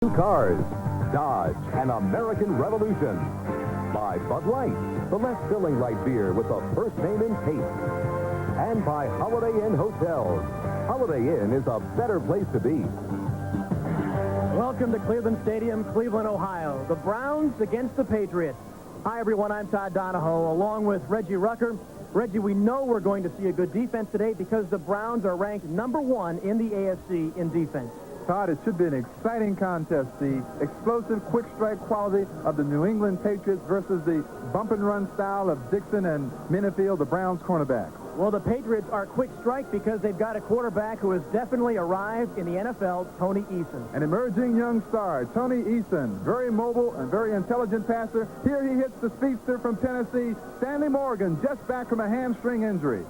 New cars, Dodge, an American Revolution. By Bud Light, the less filling light beer with the first name in taste. And by Holiday Inn Hotels. Holiday Inn is a better place to be. Welcome to Cleveland Stadium, Cleveland, Ohio. The Browns against the Patriots. Hi, everyone. I'm Todd Donoho, along with Reggie Rucker. Reggie, we know we're going to see a good defense today because the Browns are ranked #1 in the AFC in defense. Todd, it should be an exciting contest. The explosive, quick strike quality of the New England Patriots versus the bump and run style of Dixon and Minifield, the Browns cornerback. Well, the Patriots are quick strike because they've got a quarterback who has definitely arrived in the NFL, Tony Eason. An emerging young star, Tony Eason, very mobile and very intelligent passer. Here he hits the speedster from Tennessee, Stanley Morgan, just back from a hamstring injury.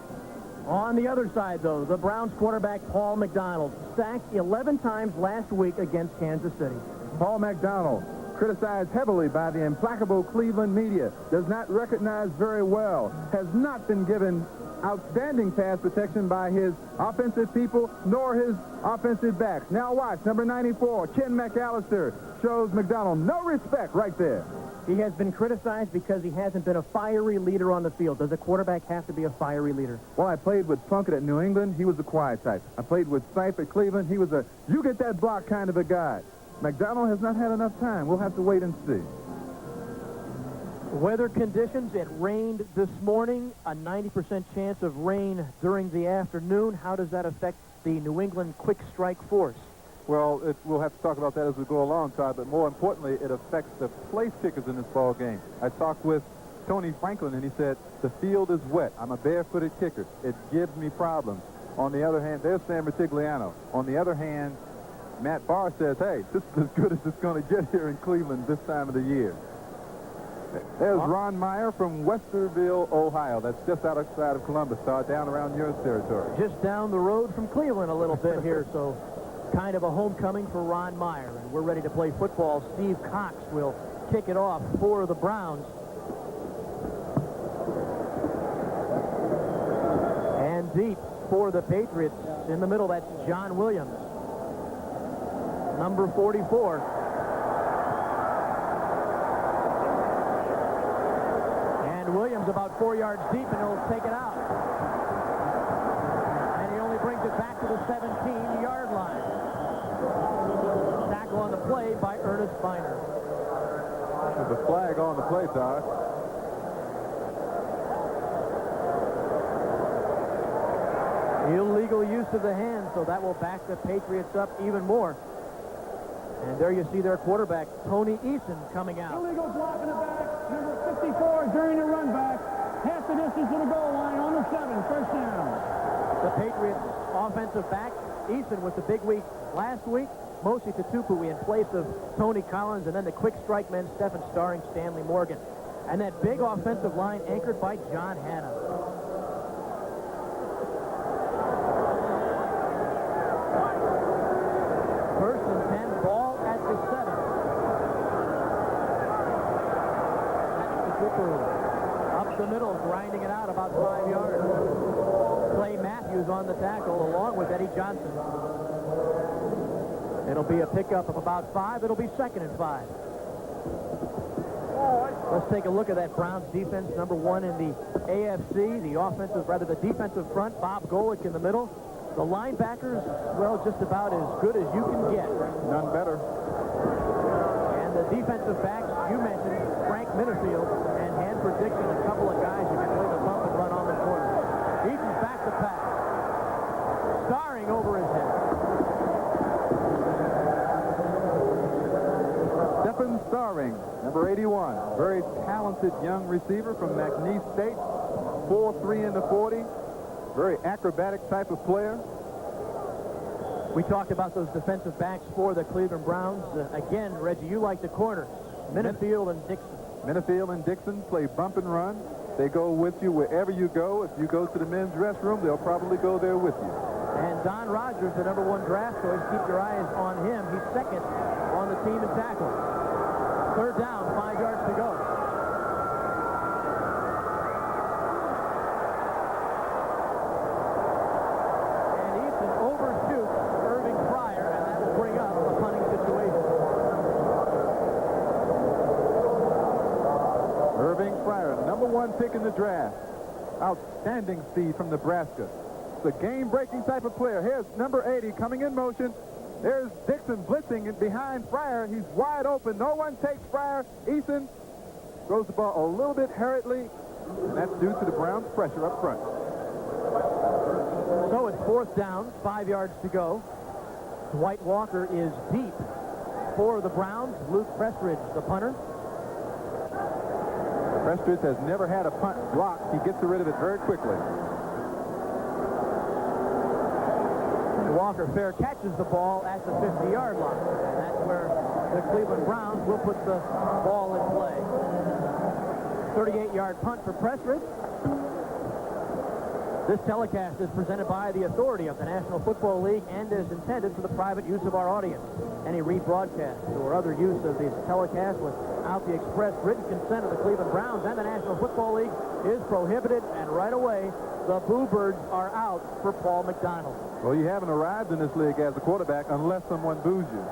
On the other side, though, the Browns quarterback, Paul McDonald, sacked 11 times last week against Kansas City. Paul McDonald, criticized heavily by the implacable Cleveland media, does not recognize very well, has not been given outstanding pass protection by his offensive people nor his offensive backs. Now watch, number 94, Ken McAllister, shows McDonald no respect right there. He has been criticized because he hasn't been a fiery leader on the field. Does a quarterback have to be a fiery leader? Well, I played with Plunkett at New England. He was a quiet type. I played with Sipe at Cleveland. He was a you get that block kind of a guy. McDonald has not had enough time. We'll have to wait and see. Weather conditions, it rained this morning, a 90% chance of rain during the afternoon. How does that affect the New England quick strike force? Well, we'll have to talk about that as we go along, Todd, but more importantly, it affects the place kickers in this ball game. I talked with Tony Franklin, and he said, the field is wet. I'm a barefooted kicker. It gives me problems. On the other hand, there's Sam Rutigliano. On the other hand, Matt Barr says, hey, this is as good as it's going to get here in Cleveland this time of the year. There's Ron Meyer from Westerville, Ohio. That's just outside of Columbus, Todd, down around your territory. Just down the road from Cleveland a little bit here, so kind of a homecoming for Ron Meyer. And we're ready to play football. Steve Cox will kick it off for the Browns. And deep for the Patriots. In the middle, that's John Williams, number 44. Williams about 4 yards deep, and he'll take it out. And he only brings it back to the 17-yard line. Tackle on the play by Ernest Biner. There's a flag on the play, Todd. Illegal use of the hand, so that will back the Patriots up even more. And there you see their quarterback, Tony Eason, coming out. Illegal block in the back, number 54 during the run back. Half the distance to the goal line on the 7, first down. The Patriots offensive back, Eason, with the big week last week. Mostly Tutupu in place of Tony Collins, and then the quick strike men, Stephen Starring, Stanley Morgan. And that big offensive line anchored by John Hanna. First and 10, ball at the 7. That's Tutupu. Up the middle, grinding it out about 5 yards. Clay Matthews on the tackle, along with Eddie Johnson. It'll be a pickup of about 5. It'll be 2nd and 5. Let's take a look at that Browns defense, #1 in the AFC. The defensive front, Bob Golick in the middle. The linebackers, well, just about as good as you can get. None better. And the defensive backs, you mentioned Frank Minifield and Hanford Dixon, a couple of guys who can play the bump and run on the corner. Eaton's back to pass. Starring over his head. Stephen Starring, number 81. Very talented young receiver from McNeese State. 4'3" in the 40. Very acrobatic type of player. We talked about those defensive backs for the Cleveland Browns. Again, Reggie, you like the corners. Minifield and Dixon. Minifield and Dixon play bump and run. They go with you wherever you go. If you go to the men's restroom, they'll probably go there with you. And Don Rogers, the #1 draft choice, keep your eyes on him. He's 2nd on the team in tackles. 3rd down, 5 yards to go. And Eason overshoots Irving Fryer, and that will bring up a punting situation. #1 pick in the draft. Outstanding speed from Nebraska. It's a game-breaking type of player. Here's number 80 coming in motion. There's Dixon blitzing behind Fryer. He's wide open. No one takes Fryer. Eason throws the ball a little bit hurriedly, and that's due to the Browns' pressure up front. So it's 4th down, 5 yards to go. Dwight Walker is deep for the Browns. Luke Prestridge, the punter. Prestridge has never had a punt blocked. He gets rid of it very quickly. Walker fair catches the ball at the 50-yard line. And that's where the Cleveland Browns will put the ball in play. 38-yard punt for Prestridge. This telecast is presented by the authority of the National Football League and is intended for the private use of our audience. Any rebroadcast or other use of this telecast without the express written consent of the Cleveland Browns and the National Football League is prohibited, and right away, the Boo Birds are out for Paul McDonald. Well, you haven't arrived in this league as a quarterback unless someone boos you.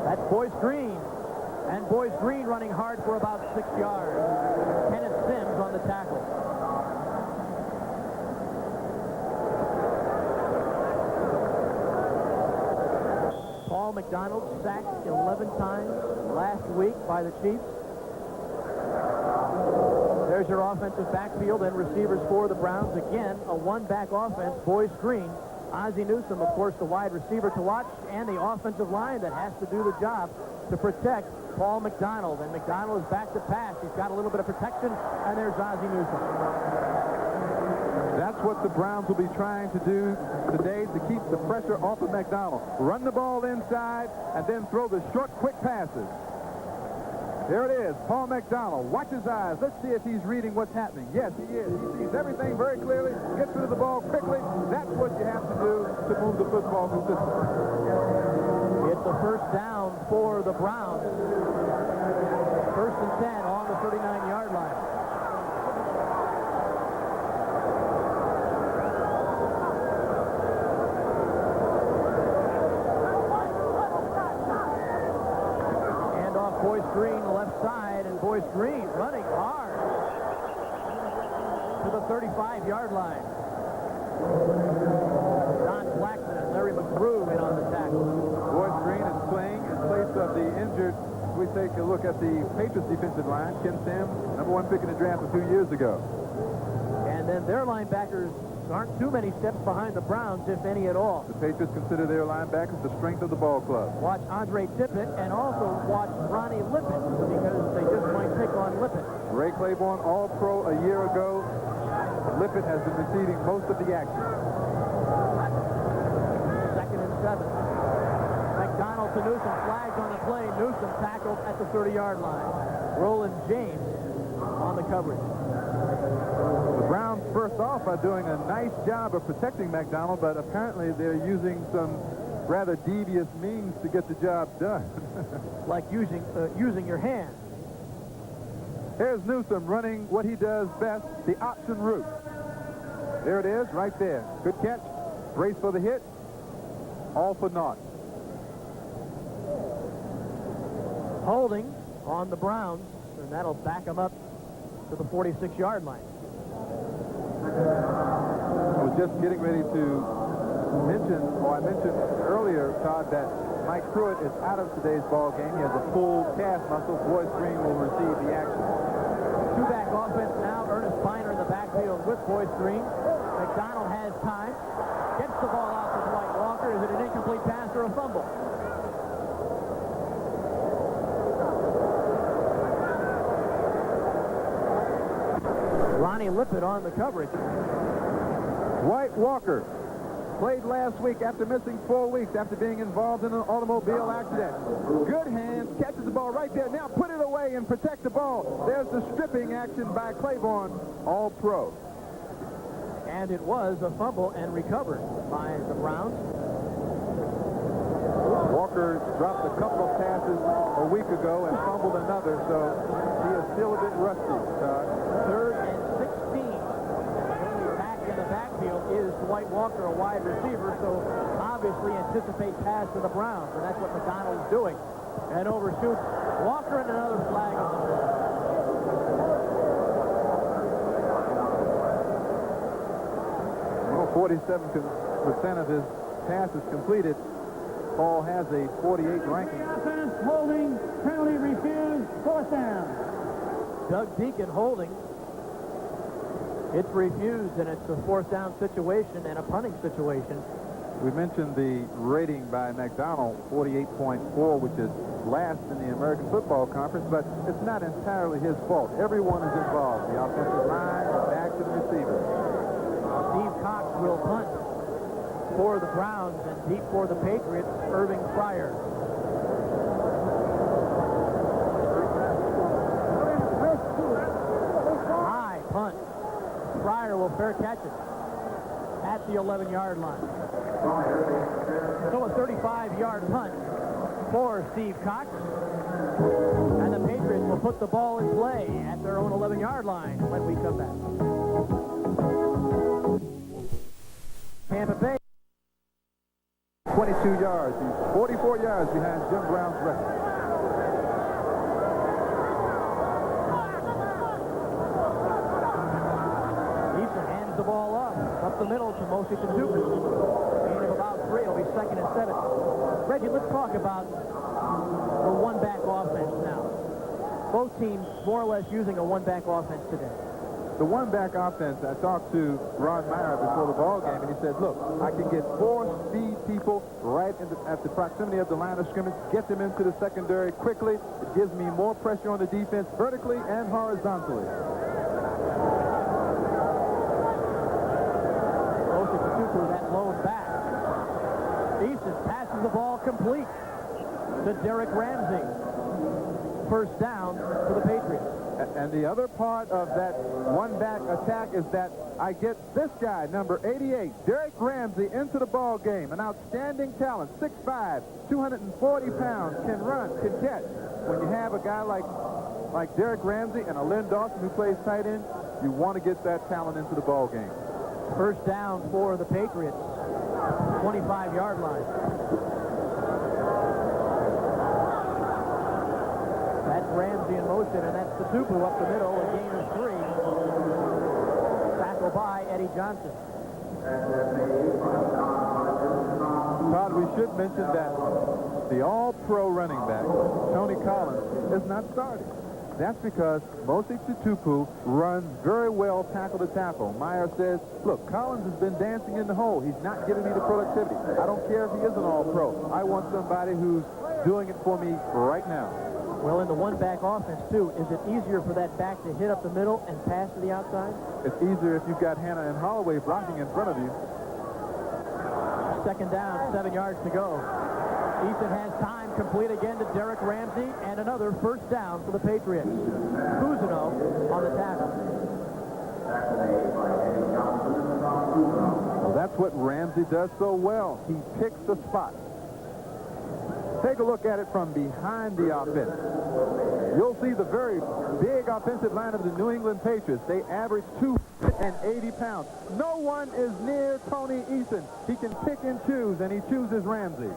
That's Boyce Green. And Boyce Green running hard for about 6 yards. Kenneth Sims on the tackle. Paul McDonald sacked 11 times last week by the Chiefs. There's your offensive backfield and receivers for the Browns. Again, a one-back offense. Boyce Green. Ozzie Newsome, of course, the wide receiver to watch, and the offensive line that has to do the job to protect Paul McDonald. And McDonald is back to pass. He's got a little bit of protection, and there's Ozzie Newsome. That's what the Browns will be trying to do today to keep the pressure off of McDonald. Run the ball inside and then throw the short, quick passes. There it is, Paul McDonald. Watch his eyes. Let's see if he's reading what's happening. Yes, he is. He sees everything very clearly, gets rid of the ball quickly. That's what you have to do to move the football consistently. It's a 1st down for the Browns. 1st and 10 on the 39-yard line. Boyce Green, left side, and Boyce Green running hard to the 35-yard line. Don Blackman and Larry McGrew in on the tackle. Boyce Green is playing in place of the injured. We take a look at the Patriots defensive line. Ken Sims, #1 pick in the draft a few years ago. And then their linebackers aren't too many steps behind the Browns, if any at all. The Patriots consider their linebackers the strength of the ball club. Watch Andre Tippett and also watch Ronnie Lippett, because they just might pick on Lippett. Ray Claiborne, All-Pro a year ago. Lippett has been receiving most of the action. 2nd and 7. McDonald to Newsome, flags on the play. Newsome tackled at the 30-yard line. Roland James on the coverage. The Browns first off are doing a nice job of protecting McDonald, but apparently they're using some rather devious means to get the job done. Like using your hand. Here's Newsome running what he does best, the option route. There it is, right there. Good catch. Brace for the hit. All for naught. Holding on the Browns, and that'll back them up to the 46-yard line. I was just getting ready to mention, or I mentioned earlier, Todd, that Mike Pruitt is out of today's ball game. He has a full calf muscle. Boyce Green will receive the action. Two-back offense now. Ernest Biner in the backfield with Boyce Green. McDonald has time. Gets the ball out to Dwight Walker. Is it an incomplete pass or a fumble? Ronnie Lippett on the coverage. Dwight Walker played last week after missing 4 weeks after being involved in an automobile accident. Good hands, catches the ball right there. Now put it away and protect the ball. There's the stripping action by Claiborne, All-Pro. And it was a fumble and recovered by the Browns. Walker dropped a couple of passes a week ago and fumbled another, so he is still a bit rusty. 3rd and 16. Back in the backfield is Dwight Dwight Walker, a wide receiver, so obviously anticipate pass to the Browns, and that's what McDonald is doing. And overshoots Walker, and another flag on the field. 47% of his passes completed. Paul has a 48 ranking. Offense holding, penalty refused, 4th down. Doug Deacon holding. It's refused, and it's a 4th down situation and a punting situation. We mentioned the rating by McDonald, 48.4, which is last in the American Football Conference, but it's not entirely his fault. Everyone is involved. The offensive line, the backs, and the receivers. Steve Cox will punt for the Browns, and deep for the Patriots, Irving Fryer. High punt. Fryer will fair catch it at the 11-yard line. So a 35-yard punt for Steve Cox. And the Patriots will put the ball in play at their own 11-yard line when we come back. Tampa Bay. 22 yards. He's 44 yards behind Jim Brown's record. Eason hands the ball up the middle to Mosi Tutupu. Gain of about 3. It'll be 2nd and 7. Reggie, let's talk about the one-back offense now. Both teams more or less using a one-back offense today. The one-back offense, I talked to Ron Meyer before the ball game, and he said, look, I can get 4 speed people right at the proximity of the line of scrimmage, get them into the secondary quickly. It gives me more pressure on the defense vertically and horizontally. Mosi Tutupu, that lone back. Eason passes the ball complete to Derek Ramsey. 1st down for the Patriots. And the other part of that one-back attack is that I get this guy, number 88, Derek Ramsey, into the ball game. An outstanding talent, 6'5", 240 pounds, can run, can catch. When you have a guy like Derek Ramsey and a Lynn Dawson who plays tight end, you want to get that talent into the ball game. 1st down for the Patriots, 25-yard line. That's Ramsey in motion, and that's Tutupu up the middle, a gain of 3. Tackle by Eddie Johnson. Todd, we should mention that the all-pro running back, Tony Collins, is not starting. That's because Mosi Tutupu runs very well tackle to tackle. Meyer says, look, Collins has been dancing in the hole. He's not giving me the productivity. I don't care if he is an all-pro. I want somebody who's doing it for me right now. Well, in the one-back offense, too, is it easier for that back to hit up the middle and pass to the outside? It's easier if you've got Hannah and Holloway blocking in front of you. 2nd down, 7 yards to go. Eason has time, complete again to Derek Ramsey, and another 1st down for the Patriots. Cousineau on the tackle. Well, that's what Ramsey does so well. He picks the spot. Take a look at it from behind the offense. You'll see the very big offensive line of the New England Patriots. They average 280 pounds. No one is near Tony Eason. He can pick and choose, and he chooses Ramsey.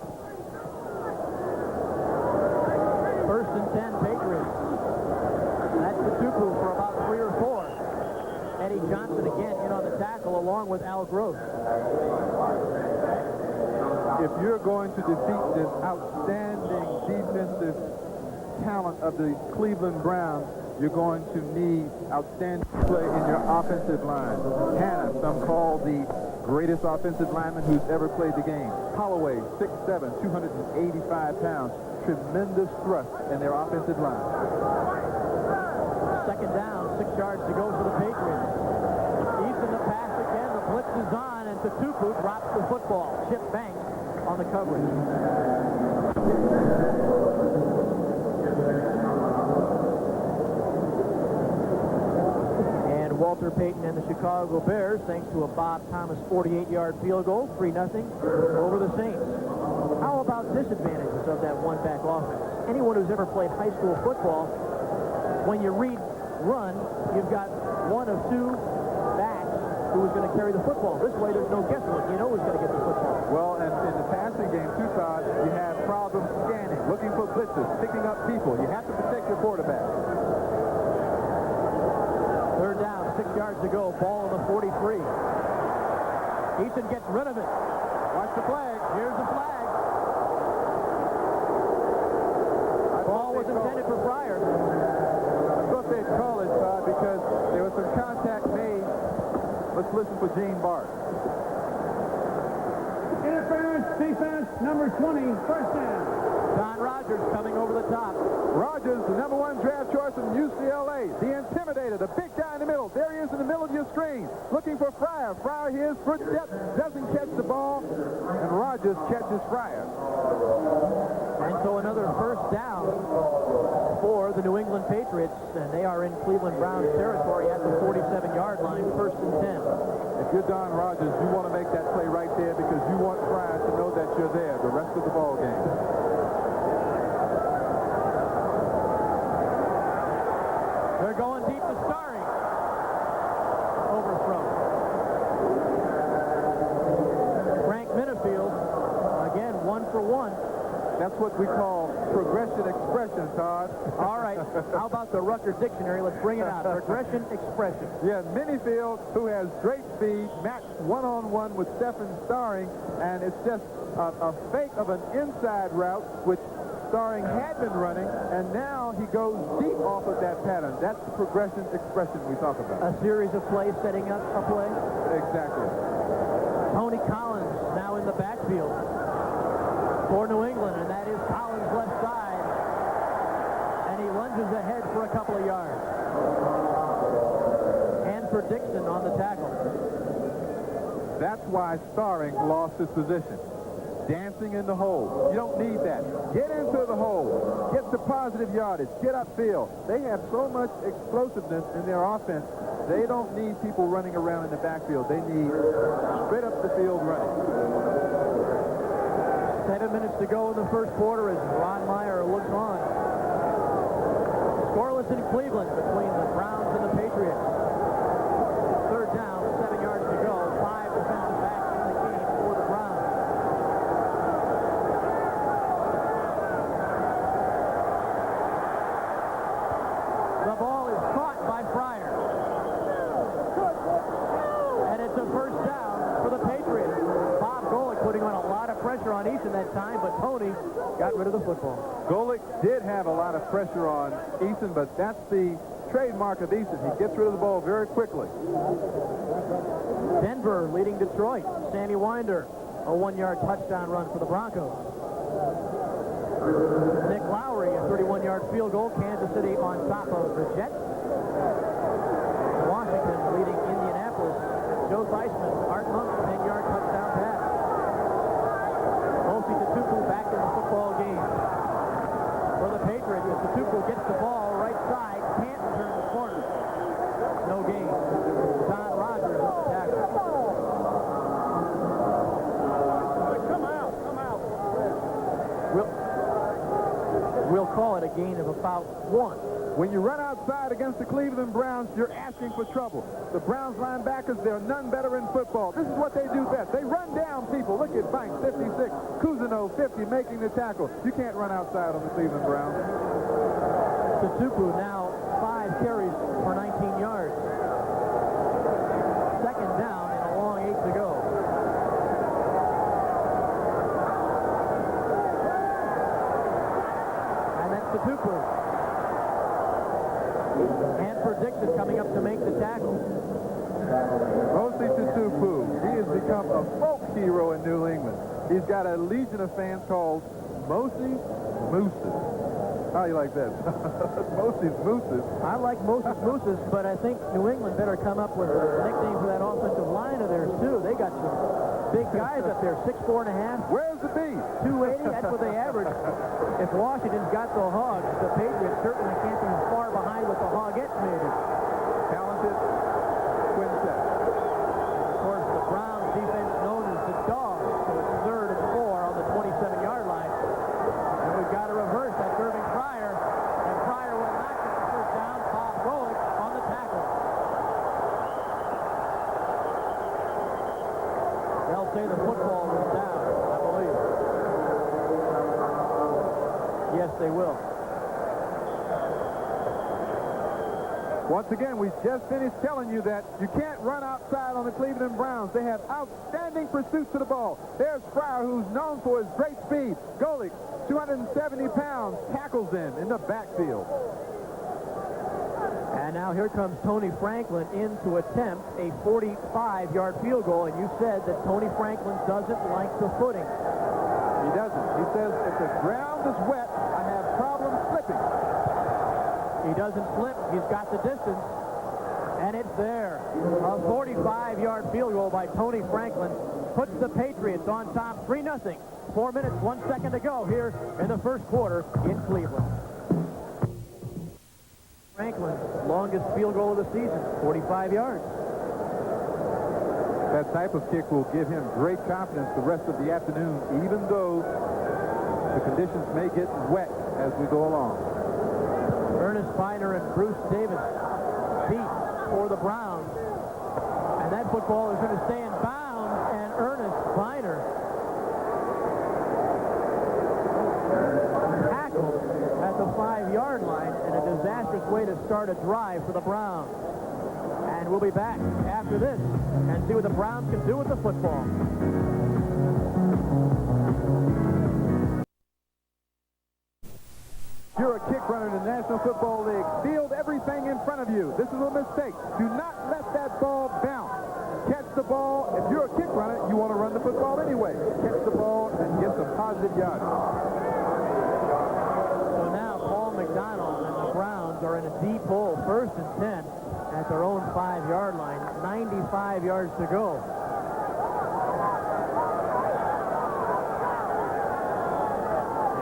1st and 10 Patriots. That's Tutupu for about 3 or 4. Eddie Johnson again in on the tackle along with Al Gross. If you're going to defeat this outstanding defensive talent of the Cleveland Browns, you're going to need outstanding play in your offensive line. Hannah, some call the greatest offensive lineman who's ever played the game. Holloway, 6'7", 285 pounds. Tremendous thrust in their offensive line. 2nd down, 6 yards to go for the Patriots. Eason the pass again. The blitz is on, and Tutupu drops the football. Chip Banks on the coverage. And Walter Payton and the Chicago Bears, thanks to a Bob Thomas 48-yard field goal, 3-0 over the Saints. How about disadvantages of that one-back offense? Anyone who's ever played high school football, when you read run, you've got 1 of 2 backs who who was going to carry the football. This way, there's no guesswork. You know who's going to get the football. Well, and in the passing game, too, Todd, you have problems scanning, looking for blitzes, picking up people. You have to protect your quarterback. Third down, 6 yards to go. Ball on the 43. Eason gets rid of it. Watch the flag. Here's the flag. Ball was intended for Fryer. I thought they'd call it, Todd, because there was some contact made. Let's listen for Gene Bart. Interference, defense, number 20, first down. Don Rogers coming over the top. Rogers, the number 1 draft choice from UCLA. The intimidator, the big guy in the middle. There he is in the middle of your screen. Looking for Fryer. Fryer here's for depth. Doesn't catch the ball. And Rogers catches Fryer. And so another first down for the New England Patriots. And they are in Cleveland Browns territory at the 47-yard line, 1st and 10. If you're Don Rogers, you want to make that play right there because you want Fryer to know that you're there the rest of the ball game. They're going deep to Starring. Overthrow. Frank Minifield, again, 1 for 1. That's what we call progression expression, Todd. All right. How about the Rucker dictionary? Let's bring it out. Progression expression. Yeah, Minifield, who has great speed, matched one-on-one with Stephen Starring, and it's just a fake of an inside route, which Starring had been running, and now he goes deep off of that pattern. That's the progression expression we talk about. A series of plays setting up a play. Exactly. Tony Collins now in the backfield for New England, and that is Collins left side. And he lunges ahead for a couple of yards. And for Dixon on the tackle. That's why Starring lost his position. Dancing in the hole. You don't need that. Get into the hole. Get to positive yardage. Get upfield. They have so much explosiveness in their offense. They don't need people running around in the backfield. They need straight up the field running. 7 minutes to go in the first quarter as Ron Meyer looks on. Scoreless in Cleveland between the Browns and the Patriots. Third down, 7 yards to go. 5 defensive backs in the game for the Browns. The ball is caught by Fryer. And it's a first down for the Patriots. Bob Golick putting on a lot of pressure on Eason that time, but Tony got rid of the football. Golick did have a lot of pressure on Eason, but that's the trademark of Eason. He gets rid of the ball very quickly. Denver leading Detroit. Sammy Winder, a 1-yard touchdown run for the Broncos. Nick Lowry, a 31-yard field goal. Kansas City on top of the Jets. Washington leading Indianapolis. Joe Theismann, Art Monk, 10-yard touchdown pass. Mosi Tutupu back in the football game. For the Patriots, as Tutupu gets the ball right side, can't turn the corner. No gain. Todd Rogers on the tackle. Come out. We'll call it a gain of about 1. When you run outside against the Cleveland Browns, you're asking for trouble. The Browns linebackers, they're none better in football. This is what they do best. They run down people. Look at Banks, 56. Cousineau, 50, making the tackle. You can't run outside on the Cleveland Browns. Tutupu now 5 carries for 19 yards. Second down and a long 8 to go. And that's Tutupu. And for Dixon coming up to make the tackle. Mosi Tutupu, he has become a folk hero in New England. He's got a legion of fans called Mosi Mooses. How do you like that? Mosi's Mooses. I like Moses Mooses, but I think New England better come up with a nickname for that offensive line of theirs, too. They got some big guys up there, 6'4" and a half. Where's the beast? 280, that's what they average. If Washington's got the Hogs, the Patriots certainly can't be far behind with the Hogettes, maybe. Talented quintet. Of course, the Browns defense known as the Dogs, so it's 3rd and 4 on the 27-yard line. And we've got to reverse that serving Fryer, and Fryer will not get the first down. Bob Golick on the tackle. They'll say the football was down, I believe. Yes, they will. Once again, we just finished telling you that you can't run outside on the Cleveland Browns. They have outstanding pursuits to the ball. There's Fryer, who's known for his great speed. Golick, 270 pounds, tackles him in the backfield. And now here comes Tony Franklin in to attempt a 45-yard field goal. And you said that Tony Franklin doesn't like the footing. He doesn't. He says, if the ground is wet, I have problems slipping. He doesn't slip. He's got the distance. And it's there. A 45-yard field goal by Tony Franklin puts the Patriots on top 3-0. 4 minutes, 1 second to go here in the first quarter in Cleveland. Franklin's longest field goal of the season, 45 yards. That type of kick will give him great confidence the rest of the afternoon, even though the conditions may get wet as we go along. Ernest Biner and Bruce Davis beat for the Browns. And that football is going to stay in bounds, and Ernest Biner tackled at the 5-yard line, and a disastrous way to start a drive for the Browns. And we'll be back after this and see what the Browns can do with the football. You're a kick runner in the National Football League. Field everything in front of you. This is a mistake. Do not let that ball bounce. Catch the ball. If you're a kick runner, you want to run the football anyway. Catch the ball and get some positive yardage. So now Paul McDonald and the Browns are in a deep hole, 1st and 10 at their own 5-yard line. 95 yards to go.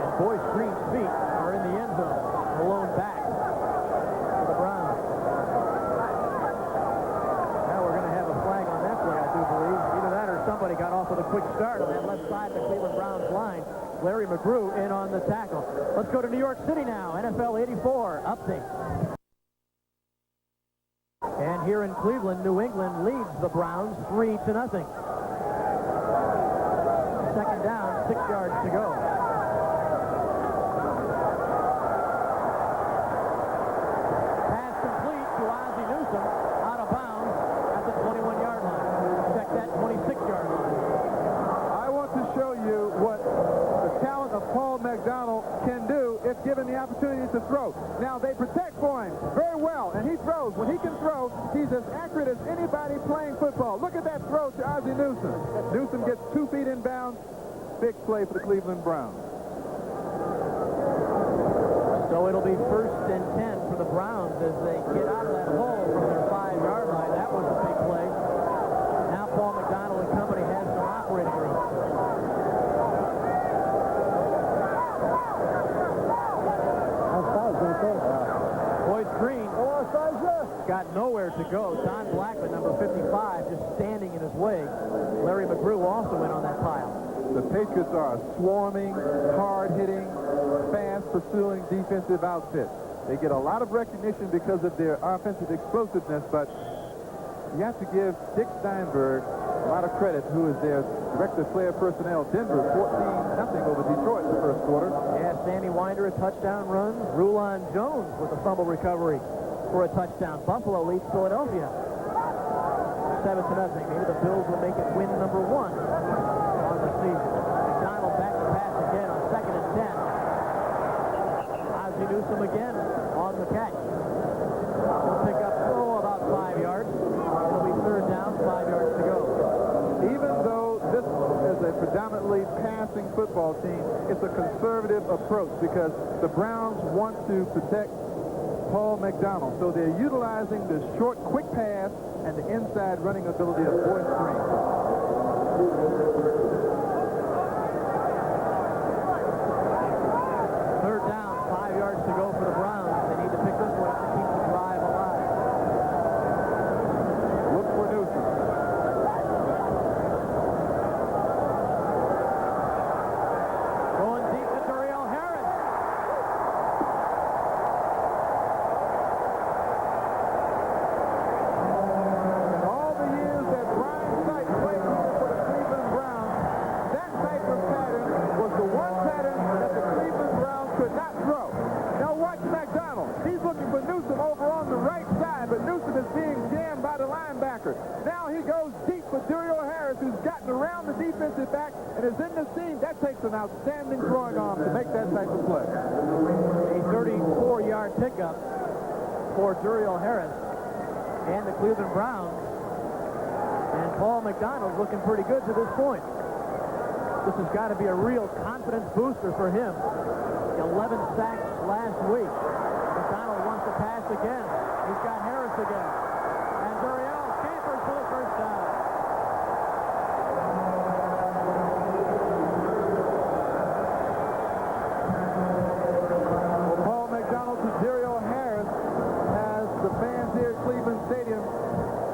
And Boyce Green's feet are in the end zone. Malone back for the Browns. Now we're going to have a flag on that play, I do believe. Either that or somebody got off with a quick start on that left side of the Cleveland Browns line. Larry McGrew in on the tackle. Let's go to New York City now. NFL 84 update. And here in Cleveland, New England leads the Browns 3-0. 2nd down, 6 yards to go. Pass complete to Ozzie Newsome, out of bounds at the 21-yard line. Check that 26-yard line. I want to show you what the talent of Paul McDonald can do if given the opportunity to throw. Now, they protect for him very well, and he throws. When he can throw, he's as accurate as anybody playing football. Look at that throw to Ozzie Newsome. Newsome gets 2 feet in bounds. Big play for the Cleveland Browns. So it'll be 1st and 10 for the Browns as they get out of that hole from their 5-yard line. That was a big play. Now Paul McDonald and company has some operating room. Boyce Green got nowhere to go. Don Blackman, number 55, just standing in his way. Larry McGrew also in on that pile. The Patriots are a swarming, hard-hitting, fast-pursuing defensive outfit. They get a lot of recognition because of their offensive explosiveness, but you have to give Dick Steinberg a lot of credit, who is their director of player personnel. Denver 14-0 over Detroit in the first quarter. Yeah, Sammy Winder, a touchdown run. Rulon Jones with a fumble recovery for a touchdown. Buffalo leads Philadelphia 7-0. Maybe the Bills will make it win number 1 on the season. McDonald back to pass again on 2nd and 10. Ozzie Newsome again on the catch. He'll pick up about 5 yards. It'll be 3rd down, 5 yards to go. Even though this is a predominantly passing football team, it's a conservative approach because the Browns want to protect Paul McDonald. So they're utilizing the short, quick pass and the inside running ability of Boyce Green. 3rd down, 5 yards to go for the Browns. They need to pick this one up to keep the drive alive. Look for Newsome. Going deep to Darrell Harris. And all the years that Brian Sight played who's gotten around the defensive back and is in the seam. That takes an outstanding throwing arm to make that type of play. A 34-yard pickup for Duriel Harris and the Cleveland Browns. And Paul McDonald's looking pretty good to this point. This has got to be a real confidence booster for him. 11 sacks last week. McDonald wants to pass again. He's got Harris again. And Duriel scampers for the first down. Well, Paul McDonald to Duriel Harris has the fans here at Cleveland Stadium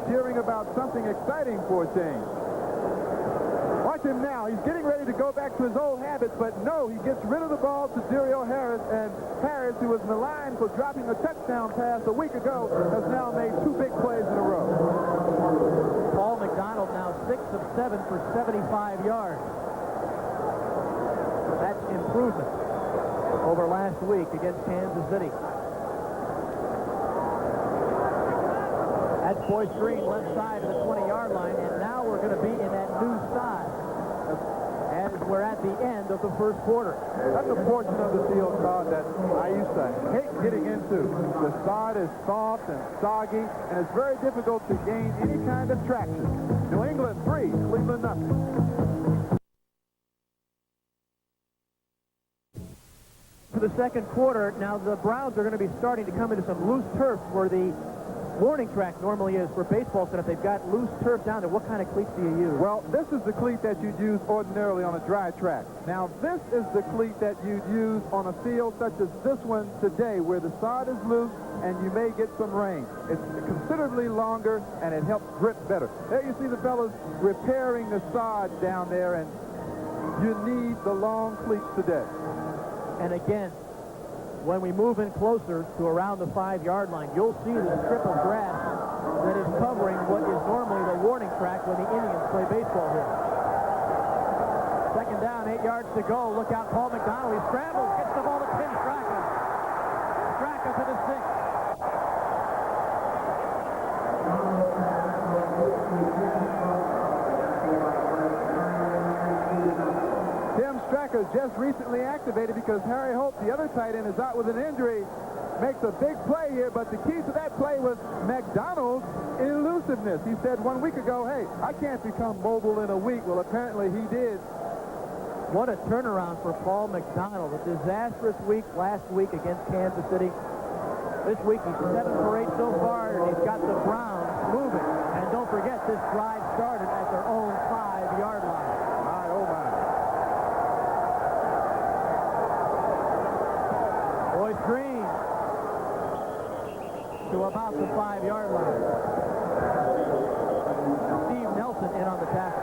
cheering about something exciting for a change. Watch him now. He's getting ready to go back to his old habits, but no, he gets rid of the ball to Duriel Harris, and Harris, who was maligned for dropping a touchdown pass a week ago, has now made 2 big plays in a row. Paul McDonald now 6 of 7 for 75 yards. That's improvement over last week against Kansas City. That's Boyce Green, left side of the 20-yard line, and now we're going to be in that new side as we're at the end of the first quarter. That's a portion of the field, Todd, that I used to hate getting into. The sod is soft and soggy, and it's very difficult to gain any kind of traction. New England 3, Cleveland nothing. For the second quarter, now the Browns are going to be starting to come into some loose turf where the warning track normally is for baseball setup. They've got loose turf down there. What kind of cleats do you use? Well, this is the cleat that you'd use ordinarily on a dry track. Now, this is the cleat that you'd use on a field such as this one today, where the sod is loose and you may get some rain. It's considerably longer, and it helps grip better. There you see the fellas repairing the sod down there, and you need the long cleats today. And again, when we move in closer to around the 5-yard line, you'll see the strip of grass that is covering what is normally the warning track when the Indians play baseball here. Second down, 8 yards to go. Look out, Paul McDonald. He scrambles, gets the ball to Tim Straka. Straka to the 6. Tim Straka just recently activated because Harry Hope, the other tight end, is out with an injury. Makes a big play here, but the key to that play was McDonald's elusiveness. He said 1 week ago, hey, I can't become mobile in a week. Well, apparently he did. What a turnaround for Paul McDonald. A disastrous week last week against Kansas City. This week he's 7 for 8 so far, and he's got the Browns moving. And don't forget, this drive started at their own 5-yard line. My, oh my. Boyce Green to about the 5-yard line. Steve Nelson in on the tackle.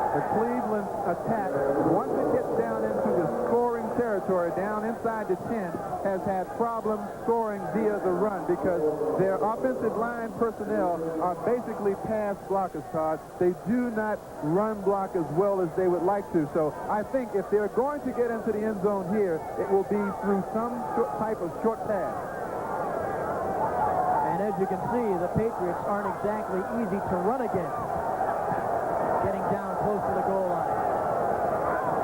The Cleveland attack, once it gets down into the scoring territory, down inside the 10, has had problems scoring via the run because their offensive line personnel are basically pass blockers, Todd. They do not run block as well as they would like to. So I think if they're going to get into the end zone here, it will be through some type of short pass. And as you can see, the Patriots aren't exactly easy to run against. Getting down close to the goal line.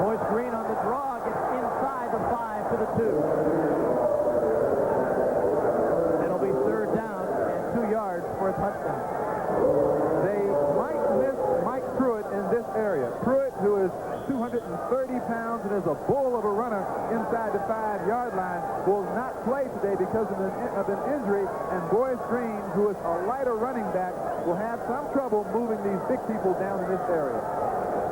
Boyce Green on the draw, gets inside the 5 to the 2. It'll be third down and 2 yards for a touchdown. They might miss Mike Pruitt in this area. Pruitt, who is 230 pounds and is a bull of a runner inside the 5-yard line, will not play today because of an injury, and Boyce Green, who is a lighter running back, will have some trouble moving these big people down in this area.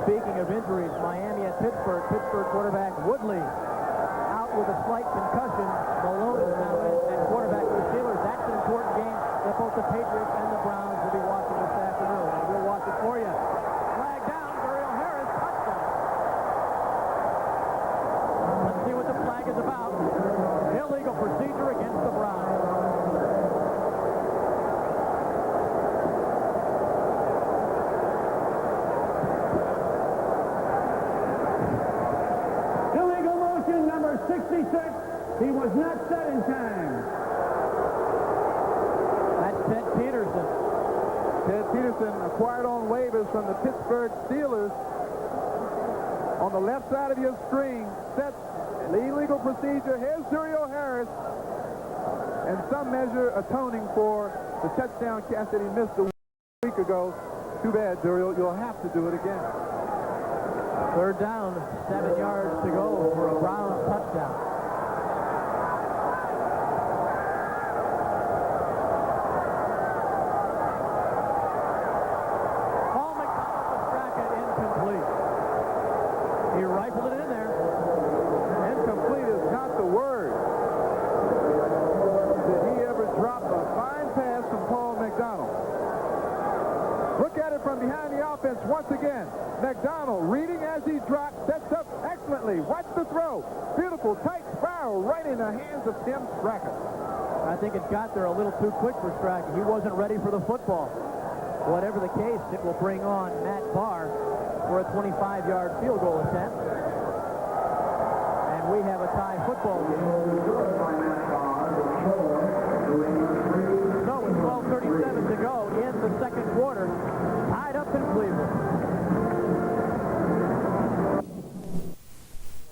Speaking of injuries, Miami at Pittsburgh. Pittsburgh quarterback Woodley out with a slight concussion. Malone is now at quarterback for the Steelers. That's an important game that both the Patriots and the Browns will be watching this afternoon, and we'll watch it for you. Flag down, Duriel Harris, touchdown. Let's see what the flag is about. Illegal procedure against the Browns. Illegal motion number 66. He was not set in time. That's Ted Peterson. Ted Peterson, acquired on waivers from the Pittsburgh Steelers. On the left side of your screen, sets the illegal procedure. Here's Durio Harris, in some measure atoning for the touchdown catch that he missed a week ago. Too bad, Durio. You'll have to do it again. Third down, 7 yards to go for a Browns touchdown. Paul McDonald to Brackett, incomplete. He rifled it in there. Incomplete is not the word. Did he ever drop a fine pass from Paul McDonald? Look at it from behind the offense once again. McDonald reading as he drops, sets up excellently. Watch the throw. Beautiful, tight spiral right in the hands of Tim Brackett. I think it got there a little too quick for Brackett. He wasn't ready for the football. Whatever the case, it will bring on Matt Barr for a 25-yard field goal attempt. And we have a tie football game. So with 12:37 to go in the second quarter, tied up in Cleveland.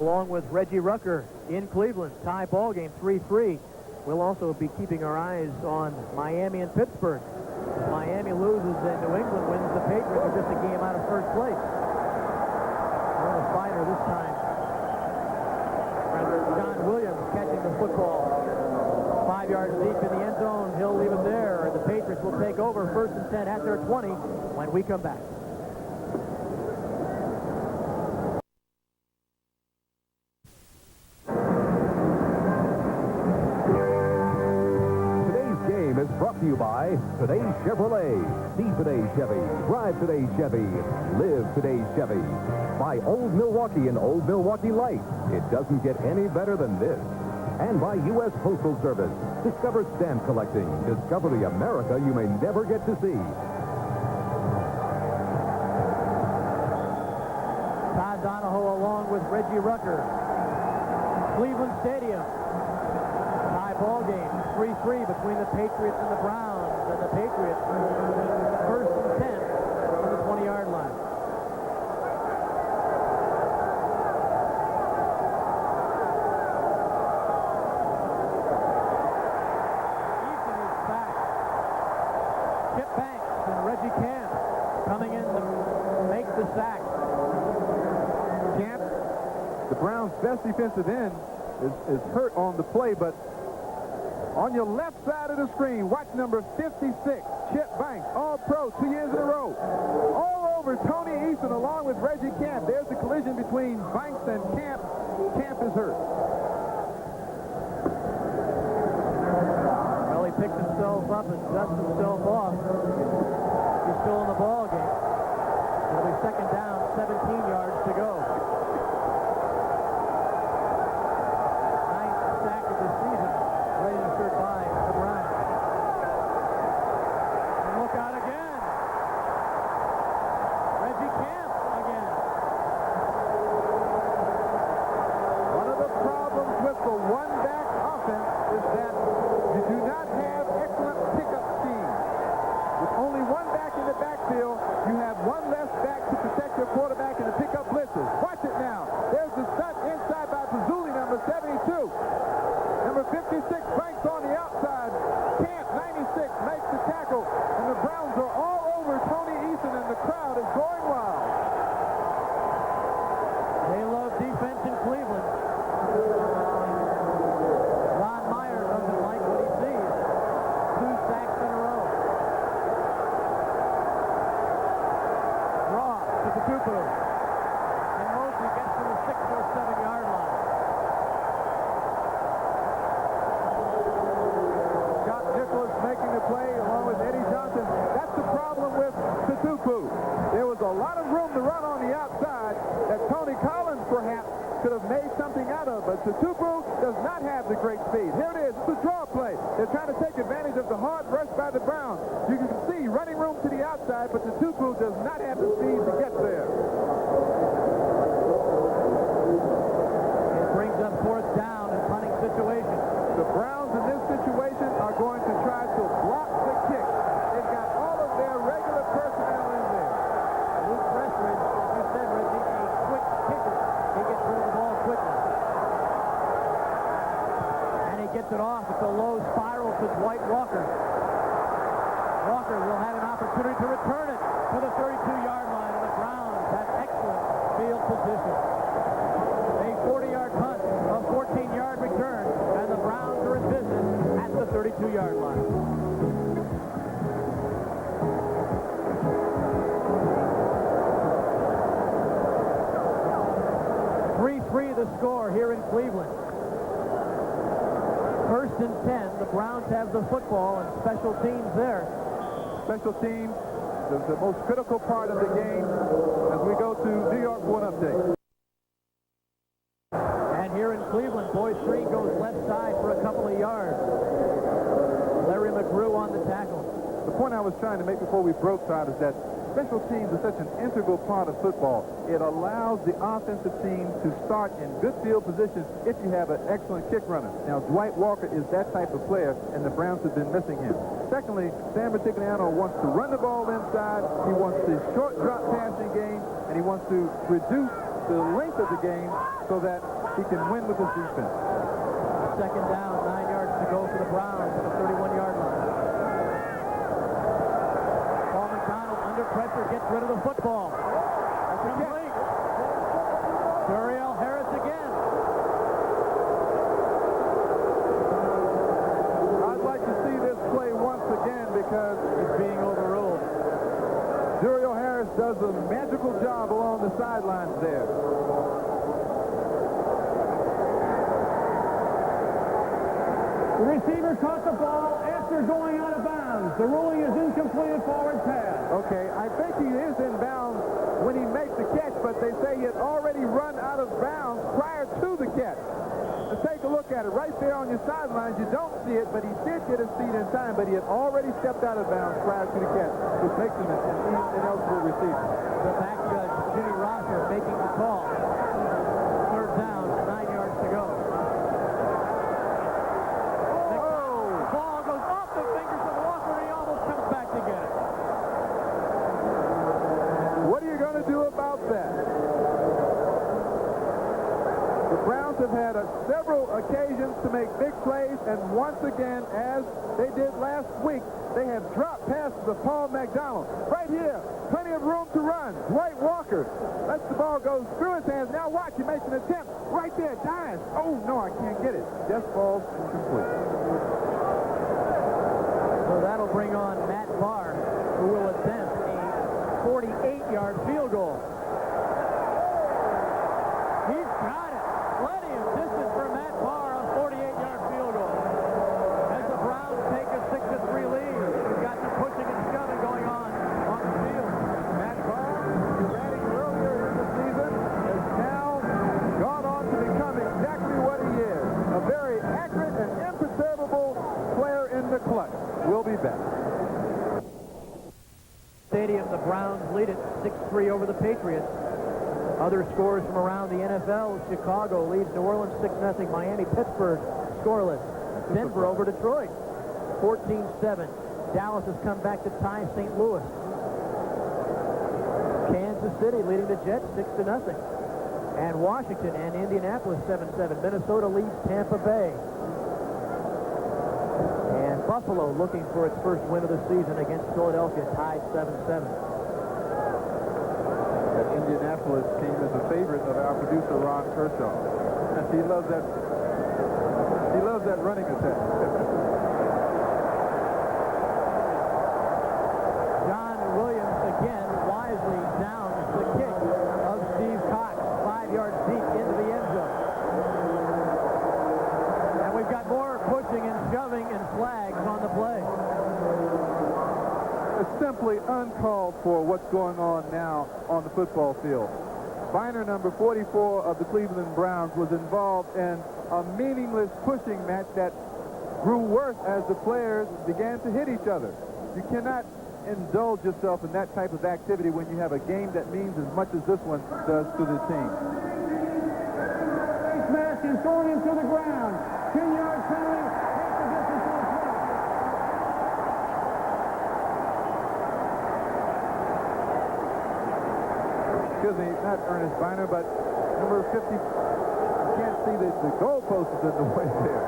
Along with Reggie Rucker in Cleveland, tie ball game 3-3. We'll also be keeping our eyes on Miami and Pittsburgh. If Miami loses and New England wins, the Patriots are just a game out of first place. On the fighter this time. John Williams catching the football 5 yards deep in the end zone. He'll leave it there. The Patriots will take over 1st and 10 at their 20 when we come back. Is brought to you by Today's Chevrolet. See today's Chevy. Drive today's Chevy. Live today's Chevy. By Old Milwaukee and Old Milwaukee Light. It doesn't get any better than this. And by U.S. Postal Service. Discover stamp collecting. Discover the America you may never get to see. Todd Donoho along with Reggie Rucker. Cleveland Stadium. Tie ball game. 3-3 between the Patriots and the Browns, and the Patriots 1st and 10 on the 20-yard line. Eason is back. Chip Banks and Reggie Camp coming in to make the sack. Camp, the Browns' best defensive end, is hurt on the play, but on your left side of the screen, watch number 56, Chip Banks, All-Pro 2 years in a row. All over Tony Eason along with Reggie Camp. There's the collision between Banks and Camp. Camp is hurt. Well, he picked himself up and dusted himself off. He's still in the ball game. It'll be 2nd down, 17 yards to go. 9th sack of the season. Registered by the Browns. And look out again. Reggie Camp again. One of the problems with the one-back offense is that you do not have excellent pickup schemes. With only one back in the backfield, you have one less back to protect your quarterback and to pick up blitzes. Watch it now. There's the stunt inside by Pazzulli, number 72. Number 56, Banks on the outside. Camp, 96, makes the tackle. And the Browns are all over Tony Eason, and the crowd is going wild. They love defense in Cleveland. Ron Meyer doesn't like what he sees. 2 sacks in a row. Raw to the Tupu. And Mosley gets to the 6 or 7-yard line. Making the play along with Eddie Johnson. That's the problem with Tupu. There was a lot of room to run on the outside that Tony Collins perhaps could have made something out of, but Tupu does not have the great speed. Here it is. It's a draw play. They're trying to take advantage of the hard rush by the Browns. You can see running room to the outside, but Tupu does not have the speed to get there. It brings up 4th down and punting situation. The Browns in this situation are going to try to block the kick. They've got all of their regular it off. It's a low spiral to Dwight Walker. Walker will have an opportunity to return it to the 32-yard line, and the Browns have excellent field position. A 40-yard punt, a 14-yard return, and the Browns are in business at the 32-yard line. 3-3 the score here in Cleveland. First and 10, the Browns have the football and special teams there. Special teams, the most critical part of the game as we go to New York for an update. And here in Cleveland, Boyd Green goes left side for a couple of yards. Larry McGrew on the tackle. The point I was trying to make before we broke, Todd, is that special teams is such an integral part of football. It allows the offensive team to start in good field positions if you have an excellent kick runner. Now, Dwight Walker is that type of player, and the Browns have been missing him. Secondly, Sam Rutigliano wants to run the ball inside. He wants the short drop passing game, and he wants to reduce the length of the game so that he can win with his defense. Second down, 9 yards to go for the Browns at the 31-yard line. McDonald under pressure gets rid of the football. That's complete. Duriel Harris again. I'd like to see this play once again because it's being overruled. Duriel Harris does a magical job along the sidelines there. The receiver caught the ball after going out of bounds. The ruling is incompleted forward pass. Okay, I think he is in bounds when he makes the catch, but they say he had already run out of bounds prior to the catch. To take a look at it, right there on your sidelines, you don't see it, but he did get his feet in time, but he had already stepped out of bounds prior to the catch, which makes him an ineligible receiver. The back judge, Jimmy Rosser, making the call. Third down, 9 yards to go. Have had several occasions to make big plays, and once again, as they did last week, they have dropped passes of Paul McDonald. Right here, plenty of room to run. Dwight Walker lets the ball go through his hands. Now watch, he makes an attempt. Right there, dives. Oh, no, I can't get it. Just falls incomplete. So that'll bring on Matt Barr, who will attempt a 48-yard field goal. He's got it. Plenty of distance for Matt Barr, a 48-yard field goal. As the Browns take a 6-3 lead, we've got some pushing and shoving going on the field. Matt Barr, batting earlier in the season, has now gone on to become exactly what he is. A very accurate and imperturbable player in the clutch. We'll be back. Stadium, the Browns lead it 6-3 over the Patriots. Other scores from around the NFL, Chicago leads New Orleans 6-0. Miami, Pittsburgh, scoreless. Denver over Detroit, 14-7. Dallas has come back to tie St. Louis. Kansas City leading the Jets 6-0. And Washington and Indianapolis 7-7. Minnesota leads Tampa Bay. And Buffalo looking for its first win of the season against Philadelphia, tied 7-7. Indianapolis team is a favorite of our producer Ron Kershaw. He loves that running attack. John Williams again wisely downs the kick of Steve Cox, 5 yards deep into the end zone. And we've got more pushing and shoving and flags on the play. It's simply uncalled for what's going on now on the football field. Biner, number 44 of the Cleveland Browns, was involved in a meaningless pushing match that grew worse as the players began to hit each other. You cannot indulge yourself in that type of activity when you have a game that means as much as this one does to the team. Face mask and thrown into the ground. 10-yard penalty. Half the distance to the play. Excuse me, not Ernest Biner, but number 50. You can't see the goalpost is in the way there.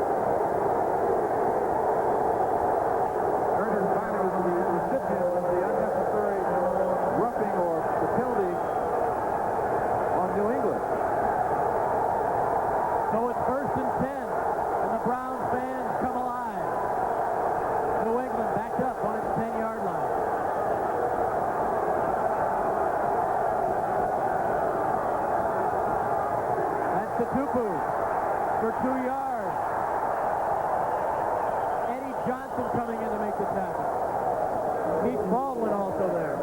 Tupu for 2 yards. Eddie Johnson coming in to make the tackle. Keith Baldwin also there.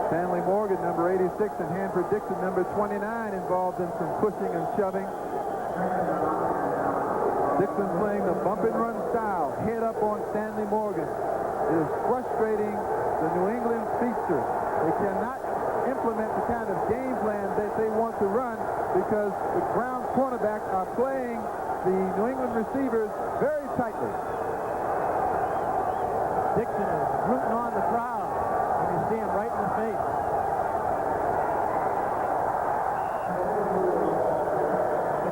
Stanley Morgan, number 86, and Hanford Dixon, number 29, involved in some pushing and shoving. Dixon playing the bump and run style, head up on Stanley Morgan. It is frustrating the New England speedsters. They cannot implement the kind of game plan that they want to run because the Browns cornerbacks are playing the New England receivers very tightly. Dixon is rooting on the crowd. You see him right in the face.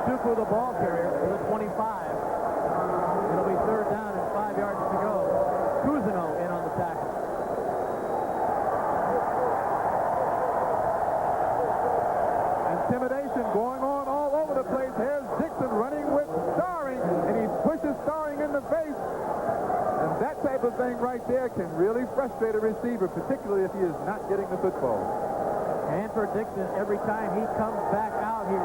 Tupu, the ball carrier, for the 25. It'll be 3rd down and 5 yards to go. Cousineau in on the tackle. Intimidation going on all over the place. Here's Dixon running with Starring, and he pushes Starring in the face. And that type of thing right there can really frustrate a receiver, particularly if he is not getting the football. And for Dixon, every time he comes back out, he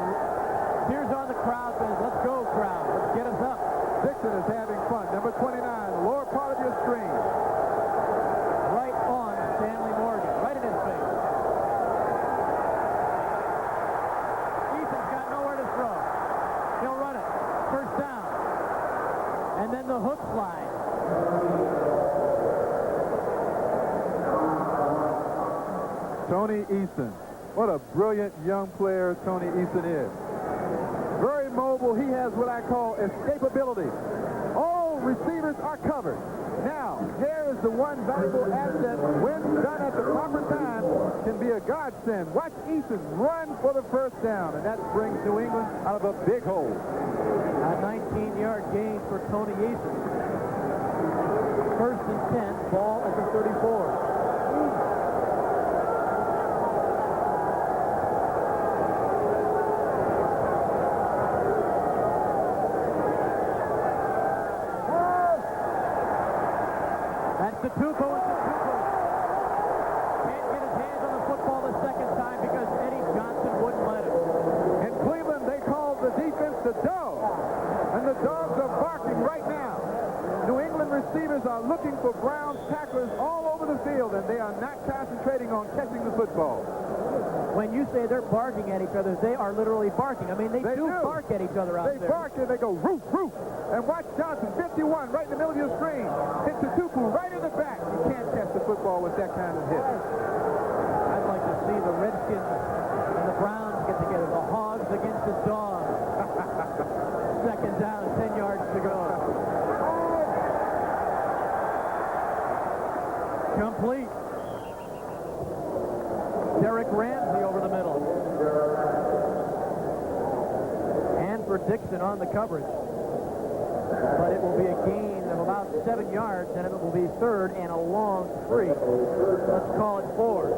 cheers on the crowd, says, "Let's go, crowd. Let's get us up." Dixon is having fun. Number 29, the lower part of your screen. Right on Stanley Morgan, right in his face. Eason's got nowhere to throw. He'll run it. 1st down. And then the hook slide. Tony Eason. What a brilliant young player Tony Eason is. Very mobile. He has what I call escapability. All receivers are covered. Now, here is the one valuable asset when done at the proper time can be a godsend. Watch Eason run for the 1st down, and that brings New England out of a big hole. A 19-yard gain for Tony Eason. 1st and 10, ball at the 34. Tupu and Tupu can't get his hands on the football the 2nd time because Eddie Johnson wouldn't let him. In Cleveland, they called the defense the dog, and the dogs are barking right now. New England receivers are looking for Browns tacklers all over the field, and they are not concentrating on catching the football. When you say they're barking at each other, they are literally barking. I mean, they do bark at each other out there. They bark and they go roof, roof. And watch Johnson, 51, right in the middle of your screen. Hit the Tupu right in the back. You can't catch the football with that kind of hit. I'd like to see the Redskins and the Browns get together. The Hogs against the Dogs. 2nd down, 10 yards to go. Complete. Derek Ramsey over the middle. And for Dixon on the coverage. But it will be a gain of about 7 yards, and it will be 3rd and a long 3. Let's call it 4.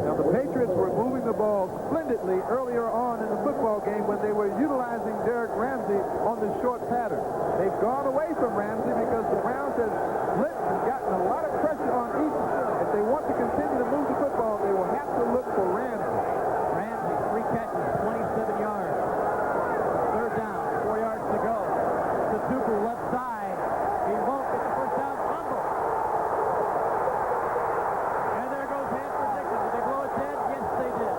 Now, the Patriots were moving the ball splendidly earlier on in the football game when they were utilizing Derek Ramsey on the short pattern. They've gone away from Ramsey because the Browns have blitzed and gotten a lot of pressure on Eason. If they want to continue to move the football, they will have to look for Ramsey. Ramsey, 3 catches, 27 yards. 3rd down, 4 yards to go. Tupu left side. He won't get the 1st down fumble. And there goes Hanford Dixon. Did they blow it dead? Yes, they did.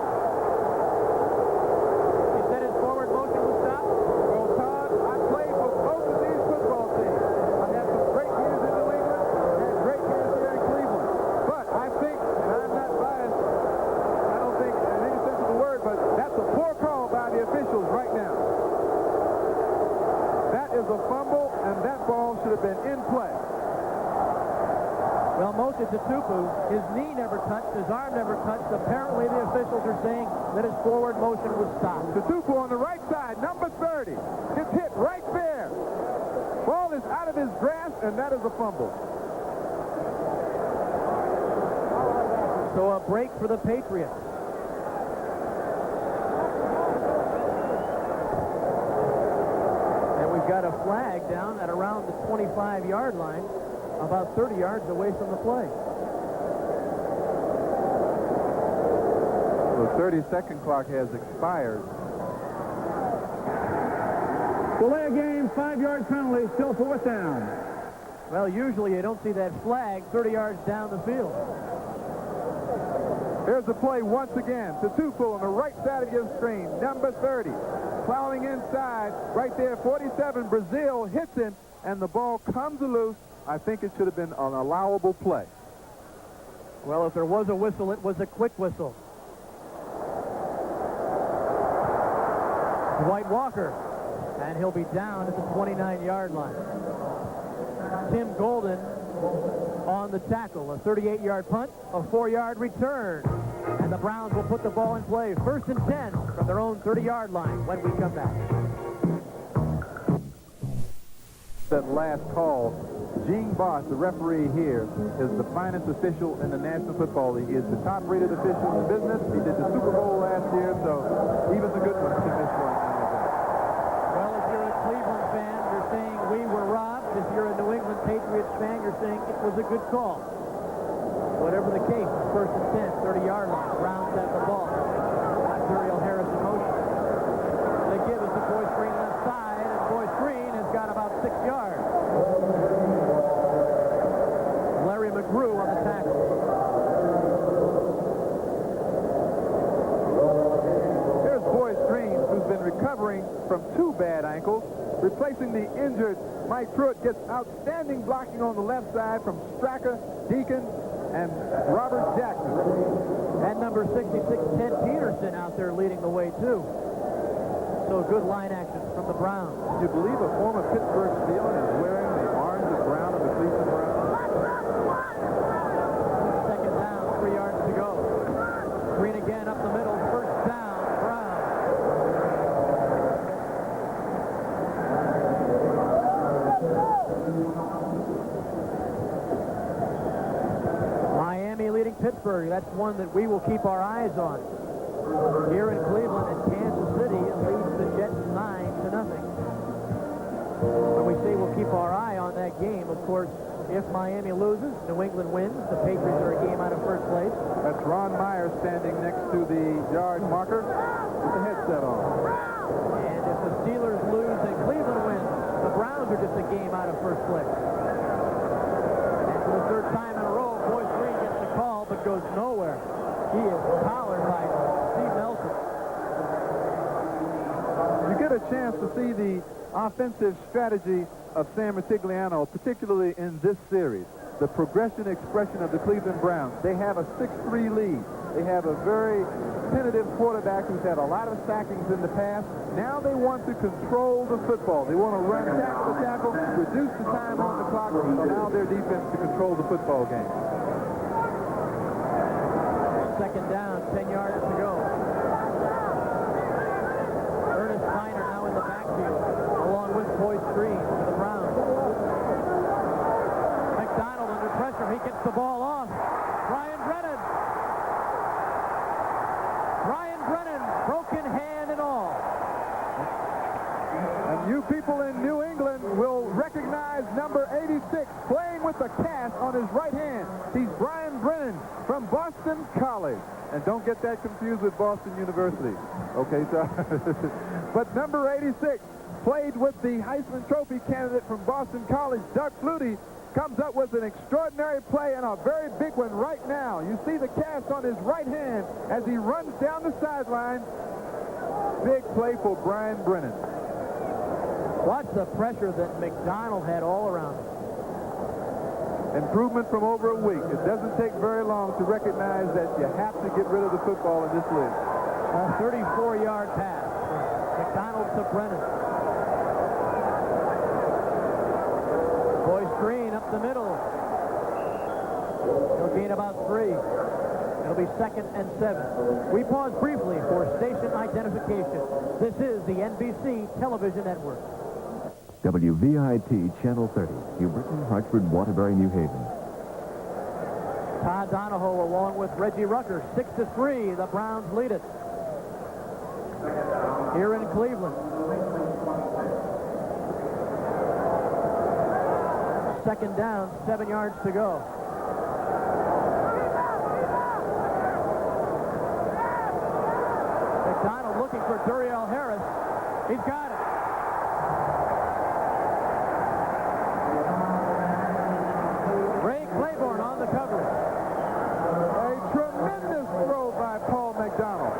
He said his forward motion was stopped. Well, Todd, I played for both of these football teams. I had some great years in New England and great years here in Cleveland. But I think, and I'm not biased, I don't think in any sense of the word, but that's a poor call by the officials right now. That is a fumble, and that ball should have been in play. Well, Mocha Tupu, his knee never touched, his arm never touched. Apparently, the officials are saying that his forward motion was stopped. Tupu on the right side, number 30, gets hit right there. Ball is out of his grasp, and that is a fumble. So a break for the Patriots. We've got a flag down at around the 25-yard line. about 30 yards away from the play. The 30-second clock has expired. Delay of game, 5-yard penalty, still 4th down. Well, usually you don't see that flag 30 yards down the field. Here's the play once again. Tatupu on the right side of your screen. Number 30. Plowing inside. Right there, 47. Brazil hits him, and the ball comes loose. I think it should have been an allowable play. Well, if there was a whistle, it was a quick whistle. Dwight Walker, and he'll be down at the 29-yard line. Tim Golden on the tackle. A 38-yard punt, a 4-yard return. And the Browns will put the ball in play. 1st and 10 from their own 30-yard line when we come back. That last call, Gene Boss, the referee here, is the finest official in the National Football League. He is the top-rated official in the business. He did the Super Bowl last year, so even the good ones can miss one. Well, if you're a Cleveland fan, you're saying we were robbed. If you're a New England Patriots fan, you're saying it was a good call. Whatever the case, 1st and 10, 30-yard line. Browns have the ball. Imperial Harris in motion. They give us the Boyce Green left side, and Boyce Green has got about 6 yards. Larry McGrew on the tackle. Here's Boyce Green, who's been recovering from 2 bad ankles. Replacing the injured Mike Pruitt, gets outstanding blocking on the left side from Stracker, Deacon, and Robert Jackson. And number 66, Ted Peterson, out there leading the way, too. So good line action from the Browns. Do you believe a former Pittsburgh Steeler is wearing the orange and brown of the Cleveland Browns? 2nd down, 3 yards to go. Green again up the middle. 1st down, Browns. Miami leading Pittsburgh. That's one that we will keep our eyes on. Here in Cleveland, and Kansas City leads the Jets 9-0. When we say we'll keep our eye on that game, of course, if Miami loses, New England wins. The Patriots are a game out of 1st place. That's Ron Meyer standing next to the yard marker with the headset on. And if the Steelers lose and Cleveland wins, the Browns are just a game out of 1st place. And for the 3rd time in a row, Boyce Green gets the call but goes nowhere. He is collared by Steve Nelson. You get a chance to see the offensive strategy of Sam Rutigliano, particularly in this series. The progression expression of the Cleveland Browns. They have a 6-3 lead. They have a very tentative quarterback who's had a lot of sackings in the past. Now they want to control the football. They want to run tackle to tackle, reduce the time on the clock, allow their defense to control the football game. 2nd down, 10 yards to go. Ernest Steiner now in the backfield, along with Boyce Green for the Browns. McDonald under pressure. He gets the ball off. Brian Brennan. Broken hand and all. And you people in New England will recognize number 86 playing with a cast on his right hand. He's Brian Brennan from Boston College. And don't get that confused with Boston University. Okay, so but number 86 played with the Heisman Trophy candidate from Boston College, Doug Flutie, comes up with an extraordinary play and a very big one right now. You see the cast on his right hand as he runs down the sideline. Big play for Brian Brennan. Watch the pressure that McDonald had all around him. Improvement from over a week. It doesn't take very long to recognize that you have to get rid of the football in this league. A 34-yard pass from McDonald to Brennan. Boyce Green up the middle. He'll gain about 3. It'll be 2nd and 7. We pause briefly for station identification. This is the NBC Television Network. WVIT Channel 30, Huberton, Hartford, Waterbury, New Haven. Todd Donoho along with Reggie Rucker. 6-3. The Browns lead it. Here in Cleveland. Second down, 7 yards to go. McDonald looking for Duriel Harris. He's got it. Ray Claiborne on the coverage. A tremendous throw by Paul McDonald.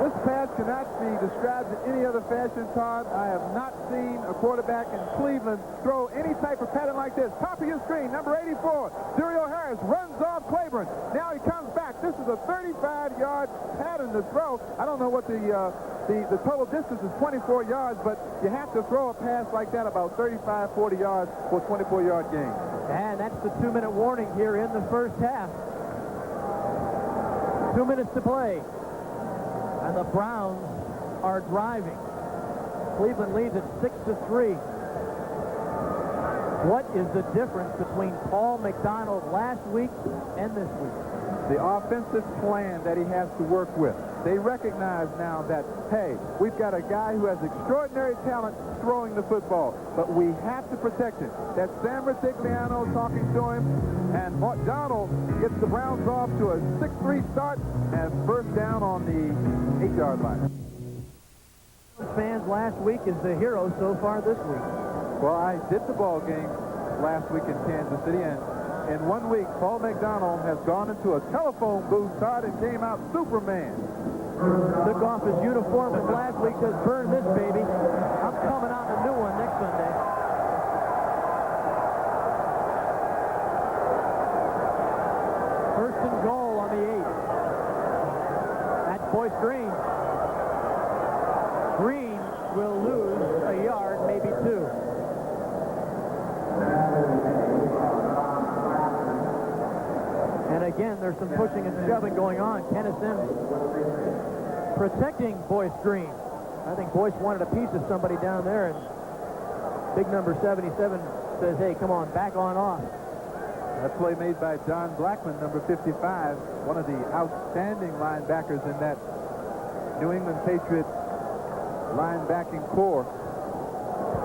This pass cannot be described in any other fashion, Todd. I have not seen a quarterback in Cleveland throw any type of pattern like this. Top of your screen, number 84, Duriel Harris runs off Claiborne. Now he comes back. This is a 35-yard pattern to throw. I don't know what the total distance is, 24 yards, but you have to throw a pass like that about 35, 40 yards for a 24-yard gain. And that's the 2-minute warning here in the first half. 2 minutes to play. And the Browns are driving. Cleveland leads at 6-3. What is the difference between Paul McDonald last week and this week? The offensive plan that he has to work with. They recognize now that, hey, we've got a guy who has extraordinary talent throwing the football, but we have to protect him. That's Sam Rutigliano talking to him, and McDonald gets the Browns off to a 6-3 start and first down on the 8-yard line. Fans last week is the hero so far this week. Well, I did the ball game last week in Kansas City, and in 1 week, Paul McDonald has gone into a telephone booth, Todd, and came out Superman. Took off his uniform from last week, says, burn this, baby. I'm coming out in a new one next Sunday. First and goal on the 8. That's Boyce Green. Green will lose a yard, maybe 2. And again, there's some pushing and shoving going on. Kenneth Sims protecting Boyce Green. I think Boyce wanted a piece of somebody down there, and big number 77 says, hey, come on, back on off. That play made by John Blackman, number 55, one of the outstanding linebackers in that New England Patriots linebacking core.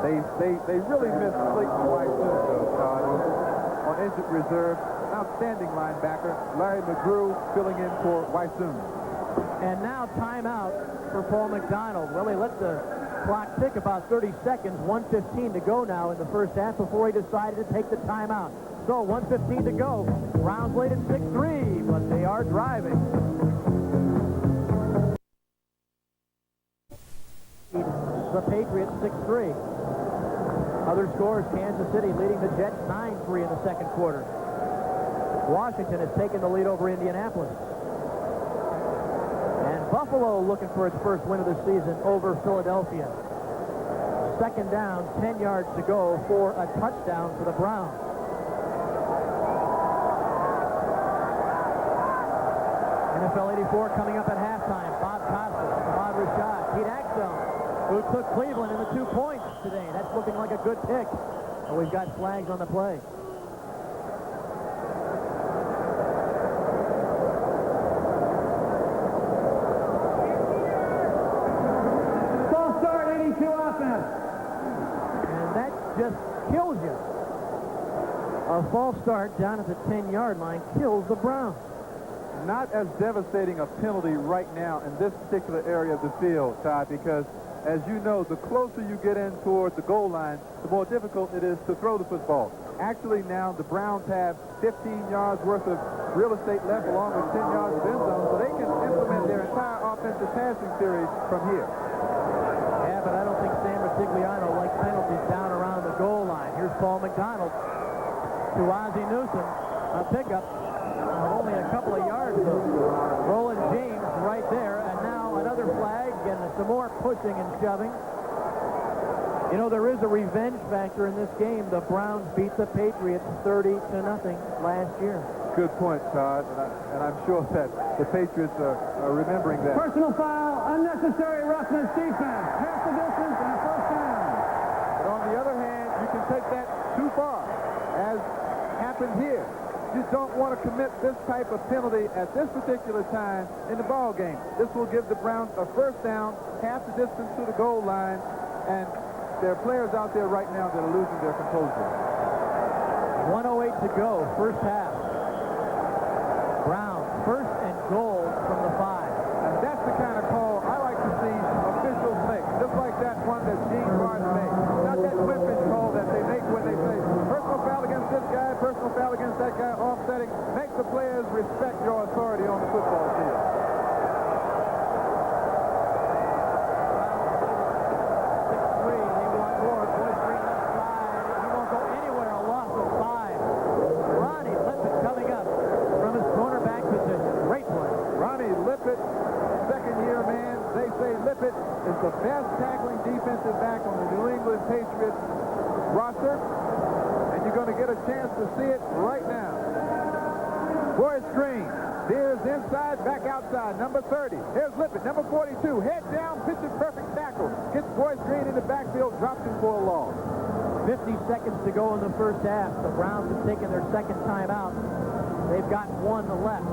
They really missed Clayton White, Todd, on injured reserve. Outstanding linebacker. Larry McGrew filling in for Wysoon. And now timeout for Paul McDonald. Well, he let the clock tick about 30 seconds. 1:15 to go now in the first half before he decided to take the timeout. So 1:15 to go. Browns lead at 6-3, but they are driving. The Patriots 6-3. Other scores, Kansas City leading the Jets 9-3 in the second quarter. Washington has taken the lead over Indianapolis. And Buffalo looking for its first win of the season over Philadelphia. Second down, 10 yards to go for a touchdown for the Browns. NFL 84 coming up at halftime. Bob Costas, Ahmad Rashad, Pete Axel, who took Cleveland in the 2 points today. That's looking like a good pick. And we've got flags on the play. And that just kills you. A false start down at the 10-yard line kills the Browns. Not as devastating a penalty right now in this particular area of the field, Todd, because as you know, the closer you get in toward the goal line, the more difficult it is to throw the football. Actually now the Browns have 15 yards worth of real estate left along with 10 yards of end zone, so they can implement their entire offensive passing series from here. Yeah, but I don't think Sam Rutigliano likes penalties down around the goal line. Here's Paul McDonald to Ozzie Newsome. A pickup of only a couple of yards. Roland James right there, and now another flag and some more pushing and shoving. You know, there is a revenge factor in this game. The Browns beat the Patriots 30-0 last year. Good point, Todd, and I'm sure that the Patriots are remembering that. Personal foul, unnecessary roughness defense. Half the distance and a first down. But on the other hand, you can take that too far, as happened here. You don't want to commit this type of penalty at this particular time in the ball game. This will give the Browns a first down, half the distance to the goal line, and there are players out there right now that are losing their composure. 1:08 to go, first half. Brown, first and goal from the 5. And that's the kind of call I like to see officials make, just like that one that Gene Barnes made. Not that whipping call that they make when they say, personal foul against this guy, personal foul against that guy, offsetting. Make the players respect your authority on the football field. Is the best tackling defensive back on the New England Patriots roster, and you're going to get a chance to see it right now. Boy, screen. Veers inside, back outside. Number 30. Here's Lippett. Number 42. Head down, pitches perfect tackle. Gets Boyce Green in the backfield, drops him for a loss. 50 seconds to go in the first half. The Browns have taken their second time out. They've got one left.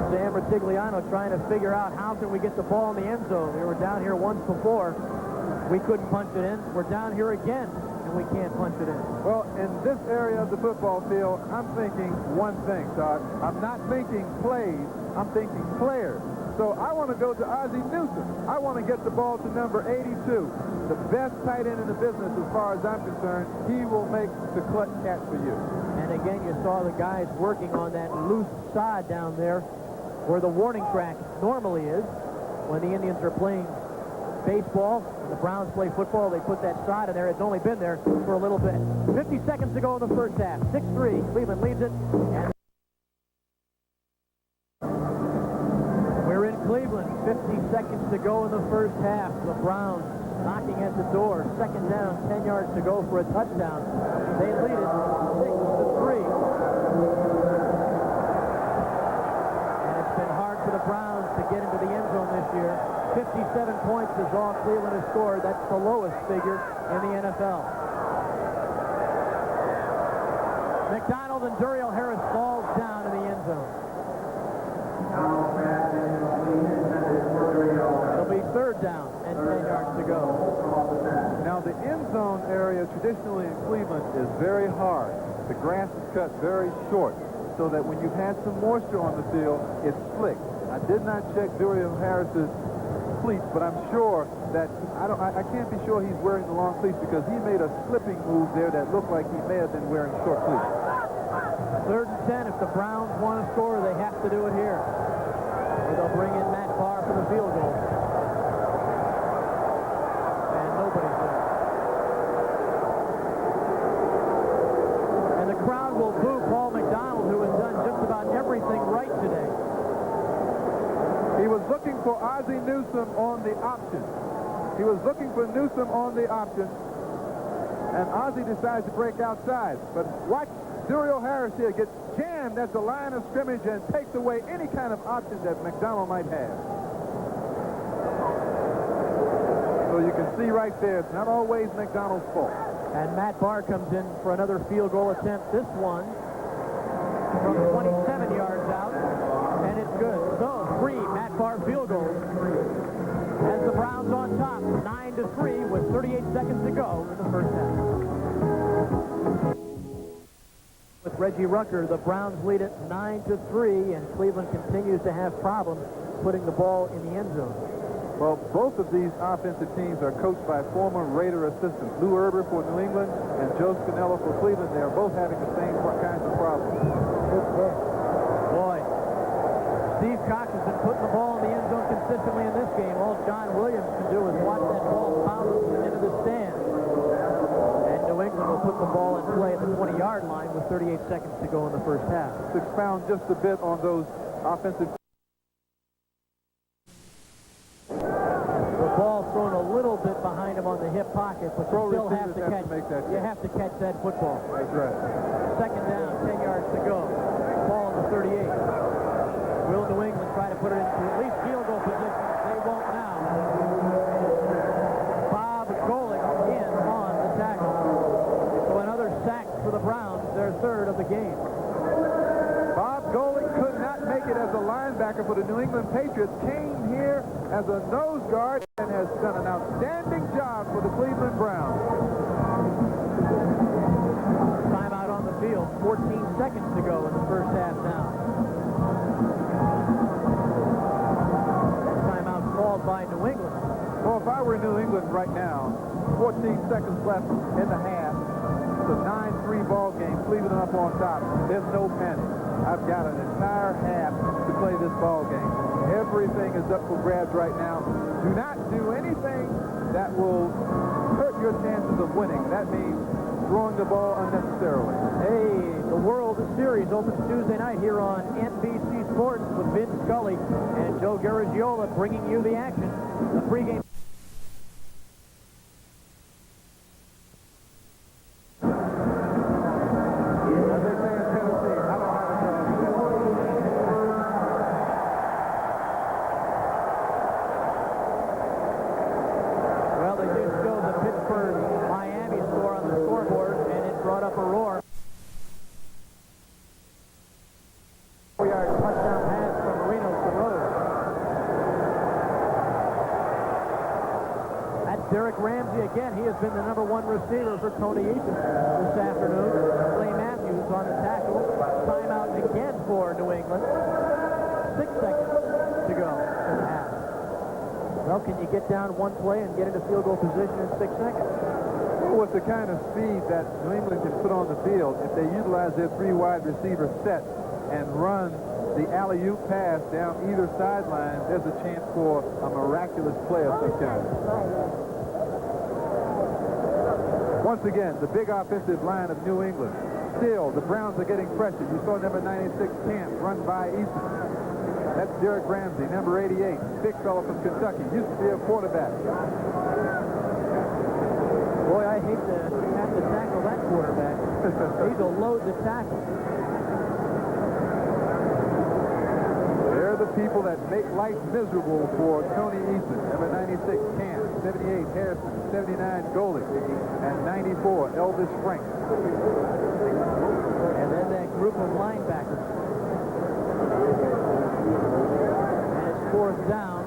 Sam Ratigliano trying to figure out how can we get the ball in the end zone. We were down here once before. We couldn't punch it in. We're down here again, and we can't punch it in. Well, in this area of the football field, I'm thinking one thing, Todd. I'm not thinking plays. I'm thinking players. So I want to go to Ozzie Newsome. I want to get the ball to number 82. The best tight end in the business as far as I'm concerned. He will make the clutch catch for you. And again, you saw the guys working on that loose sod down there, where the warning track normally is. When the Indians are playing baseball and the Browns play football, they put that side in there. It's only been there for a little bit. 50 seconds to go in the first half. 6-3. Cleveland leads it. And we're in Cleveland. 50 seconds to go in the first half. The Browns knocking at the door. Second down, 10 yards to go for a touchdown. They lead it 6-3. For the Browns to get into the end zone this year. 57 points is all Cleveland has scored. That's the lowest figure in the NFL. McDonald and Duriel Harris falls down in the end zone. It'll be third down and 10 yards to go. Now the end zone area traditionally in Cleveland is very hard. The grass is cut very short, so that when you've had some moisture on the field, it's slick. I did not check Duriel Harris's cleats, but I'm sure that I can't be sure he's wearing the long cleats because he made a slipping move there that looked like he may have been wearing short cleats. Third and 10. If the Browns want to score, they have to do it here. Or they'll bring in Matt Barr for the field goal. And nobody's there. And the crowd will boo Paul McDonald, who has done just about everything right today. He was looking for Ozzie Newsome on the option. He was looking for Newsome on the option. And Ozzie decides to break outside. But watch Duriel Harris here get jammed at the line of scrimmage and takes away any kind of option that McDonald might have. So you can see right there, it's not always McDonald's fault. And Matt Barr comes in for another field goal attempt. This one from 27 yards out. And it's good. So, 3 Matt Barr field goals. As the Browns on top, 9-3 with 38 seconds to go in the first half. With Reggie Rucker, the Browns lead it 9-3, and Cleveland continues to have problems putting the ball in the end zone. Well, both of these offensive teams are coached by former Raider assistants. Lou Herber for New England and Joe Scannella for Cleveland. They are both having the same kinds of problems. Boy, Steve Cox has been putting the ball in the end zone consistently in this game. All John Williams can do is watch that ball bounce into the stands. And New England will put the ball in play at the 20-yard line with 38 seconds to go in the first half. To expound just a bit on those offensive. The ball thrown a little bit behind him on the hip pocket, but you still have to catch. You have to catch that football. That's right. Second down, 10 yards to go. Ball in the 38. Will New England try to put it into at least field goal position? They won't now. Bob Golick in on the tackle. So another sack for the Browns, their third of the game. Bob Golick could not make it as a linebacker linebacker for the New England Patriots, came here as a nose guard and has done an outstanding job for the Cleveland Browns. Timeout on the field. 14 seconds to go in the first half now. Timeout called by New England. Well, if I were in New England right now, 14 seconds left in the half. It's a 9-3 ball game. Cleveland up on top. There's no panic. I've got an entire half to play this ball game. Everything is up for grabs right now. Do not do anything that will hurt your chances of winning. That means throwing the ball unnecessarily. Hey, the World Series opens Tuesday night here on NBC Sports with Vin Scully and Joe Garagiola bringing you the action. The pregame. Again, he has been the #1 receiver for Tony Eason this afternoon. Clay Matthews on the tackle. Timeout again for New England. 6 seconds to go in the half. Well, can you get down one play and get into field goal position in 6 seconds? Well, with the kind of speed that New England can put on the field, if they utilize their 3 wide receiver set and run the alley-oop pass down either sideline, there's a chance for a miraculous play of some kind. Once again, the big offensive line of New England. Still, the Browns are getting pressure. You saw number 96, Camp, run by Eason. That's Derek Ramsey, number 88, big fellow from Kentucky. Used to be a quarterback. Boy, I hate to have to tackle that quarterback. He's a load to tackle. They're the people that make life miserable for Tony Eason. Number 96, Camp, 78, Harrison, 79, Golding, and 94, Elvis Frank. And then that group of linebackers. And it's 4th down.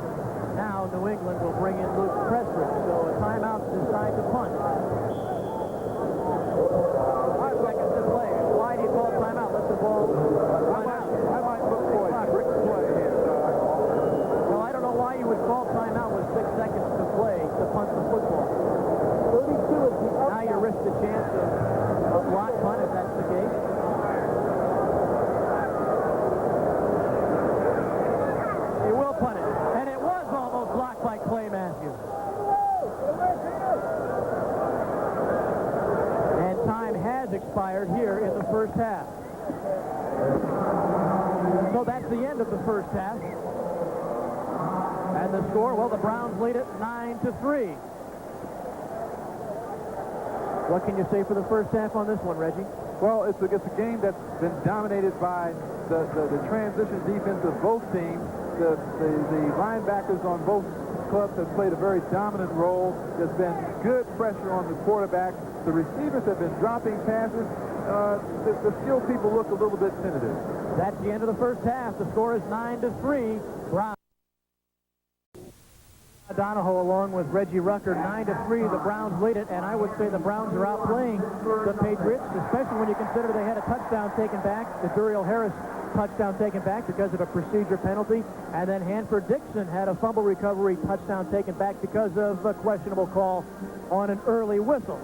Now New England will bring in Luke Prestridge. So a timeout to decide to punt. 5 seconds to play. Why do you call timeout? Let the ball run out. I might look for a trick play here, Todd. Well, I don't know why you would call timeout with 6 seconds to play to punt the football. 32 is the now you risk the chance of block punt if that's the case. You will punt it. And it was almost blocked by Clay Matthews. And time has expired here in the first half. So that's the end of the first half. And the score, well, the Browns lead it 9-3. What can you say for the first half on this one, Reggie? Well, it's a game that's been dominated by the transition defense of both teams. The linebackers on both clubs have played a very dominant role. There's been good pressure on the quarterback. The receivers have been dropping passes. The skilled people look a little bit tentative. That's the end of the first half. The score is 9-3. Browns. Donoho along with Reggie Rucker, 9-3. The Browns lead it, and I would say the Browns are outplaying the Patriots, especially when you consider they had a touchdown taken back, the Duriel Harris touchdown taken back because of a procedure penalty, and then Hanford Dixon had a fumble recovery touchdown taken back because of a questionable call on an early whistle.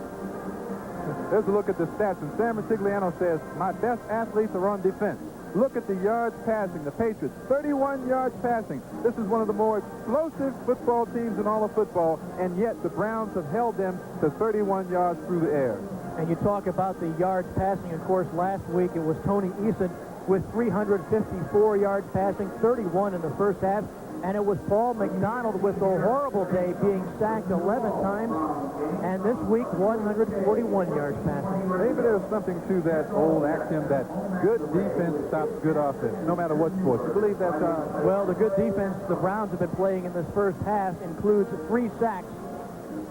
There's a look at the stats, and Sam Ratigliano says, my best athletes are on defense. Look at the yards passing. The Patriots, 31 yards passing. This is one of the more explosive football teams in all of football, and yet the Browns have held them to 31 yards through the air. And you talk about the yards passing. Of course, last week it was Tony Eason with 354 yards passing, 31 in the first half. And it was Paul McDonald with a horrible day, being sacked 11 times. And this week, 141 yards passing. Maybe there's something to that old axiom that good defense stops good offense, no matter what sport. You believe that, Todd? Well, the good defense the Browns have been playing in this first half includes 3 sacks.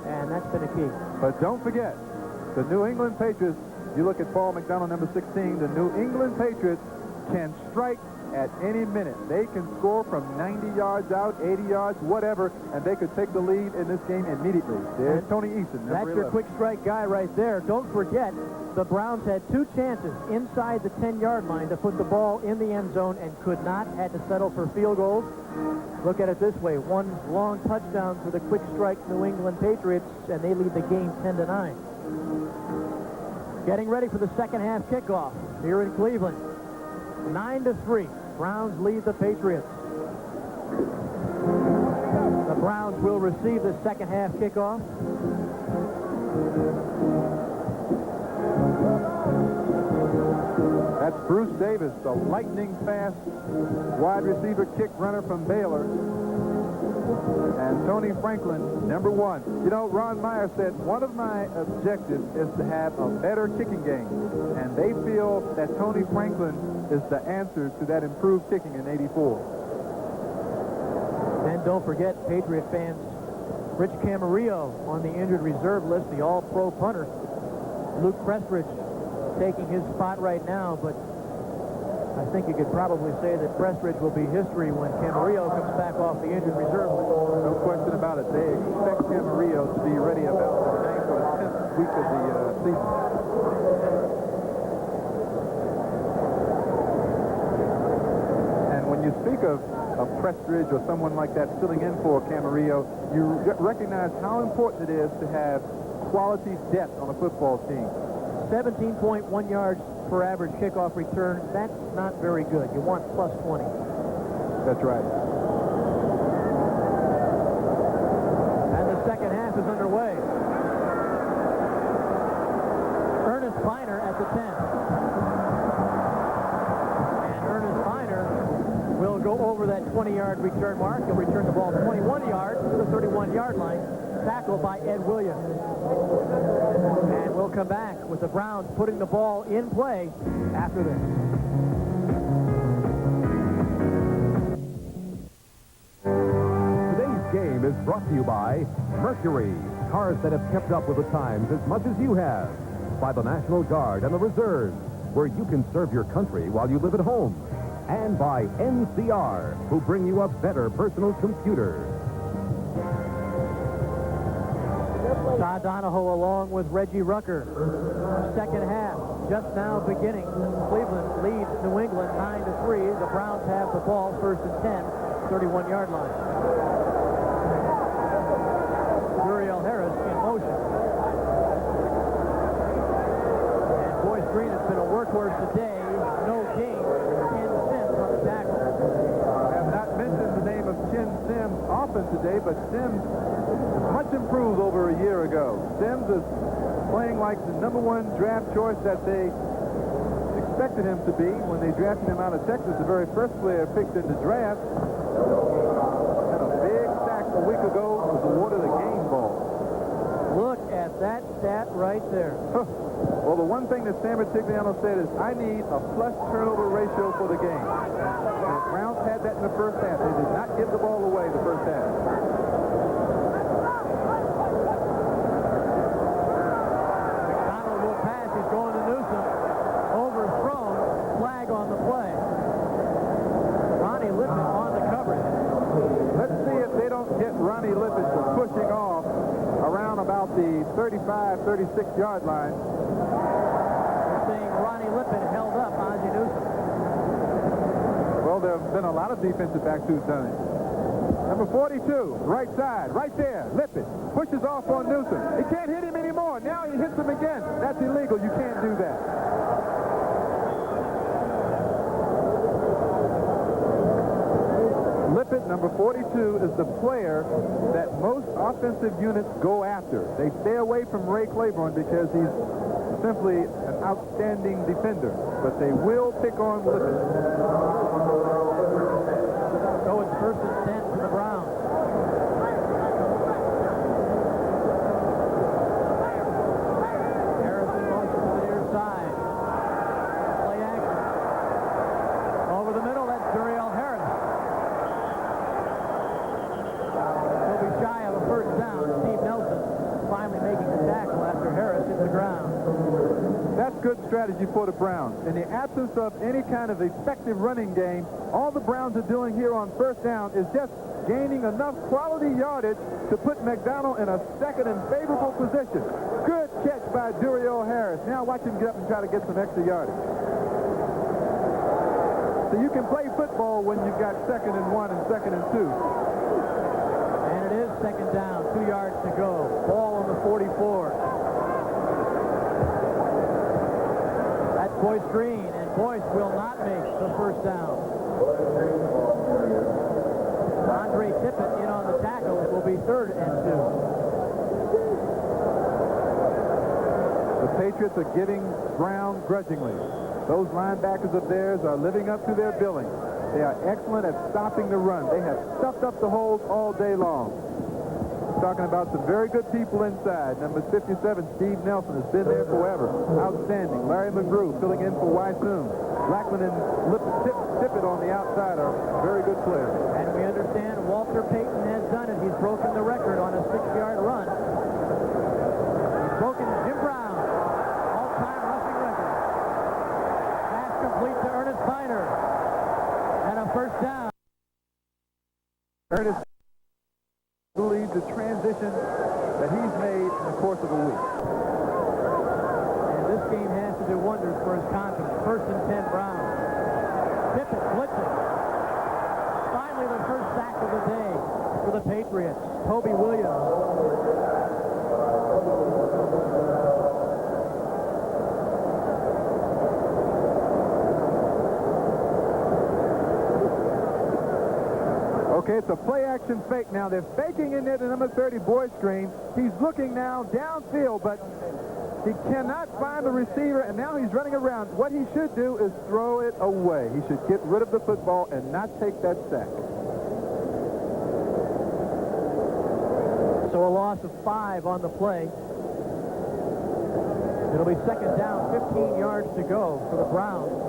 And that's been a key. But don't forget, the New England Patriots, you look at Paul McDonald, number 16, the New England Patriots can strike at any minute. They can score from 90 yards out, 80 yards, whatever, and they could take the lead in this game immediately. There's Tony Eason. That's your quick strike guy right there. Don't forget, the Browns had 2 chances inside the 10-yard line to put the ball in the end zone and could not. Had to settle for field goals. Look at it this way. 1 long touchdown for the quick strike New England Patriots, and they lead the game 10-9. Getting ready for the second half kickoff here in Cleveland. 9-3. Browns lead the Patriots. The Browns will receive the second half kickoff. That's Bruce Davis, the lightning-fast wide receiver kick runner from Baylor. And Tony Franklin, number 1. You know, Ron Meyer said, one of my objectives is to have a better kicking game. And they feel that Tony Franklin is the answer to that improved kicking in '84. And don't forget, Patriot fans, Rich Camarillo on the injured reserve list, the all-pro punter. Luke Prestridge taking his spot right now, but I think you could probably say that Prestridge will be history when Camarillo comes back off the injured reserve list. No question about it. They expect Camarillo to be ready about the 9th or 10th week of the season. And when you speak of Prestridge or someone like that filling in for Camarillo, you recognize how important it is to have quality depth on a football team. 17.1 yards per average kickoff return. That's not very good. You want plus 20. That's right. And the second half is underway. Ernest Biner at the 10. And Ernest Biner will go over that 20-yard return mark. He'll return the ball 21 yards to the 31-yard line. Tackled by Ed Williams. And we'll come back with the Browns putting the ball in play after this. Today's game is brought to you by Mercury, cars that have kept up with the times as much as you have. By the National Guard and the Reserves, where you can serve your country while you live at home. And by NCR, who bring you a better personal computer. Todd Donoho along with Reggie Rucker. Second half just now beginning. Cleveland leads New England 9-3. The Browns have the ball first and 10, 31-yard line. Uriel Harris in motion. And Boyce Green has been a workhorse today. No gain. Ken Sims on the tackle. I have not mentioned the name of Ken Sims often today, but Sims much improved over a year ago. Sims is playing like the #1 draft choice that they expected him to be when they drafted him out of Texas, the very first player picked in the draft. Had a big sack a week ago, was awarded a game ball. Look at that stat right there. Well, the one thing that Sam Tigliano said is, I need a plus turnover ratio for the game. And the Browns had that in the first half. They did not give the ball away the first half. The 35, 36-yard line. We're seeing Ronnie Lippin held up Ozzie Newsome. Well, there have been a lot of defensive backs who've done it. Number 42, right side, right there. Lippin pushes off on Newsome. He can't hit him anymore. Now he hits him again. That's illegal. You can't do that. Lippin, number 42, is the player that most offensive units go after. They stay away from Ray Claiborne because he's simply an outstanding defender, but they will pick on Lippin. So it's first and 10 for the Browns. Harrison motion to the near side. Play action. Over the middle, that's Uriel Harris. He'll be shy of a first down. Steve Nelson finally making the tackle after after Harris hit the ground. That's good strategy for the Browns. In the absence of any kind of effective running game, all the Browns are doing here on first down is just gaining enough quality yardage to put McDonald in a second and favorable position. Good catch by Duriel Harris. Now watch him get up and try to get some extra yardage. So you can play football when you've got 2nd and 1 and 2nd and 2. And it is 2nd down, 2 yards to go. Ball on the 44. That's Boyce Green, and Boyce will not make the first down. Andre Tippett in on the tackle. It will be 3rd and 2. The Patriots are getting ground grudgingly. Those linebackers of theirs are living up to their billing. They are excellent at stopping the run. They have stuffed up the holes all day long. Talking about some very good people inside. Number 57, Steve Nelson, has been there forever. Outstanding. Larry McGrew filling in for Wysoon. Blackman and Tippett on the outside are very good players. And we understand Walter Payton has done it. He's broken the record on a 6-yard run. He's broken Jim Brown's all-time rushing record. Pass complete to Ernest Biner. And a first down. Ernest believes the transition that he's made in the course of a week. And this game has to do wonders for his confidence. 1st and 10 Browns. Tippett blitzing. Finally the first sack of the day for the Patriots. Toby Williams. Okay, it's a play-action fake now. They're faking in there to number 30, Boyce Green. He's looking now downfield, but he cannot find the receiver, and now he's running around. What he should do is throw it away. He should get rid of the football and not take that sack. So a loss of 5 on the play. It'll be 2nd down, 15 yards to go for the Browns.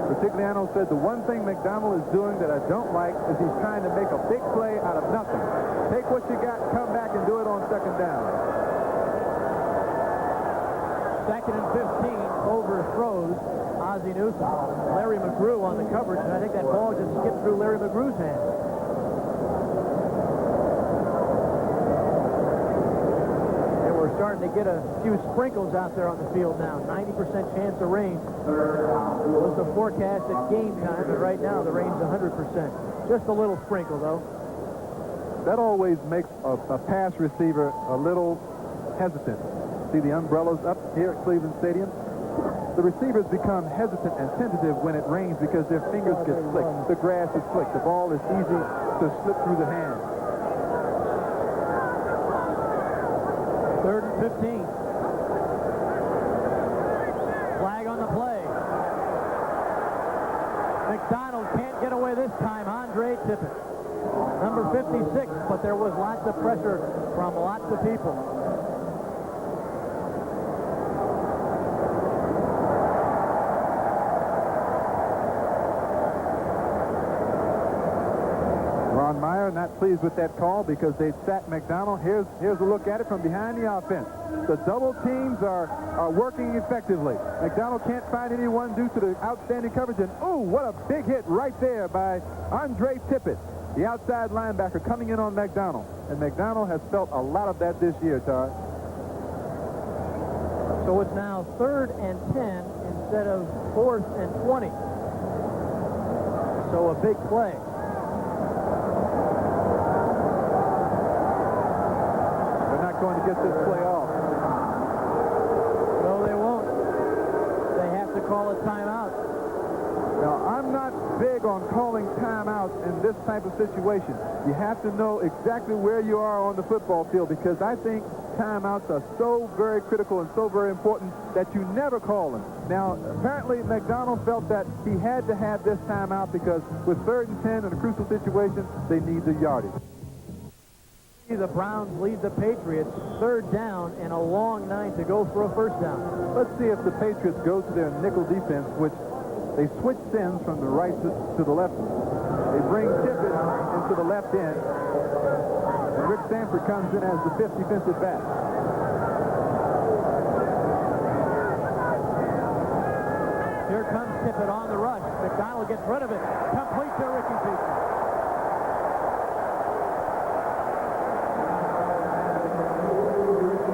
Partigliano said the one thing McDonald is doing that I don't like is he's trying to make a big play out of nothing. Take what you got, come back and do it on 2nd down. 2nd and 15, overthrows Ozzie Newsome. Larry McGrew on the coverage, and I think that ball just skipped through Larry McGrew's hands. And we're starting to get a few sprinkles out there on the field now. 90% chance of rain. It was the forecast at game time, but right now the rain's 100%. Just a little sprinkle, though. That always makes a pass receiver a little hesitant. See the umbrellas up here at Cleveland Stadium? The receivers become hesitant and tentative when it rains because their fingers get slick. The grass is slick. The ball is easy to slip through the hands. 3rd and 15. Flag on the play. McDonald can't get away this time. Andre Tippett. Number 56, but there was lots of pressure from lots of people. Ron Meyer not pleased with that call because they sacked McDonald. Here's a look at it from behind the offense. The double teams are working effectively. McDonald can't find anyone due to the outstanding coverage. And, ooh, what a big hit right there by Andre Tippett, the outside linebacker coming in on McDonald. And McDonald has felt a lot of that this year, Todd. So it's now 3rd and 10 instead of 4th and 20. So a big play. Going to get this play off. No, they won't. They have to call a timeout. Now, I'm not big on calling timeouts in this type of situation. You have to know exactly where you are on the football field because I think timeouts are so very critical and so very important that you never call them. Now, apparently, McDonald felt that he had to have this timeout because with 3rd and 10 in a crucial situation, they need the yardage. The Browns lead the Patriots 3rd down and a long 9 to go for a first down. Let's see if the Patriots go to their nickel defense, which they switch ends from the right to the left. They bring Tippett into the left end. And Rick Stanford comes in as the 5th defensive back. comes Tippett on the rush. McDonald gets rid of it. Complete to Ricky Feature.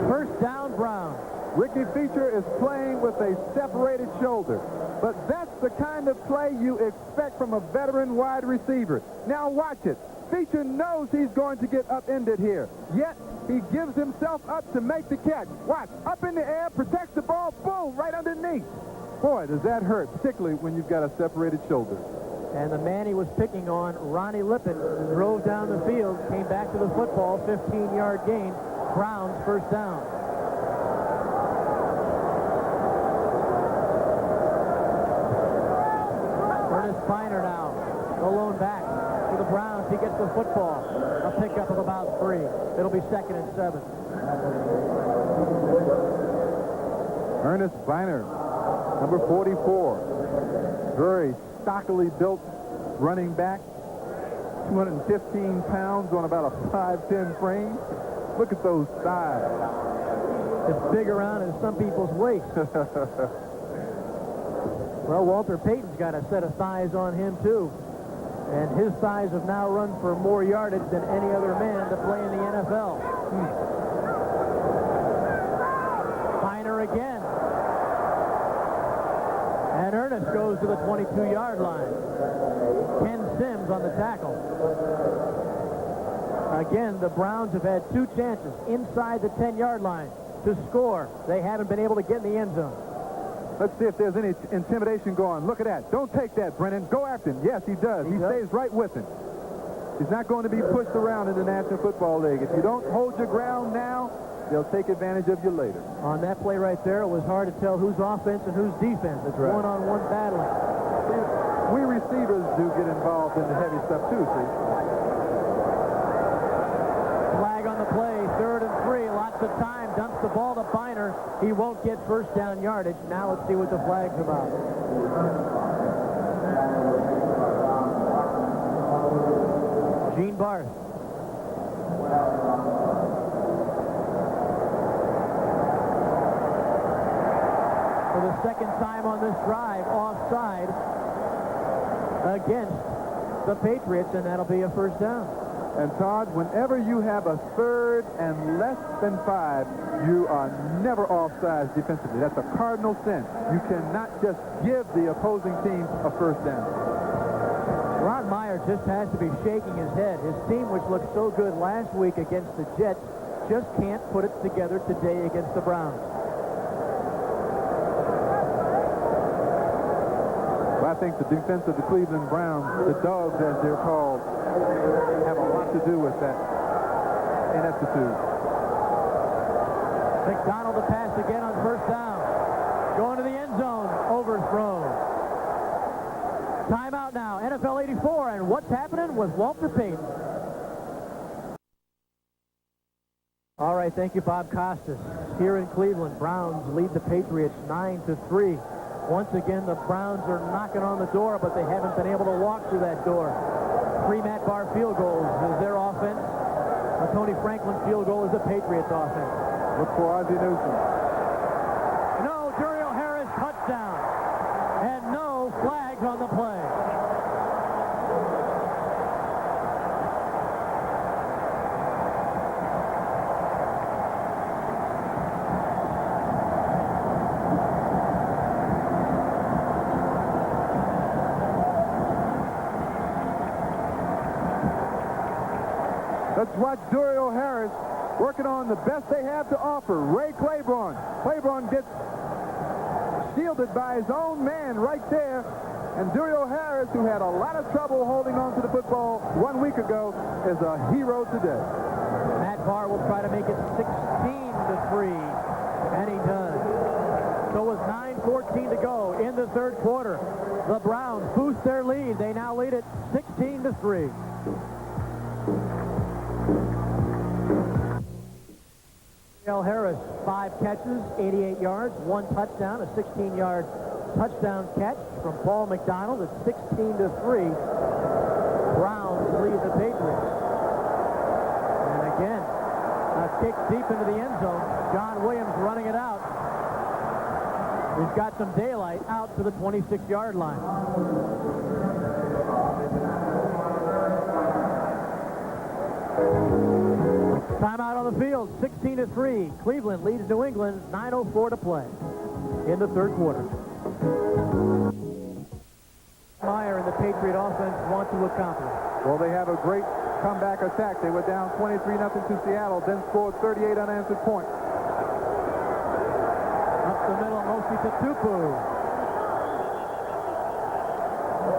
First down, Browns. Ricky Feature is playing with a separated shoulder. But that's the kind of play you expect from a veteran wide receiver. Now watch it. Feature knows he's going to get upended here. Yet, he gives himself up to make the catch. Watch. Up in the air, protects the ball. Boom, right underneath. Boy, does that hurt, particularly when you've got a separated shoulder. And the man he was picking on, Ronnie Lippin, drove down the field, came back to the football, 15-yard gain. Browns first down. Spiner now, the lone back for the Browns. He gets the football. A pickup of about 3. It'll be 2nd and 7. Ernest Spiner, number 44. Very stockily built running back. 215 pounds on about a 5'10 frame. Look at those thighs. It's big around as some people's waist. Well, Walter Payton's got a set of thighs on him, too. And his thighs have now run for more yardage than any other man to play in the NFL. Spiner again. And Ernest goes to the 22-yard line. Ken Sims on the tackle. Again, the Browns have had 2 chances inside the 10-yard line to score. They haven't been able to get in the end zone. Let's see if there's any intimidation going. Look at that. Don't take that, Brennan. Go after him. Yes, he does. He stays right with him. He's not going to be pushed around in the National Football League. If you don't hold your ground now, they'll take advantage of you later. On that play right there, it was hard to tell who's offense and who's defense. It's right. One-on-one battling. See, we receivers do get involved in the heavy stuff, too, see? Flag on the play, 3rd and 3. Lots of time. Dumps the ball to Biner. He won't get first down yardage. Now let's see what the flag's about. Gene Barth. For the 2nd time on this drive, offside against the Patriots, and that'll be a first down. And Todd, whenever you have a 3rd and less than 5, you are never offsides defensively. That's a cardinal sin. You cannot just give the opposing team a first down. Ron Meyer just has to be shaking his head. His team, which looked so good last week against the Jets, just can't put it together today against the Browns. Well, I think the defense of the Cleveland Browns, the Dogs as they're called, have a lot to do with that ineptitude. McDonald to pass again on first down. Going to the end zone. Overthrown. Timeout now. NFL 84. And what's happening with Walter Payton? All right. Thank you, Bob Costas. Here in Cleveland, Browns lead the Patriots 9-3. Once again, the Browns are knocking on the door, but they haven't been able to walk through that door. 3 Matt Barr field goals is their offense. A Tony Franklin field goal is the Patriots' offense. Look for Ozzie Newsome. No, Duriel Harris, touchdown. And no flags on the play. Let's watch Duriel Harris working on the best they have to offer. Ray Claiborne. Claiborne gets shielded by his own man right there. And Duriel Harris, who had a lot of trouble holding on to the football 1 week ago, is a hero today. Matt Barr will try to make it 16-3. And he does. So with 9:14 to go in the 3rd quarter, the Browns boost their lead. They now lead it 16-3. Harris, 5 catches, 88 yards, 1 touchdown, a 16-yard touchdown catch from Paul McDonald. It's 16-3. Browns lead the Patriots. And again, a kick deep into the end zone. John Williams running it out. He's got some daylight out to the 26-yard line. Timeout on the field, 16-3. Cleveland leads New England, 9:04 to play in the third quarter. Meyer and the Patriot offense want to accomplish. Well, they have a great comeback attack. They were down 23-0 to Seattle, then scored 38 unanswered points. Up the middle, mostly to Tupu.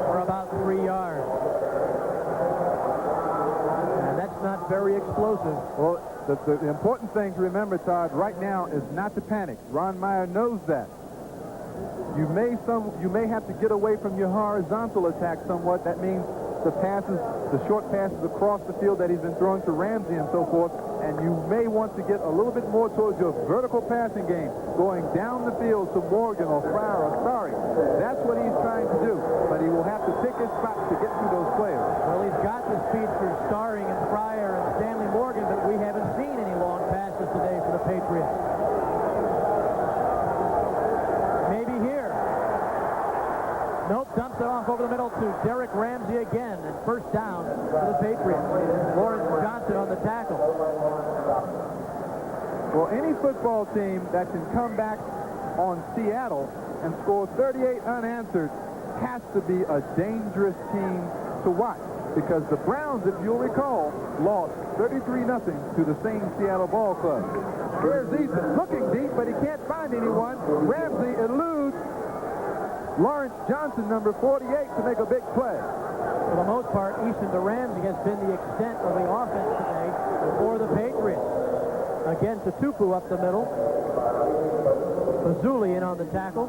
For about 3 yards. And that's not very explosive. Well, the important thing to remember, Todd, right now is not to panic. Ron Meyer knows that. You may have to get away from your horizontal attack somewhat. That means the short passes across the field that he's been throwing to Ramsey and so forth. And you may want to get a little bit more towards your vertical passing game, going down the field to Morgan or Fryer or Starry. That's what he's trying to do. But he will have to pick his spots to get through those players. Well, he's got the speed for Starring and Fryer and Stanley Morgan, but we haven't seen any long passes today for the Patriots. Maybe here. Nope, dumps it off over the middle to Derek Ramsey again, and first down for the Patriots. Lawrence Johnson on the tackle. Well, any football team that can come back on Seattle and score 38 unanswered has to be a dangerous team to watch, because the Browns, if you'll recall, lost 33-0 to the same Seattle ball club. Here's Eason looking deep, but he can't find anyone. Ramsey eludes Lawrence Johnson, number 48, to make a big play. For the most part, Eason to Ramsey has been the extent of the offense today for the Patriots. Again, to Tupu up the middle. Fazuli in on the tackle.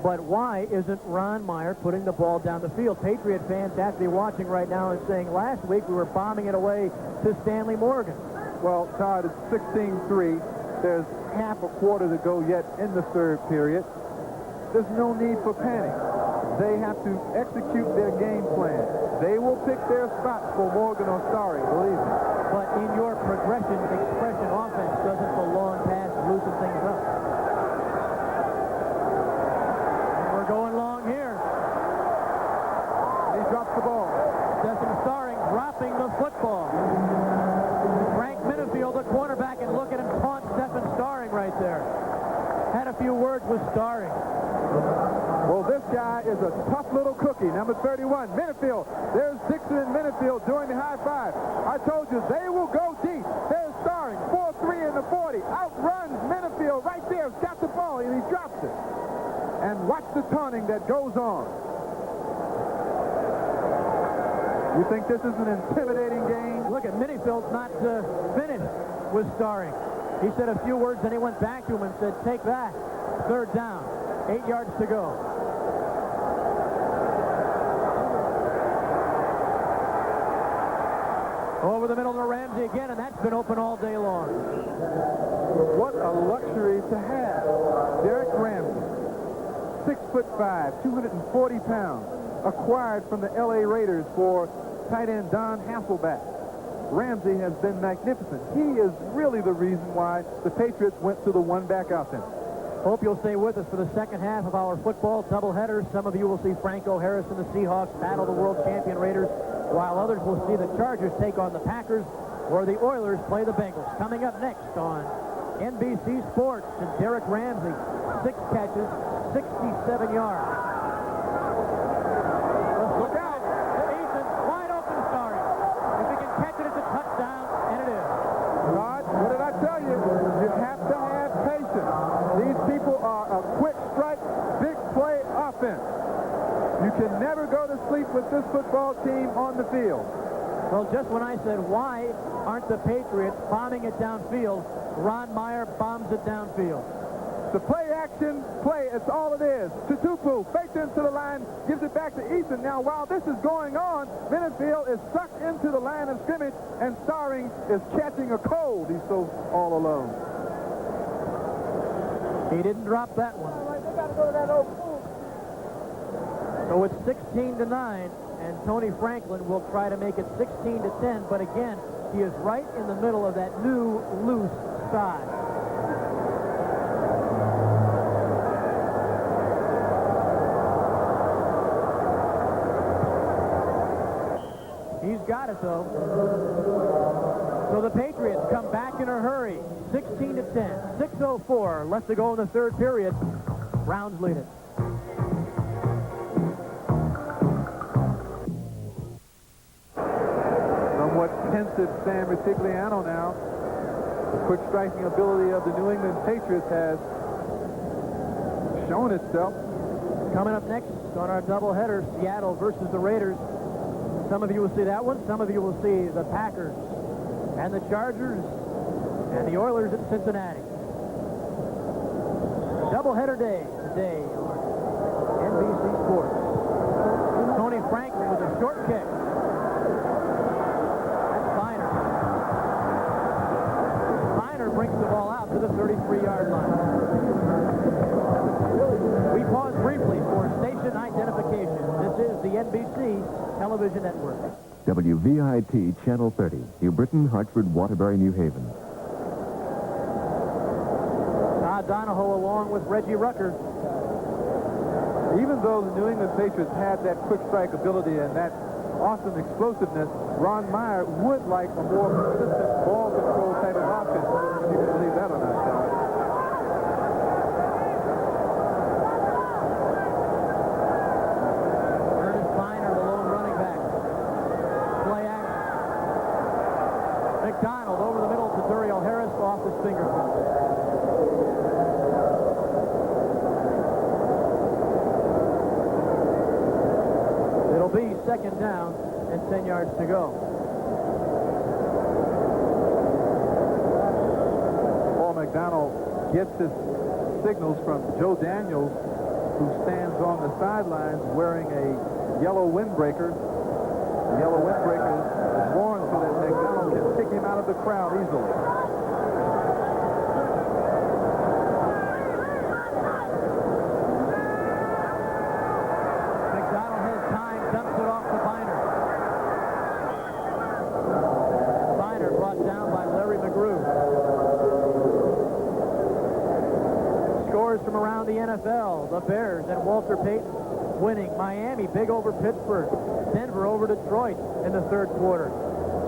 But why isn't Ron Meyer putting the ball down the field? Patriot fans have to be watching right now and saying, last week we were bombing it away to Stanley Morgan. Well, Todd, it's 16-3. There's half a quarter to go yet in the third period. There's no need for panic. They have to execute their game plan. They will pick their spots for Morgan or Starry, believe me. But in your progression, expression offense, doesn't the long pass loosen things up? And we're going long here. He drops the ball. Stephen Starring dropping the football. Frank Minifield, the cornerback, and look at him taunt Stephen Starring right there. Had a few words with Starring. Well, this guy is a tough little cookie, number 31, Minifield. There's Dixon and Minifield doing the high five. I told you, they will go deep. There's Starring, 4-3 in the 40. Outruns Minifield right there. He's got the ball, and he drops it. And watch the taunting that goes on. You think this is an intimidating game? Look at Minifield's not finished with Starring. He said a few words, then he went back to him and said, take that. Third down. 8 yards to go. Over the middle to Ramsey again, and that's been open all day long. What a luxury to have. Derek Ramsey, 6'5", 240 pounds, acquired from the L.A. Raiders for tight end Don Hasselback. Ramsey has been magnificent. He is really the reason why the Patriots went to the one-back offense. Hope you'll stay with us for the second half of our football doubleheader. Some of you will see Franco Harris and the Seahawks battle the world champion Raiders, while others will see the Chargers take on the Packers, or the Oilers play the Bengals. Coming up next on NBC Sports, and Derek Ramsey, 6 catches, 67 yards. Look out! Eason, wide open Starring. If he can catch it, it's a touchdown, and it is. Todd, what did I tell you? You have to have patience. These people are a quick strike, big play offense. You can never go to sleep with this football team on the field. Well, just when I said, why aren't the Patriots bombing it downfield, Ron Meyer bombs it downfield. The play action, play, it's all it is. Tutupu fakes into the line, gives it back to Eason. Now, while this is going on, Minifield is sucked into the line of scrimmage, and Starring is catching a cold. He's so all alone. He didn't drop that one. So it's 16-9, and Tony Franklin will try to make it 16-10, but again, he is right in the middle of that new loose side. got it, though. So the Patriots come back in a hurry. 16-10. 6:04 left to go in the third period. Browns lead it. Somewhat pensive Sam Rutigliano now. The quick striking ability of the New England Patriots has shown itself. Coming up next on our doubleheader, Seattle versus the Raiders. Some of you will see that one. Some of you will see the Packers and the Chargers and the Oilers at Cincinnati. Doubleheader day today on NBC Sports. Tony Franklin with a short kick. That's Finer. Finer brings the ball out to the 33-yard line. We pause briefly for station identification. This is the NBC Television Network. WVIT Channel 30, New Britain, Hartford, Waterbury, New Haven. Todd Donoho along with Reggie Rucker. Even though the New England Patriots had that quick strike ability and that awesome explosiveness, Ron Meyer would like a more consistent ball control type of offense. If you can believe that or not, Todd. Ernest Finer, the lone running back. Play action. McDonald over the middle to Duriel Harris off his fingertips. It'll be second down and 10 yards to go. Paul McDonald gets his signals from Joe Daniels, who stands on the sidelines wearing a yellow windbreaker. The yellow windbreaker is worn so that McDonald can pick him out of the crowd easily. McDonald has time, dumps it off to Finer. Finer brought down by Larry McGrew. Scores from around the NFL. The Bears and Walter Payton winning. Miami big over Pittsburgh. Denver over Detroit in the third quarter.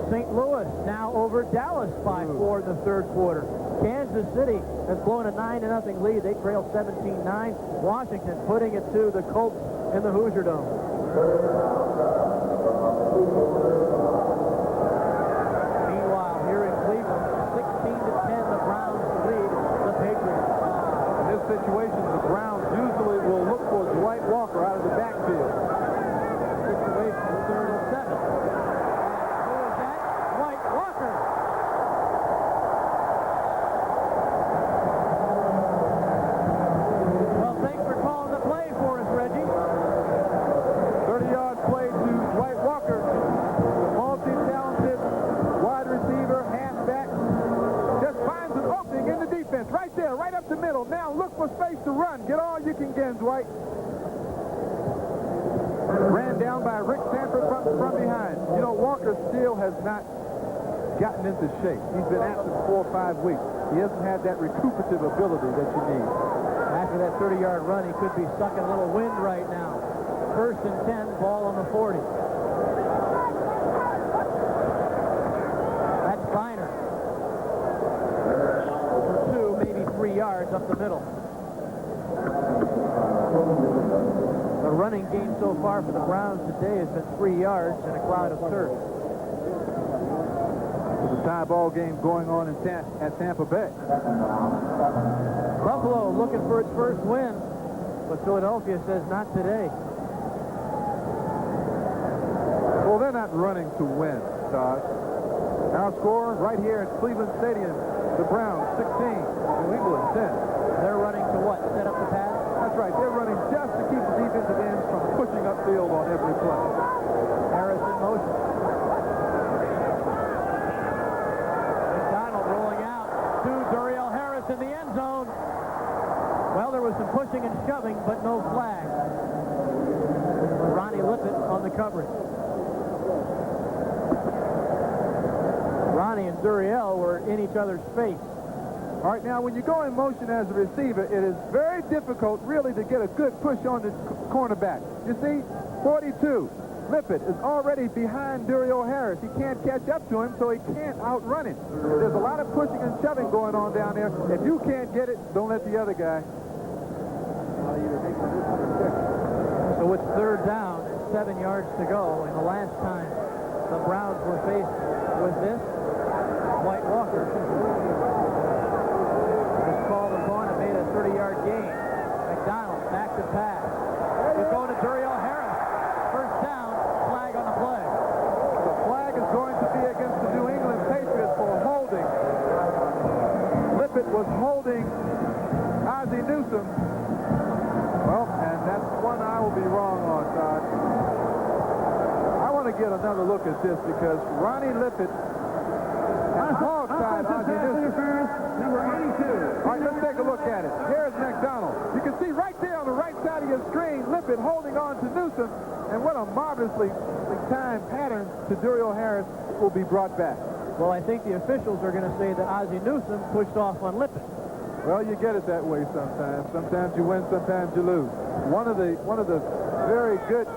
St. Louis now over Dallas by 4 in the third quarter. Kansas City has blown a 9-0 lead. They trail 17-9. Washington putting it to the Colts in the Hoosier Dome. Meanwhile, here in Cleveland, 16-10, the Browns lead the Patriots. In this situation, the Browns usually will look for Dwight Walker out of the backfield. Situation is 3rd and 7. Who is that? Dwight Walker. Well, thanks for calling the play for us, Reggie. 30-yard play to Dwight Walker. Multi-talented wide receiver, halfback. Just finds an opening in the defense. Right there, right up the middle. Now look for space to run. Get all you can get, Dwight. Ran down by Rick Sanford from behind. You know, Walker still has not gotten into shape. He's been absent 4 or 5 weeks. He hasn't had that recuperative ability that you need. After that 30-yard run, he could be sucking a little wind right now. 1st and 10, ball on the 40. That's Finer. For 2, maybe 3 yards up the middle. The running game so far for the Browns today has been 3 yards and a cloud of turf. There's a tie ball game going on at Tampa Bay. Buffalo looking for its first win, but Philadelphia says not today. Well, they're not running to win, Todd. Our score right here at Cleveland Stadium, the Browns 16, New England 10. They're running to what? Set up the pass? That's right. They're running just to keep the defensive ends from pushing upfield on every play. Harris in motion. McDonald rolling out to Duriel Harris in the end zone. Well, there was some pushing and shoving, but no flag. Ronnie Lippett on the coverage. Ronnie and Duriel were in each other's face. All right, now, when you go in motion as a receiver, it is very difficult, really, to get a good push on the cornerback. You see, 42. Lippett is already behind Duriel Harris. He can't catch up to him, so he can't outrun him. There's a lot of pushing and shoving going on down there. If you can't get it, don't let the other guy. So it's third down and 7 yards to go. And the last time the Browns were faced with this, White Walker was called upon and made a 30-yard gain. McDonald back to pass. He's going to Duriel Harris. First down, flag on the play. The flag is going to be against the New England Patriots for holding. Lippett was holding Ozzie Newsome. Well, and that's one I will be wrong on, Todd. I want to get another look at this because Ronnie Lippett has hog-tied Ozzie Newsome. Interference, number 82. All right, let's take a look at it. Here's McDonald. You can see right there on the right side of your screen, Lippett holding on to Newsome, and what a marvelously timed pattern to Duriel Harris will be brought back. Well, I think the officials are going to say that Ozzie Newsome pushed off on Lippett. Well, you get it that way sometimes. Sometimes you win, sometimes you lose. One of the very good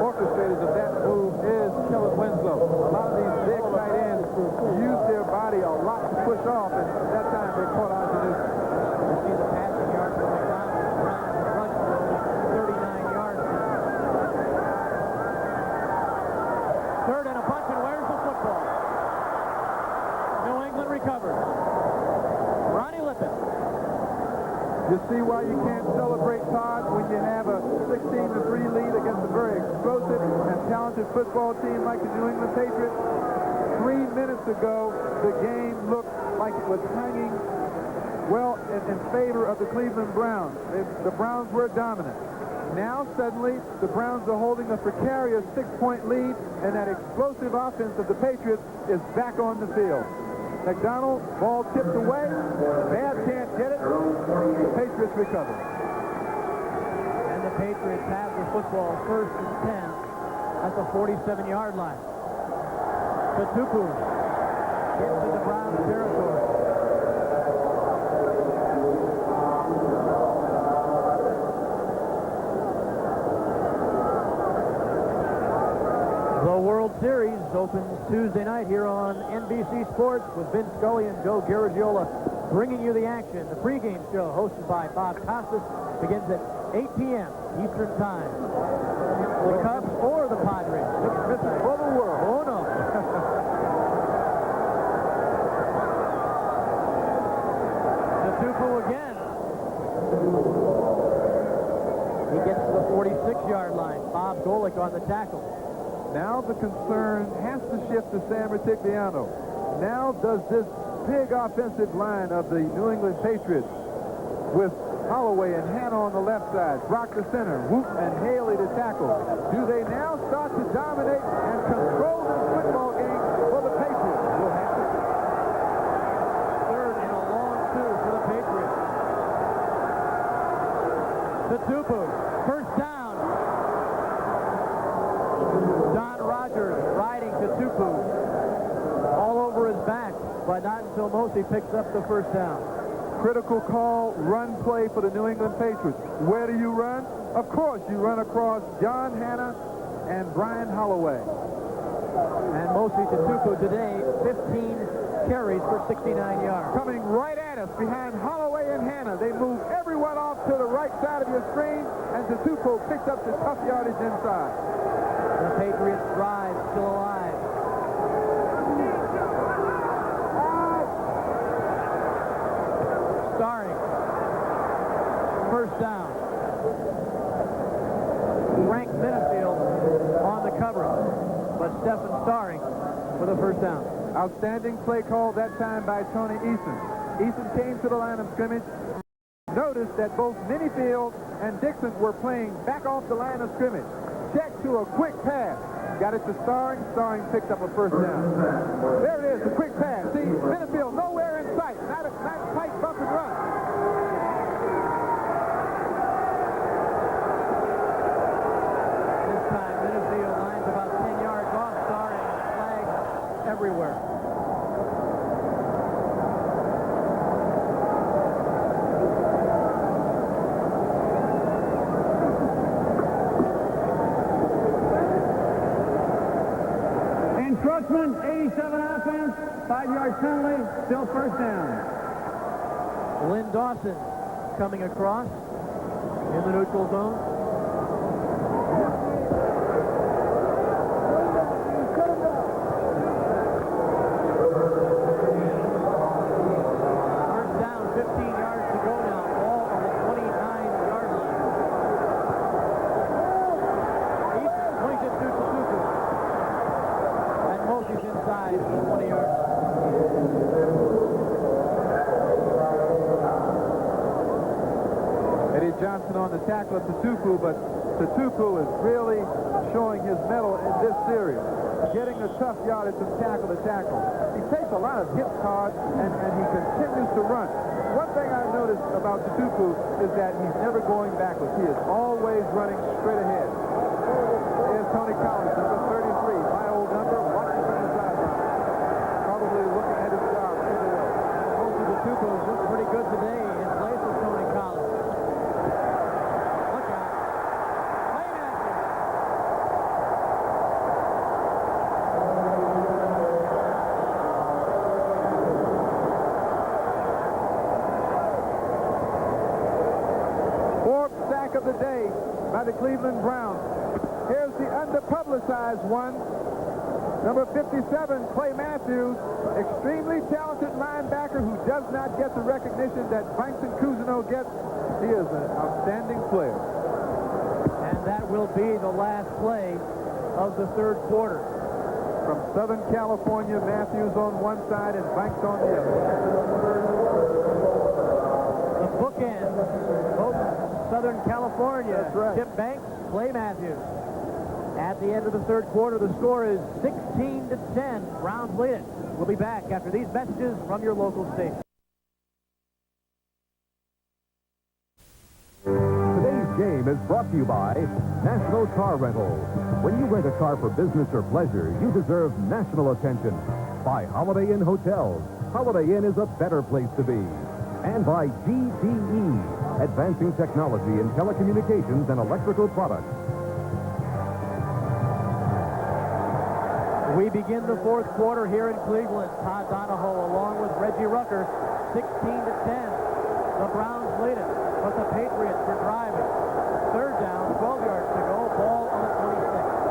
orchestrators of that move is Kellen Winslow. A lot of these big tight ends use their body a lot to push off, and that time they caught Ozzie Newsome. You see the passing yards for McDonald. Browns rush for 39 yards. Third and a bunch, and where's the football? New England recovers. Ronnie Lippett. You see why you can't celebrate, Todd, when you have a 16-3 lead against a very explosive and talented football team like the New England Patriots. 3 minutes ago, the game looked like it was hanging, well, in favor of the Cleveland Browns. The Browns were dominant. Now, suddenly, the Browns are holding a precarious 6-point lead, and that explosive offense of the Patriots is back on the field. McDonald, ball tipped away. Babb can't get it. The Patriots recover. And the Patriots have the football first and 10 at the 47-yard line. Patupu into the Browns territory. The World Series opens Tuesday night here on NBC Sports with Vince Scully and Joe Garagiola bringing you the action. The pregame show hosted by Bob Costas begins at 8 p.m. Eastern Time. The Cubs or the Padres? This is for the world. Oh, no. The Tupu again. He gets to the 46-yard line. Bob Golick on the tackle. Now the concern has to shift to Sam Retigliano. Now does this big offensive line of the New England Patriots with Holloway and Hannah on the left side, Brock the center, Whoop and Haley to tackle. Do they now start to dominate and control the football game for the Patriots? We'll have to see. Third and a long two for the Patriots. The Tupu. First down. Don Rogers riding to Tupu. All over his back, but not until Mosley picks up the first down. Critical call, run play for the New England Patriots. Where do you run? Of course, you run across John Hannah and Brian Holloway. And Mosley to Tupu today, 15 carries for 69 yards. Coming right at us behind Holloway and Hannah. They move everyone off to the right side of your screen, and Tupu picks up the tough yardage inside. The Patriots drive still alive. Starring. First down. Frank Minifield on the cover, but Stephen Starring for the first down. Outstanding play call that time by Tony Eason. Eason came to the line of scrimmage. Noticed that both Minifield and Dixon were playing back off the line of scrimmage. Check to a quick pass. Got it to Starring. Starring picked up a first down. There it is, the quick pass. See, Minifield nowhere in sight. Not a tight bump and run. This time, Minifield lines about 10 yards off Starring. Flags everywhere. 7 offense, 5-yard penalty, still first down. Lynn Dawson coming across in the neutral zone. First down, 15 yards to go now. Ball on the 29-yard line. Eason swings it through Suzuki. And Mosey's inside for 20 yards. Eddie Johnson on the tackle of Tutupu, but Tutupu is really showing his mettle in this series, getting a tough yardage from tackle to tackle. He takes a lot of hits hard, and he continues to run. One thing I've noticed about Tutupu is that he's never going backwards. He is always running straight ahead. There's Tony Collins, number 33, my old number, watching from the sideline. Probably looking at his job either way. Mosey Tutupu has looked pretty good today in place of Tony Collins. Of the day by the Cleveland Browns. Here's the underpublicized one. Number 57, Clay Matthews, extremely talented linebacker who does not get the recognition that Banks and Cousineau gets. He is an outstanding player. And that will be the last play of the third quarter. From Southern California, Matthews on one side and Banks on the other. The bookend, both Southern California. That's right. Chip Banks, Clay Matthews. At the end of the third quarter, the score is 16-10. Browns lead it. We'll be back after these messages from your local station. Today's game is brought to you by National Car Rental. When you rent a car for business or pleasure, you deserve national attention. By Holiday Inn Hotels. Holiday Inn is a better place to be. And by GTE, advancing technology in telecommunications and electrical products. We begin the fourth quarter here in Cleveland. Todd Donoho along with Reggie Rucker, 16-10. The Browns lead it, but the Patriots are driving. Third down, 12 yards to go. Ball on the 26.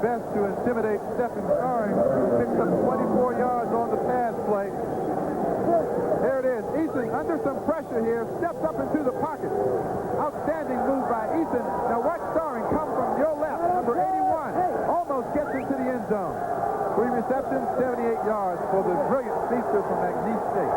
Best to intimidate Stephen Starring, who picks up 24 yards on the pass play. There it is. Eason under some pressure here, steps up into the pocket. Outstanding move by Eason. Now watch Starring come from your left, number 81. Almost gets into the end zone. 3 receptions, 78 yards for the brilliant speedster from McNeese State.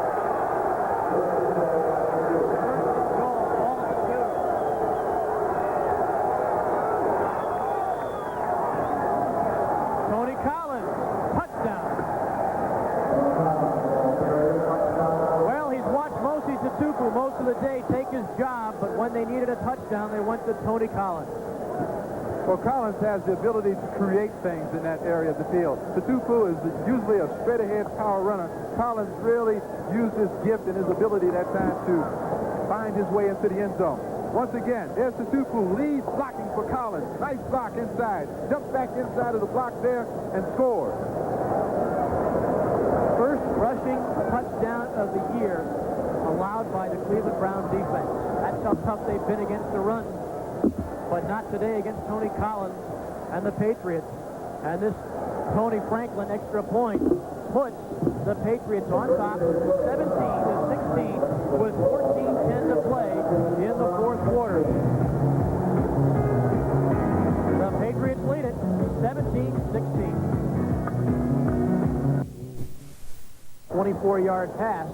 Most of the day take his job, but when they needed a touchdown, they went to Tony Collins. Well, Collins has the ability to create things in that area of the field. Tutupu is usually a straight-ahead power runner. Collins really used his gift and his ability that time to find his way into the end zone. Once again, there's Tutupu, lead blocking for Collins. Nice block inside. Jumps back inside of the block there and scores. First rushing touchdown of the year allowed by the Cleveland Browns defense. That's how tough they've been against the run, but not today against Tony Collins and the Patriots. And this Tony Franklin extra point puts the Patriots on top 17-16 with 14:10 to play in the fourth quarter. The Patriots lead it 17-16. 24-yard pass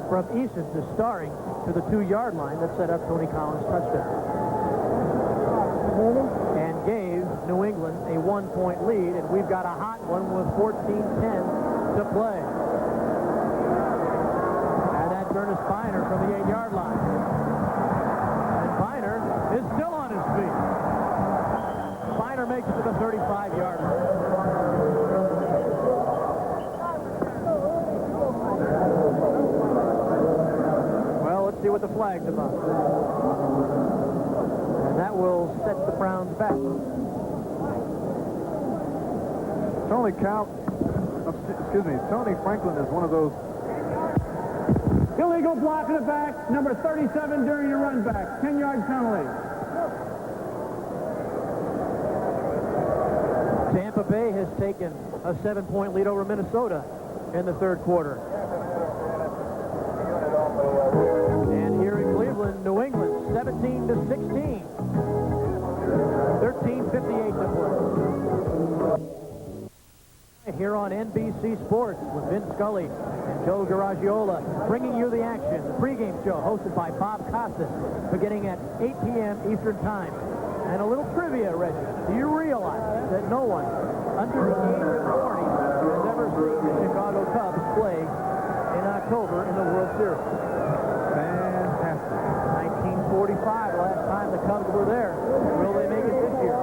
from Eason to Starring to the 2-yard line that set up Tony Collins' touchdown. And gave New England a 1-point lead, and we've got a hot one with 14:10 to play. And that's Ernest Biner from the 8-yard line. And Biner is still on his feet. Spiner makes it to the 35-yard line. Well, let's see what the flag's about. And that will set the Browns back. Tony Franklin is one of those. Illegal block in the back, number 37 during the run back. 10-yard penalty. Tampa Bay has taken a 7-point lead over Minnesota in the third quarter. And here in Cleveland, New England, 17-16. 13:58 to play. Here on NBC Sports with Vin Scully and Joe Garagiola bringing you the action. The pregame show hosted by Bob Costas beginning at 8 p.m. Eastern Time. And a little trivia, Reggie. Do you realize that no one under the age of 40 has ever seen the Chicago Cubs play in October in the World Series? Fantastic. 1945, last time the Cubs were there. Will they make it this year?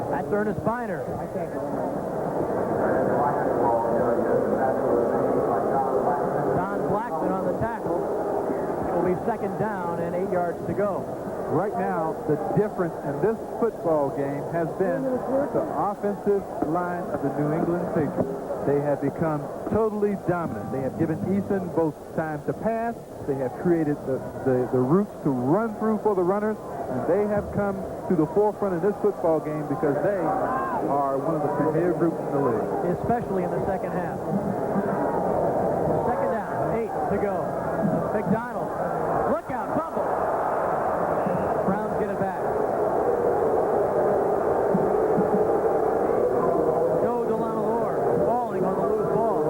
That's Ernest Spiner. Don Blackman on the tackle. It will be second down and 8 yards to go. Right now, the difference in this football game has been the offensive line of the New England Patriots. They have become totally dominant. They have given Eason both time to pass. They have created the routes to run through for the runners. And they have come to the forefront in this football game because they are one of the premier groups in the league. Especially in the second half. Second down, 8 to go. McDonald, look out, fumble. Browns get it back. Joe DeLamalore falling on the loose ball.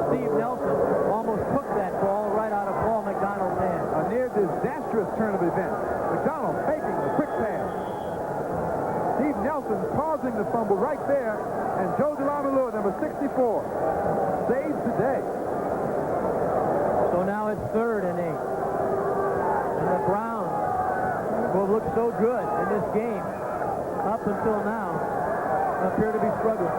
Steve Nelson almost took that ball right out of Paul McDonald's hand. A near disastrous turn of events. McDonald making the quick pass. Steve Nelson causing the fumble right there. And Joe DeLamalore, number 64, saves the day. So now it's 3rd and 8. And the Browns, who have looked so good in this game up until now, appear to be struggling.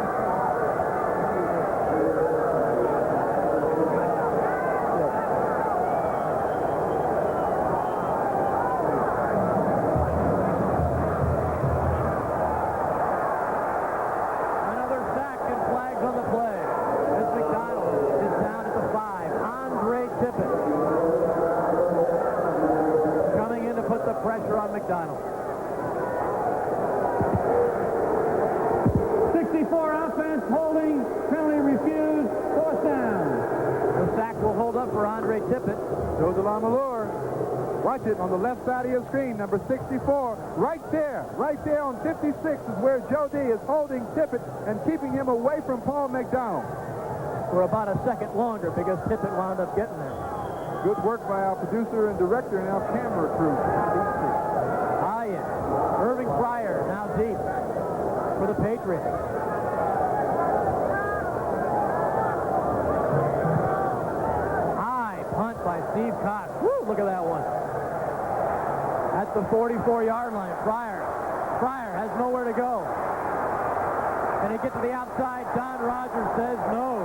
Another sack and flags on the play as McDonald is down at the 5. Andre Tippett coming in to put the pressure on McDonald. 64 offense, holding, penalty refused, 4th down. The sack will hold up for Andre Tippett. Joe DeLamalore. Watch it on the left side of your screen, number 64. Right there on 56 is where Joe D is holding Tippett and keeping him away from Paul McDonald. For about a second longer because Tippett wound up getting there. Good work by our producer and director and our camera crew. High in. Irving Fryer now deep for the Patriots. High punt by Steve Cox. Woo, look at that one. At the 44-yard line, Fryer has nowhere to go. Can he get to the outside? Don Rogers says no.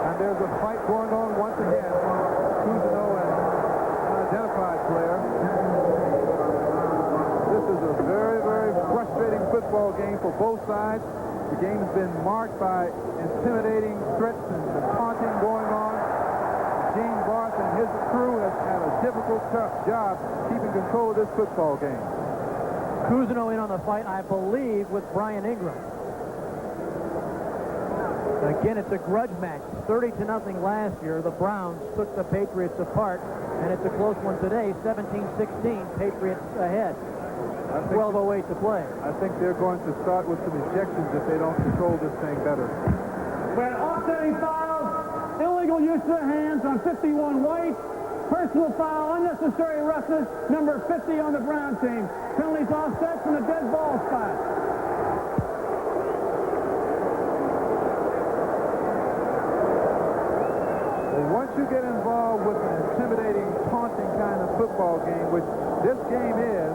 And there's a fight going on once again. Cousineau and an unidentified player. This is a very, very frustrating football game for both sides. The game's been marked by intimidating threats and taunting going on. Gene Barth and his crew has had a difficult job keeping control of this football game. Cousineau in on the fight, I believe, with Brian Ingram. Again, it's a grudge match. 30-0 last year. The Browns took the Patriots apart, and it's a close one today. 17-16, Patriots ahead. 12:08 to play. I think they're going to start with some ejections if they don't control this thing better. We're offsetting fouls, illegal use of the hands on 51 White, personal foul, unnecessary roughness, number 50 on the Brown team. Penalties offset from the dead ball spot. Once you get involved with an intimidating, taunting kind of football ball game, which this game is,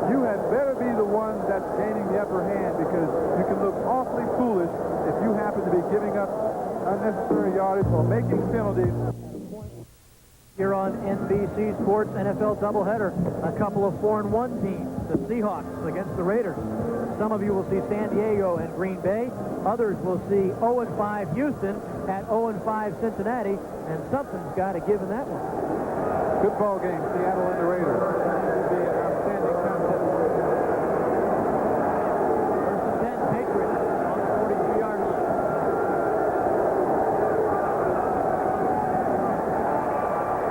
you had better be the one that's gaining the upper hand, because you can look awfully foolish if you happen to be giving up unnecessary yardage or making penalties. Here on NBC Sports NFL doubleheader, a couple of 4-1 teams, the Seahawks against the Raiders. Some of you will see San Diego and Green Bay. Others will see 0-5 Houston at 0-5 Cincinnati, and something's got to give in that one. Good ball game, Seattle and the Raiders. It'll be an outstanding contest. First and 10, Patriots on the 42-yard line.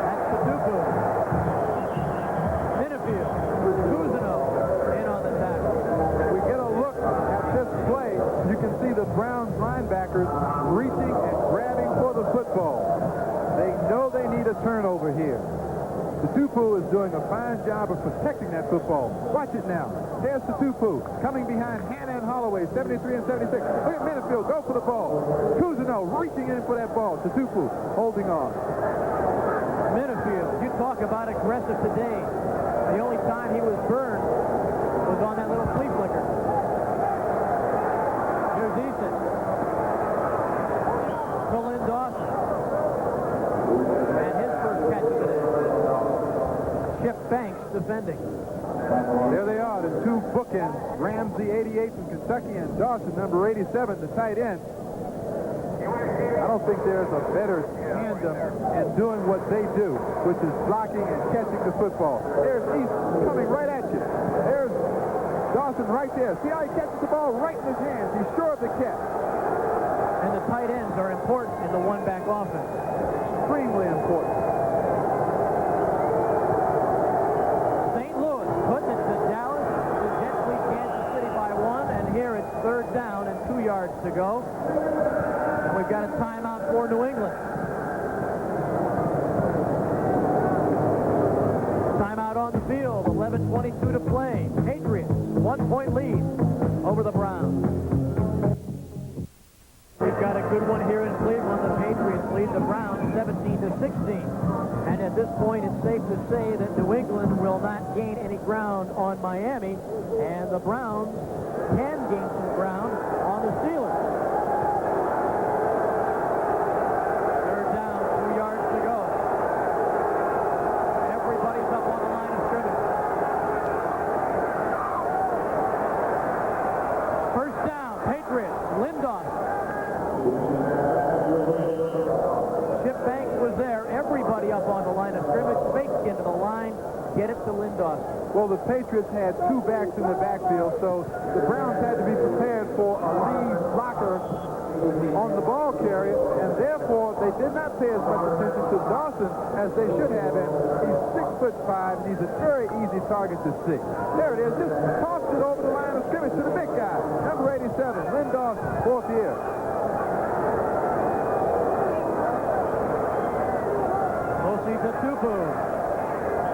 That's the Tupu. Minifield. Cousineau in on the tackle. If we get a look at this play, you can see the Browns linebackers reaching and grabbing for the football. They know they need a turnover here. The Tupu is doing a fine job of protecting that football. Watch it now. There's the Tupu coming behind Hannah and Holloway, 73 and 76. Look at Minifield, go for the ball. Cousineau reaching in for that ball. The Tupu holding on. Minifield, you talk about aggressive today. The only time he was burned was on that little flea flicker. Here's Eason. To Lynn Dawson. And his first catch of the day. Chip Banks defending. There they are, the two bookends. Ramsey, 88 from Kentucky, and Dawson, number 87, the tight end. I don't think there's a better tandem in doing what they do, which is blocking and catching the football. There's Eason coming right at you. There's Dawson right there. See how he catches the ball right in his hands. He's sure of the catch. And the tight ends are important in the one-back offense. Extremely important. St. Louis putting it to Dallas. The Jets lead Kansas City by 1, and here it's third down and 2 yards to go. And we've got a timeout for New England. Timeout on the field, 11:22 to play. Patriots, 1-point lead over the Browns. We've got a good one here in Cleveland. The Patriots lead the Browns 17-16. And at this point, it's safe to say that New England will not gain any ground on Miami, and the Browns can gain some ground on the Steelers. Third down, 2 yards to go. Everybody's up on the line of scrimmage. First down, Patriots, Lindoff. Chip Banks was there. Everybody up on the line of scrimmage. Fakes into the line. Get it to Lindoff. Well, the Patriots had two backs in the backfield, so the Browns had to be prepared for a lead blocker on the ball carrier, and therefore they did not pay as much attention to Dawson as they should have. And he's 6'5", and he's a very easy target to see. There it is. Just tossed it over the line of scrimmage to the big guy, number 87, Lindoff, fourth year. Mosi to Tupu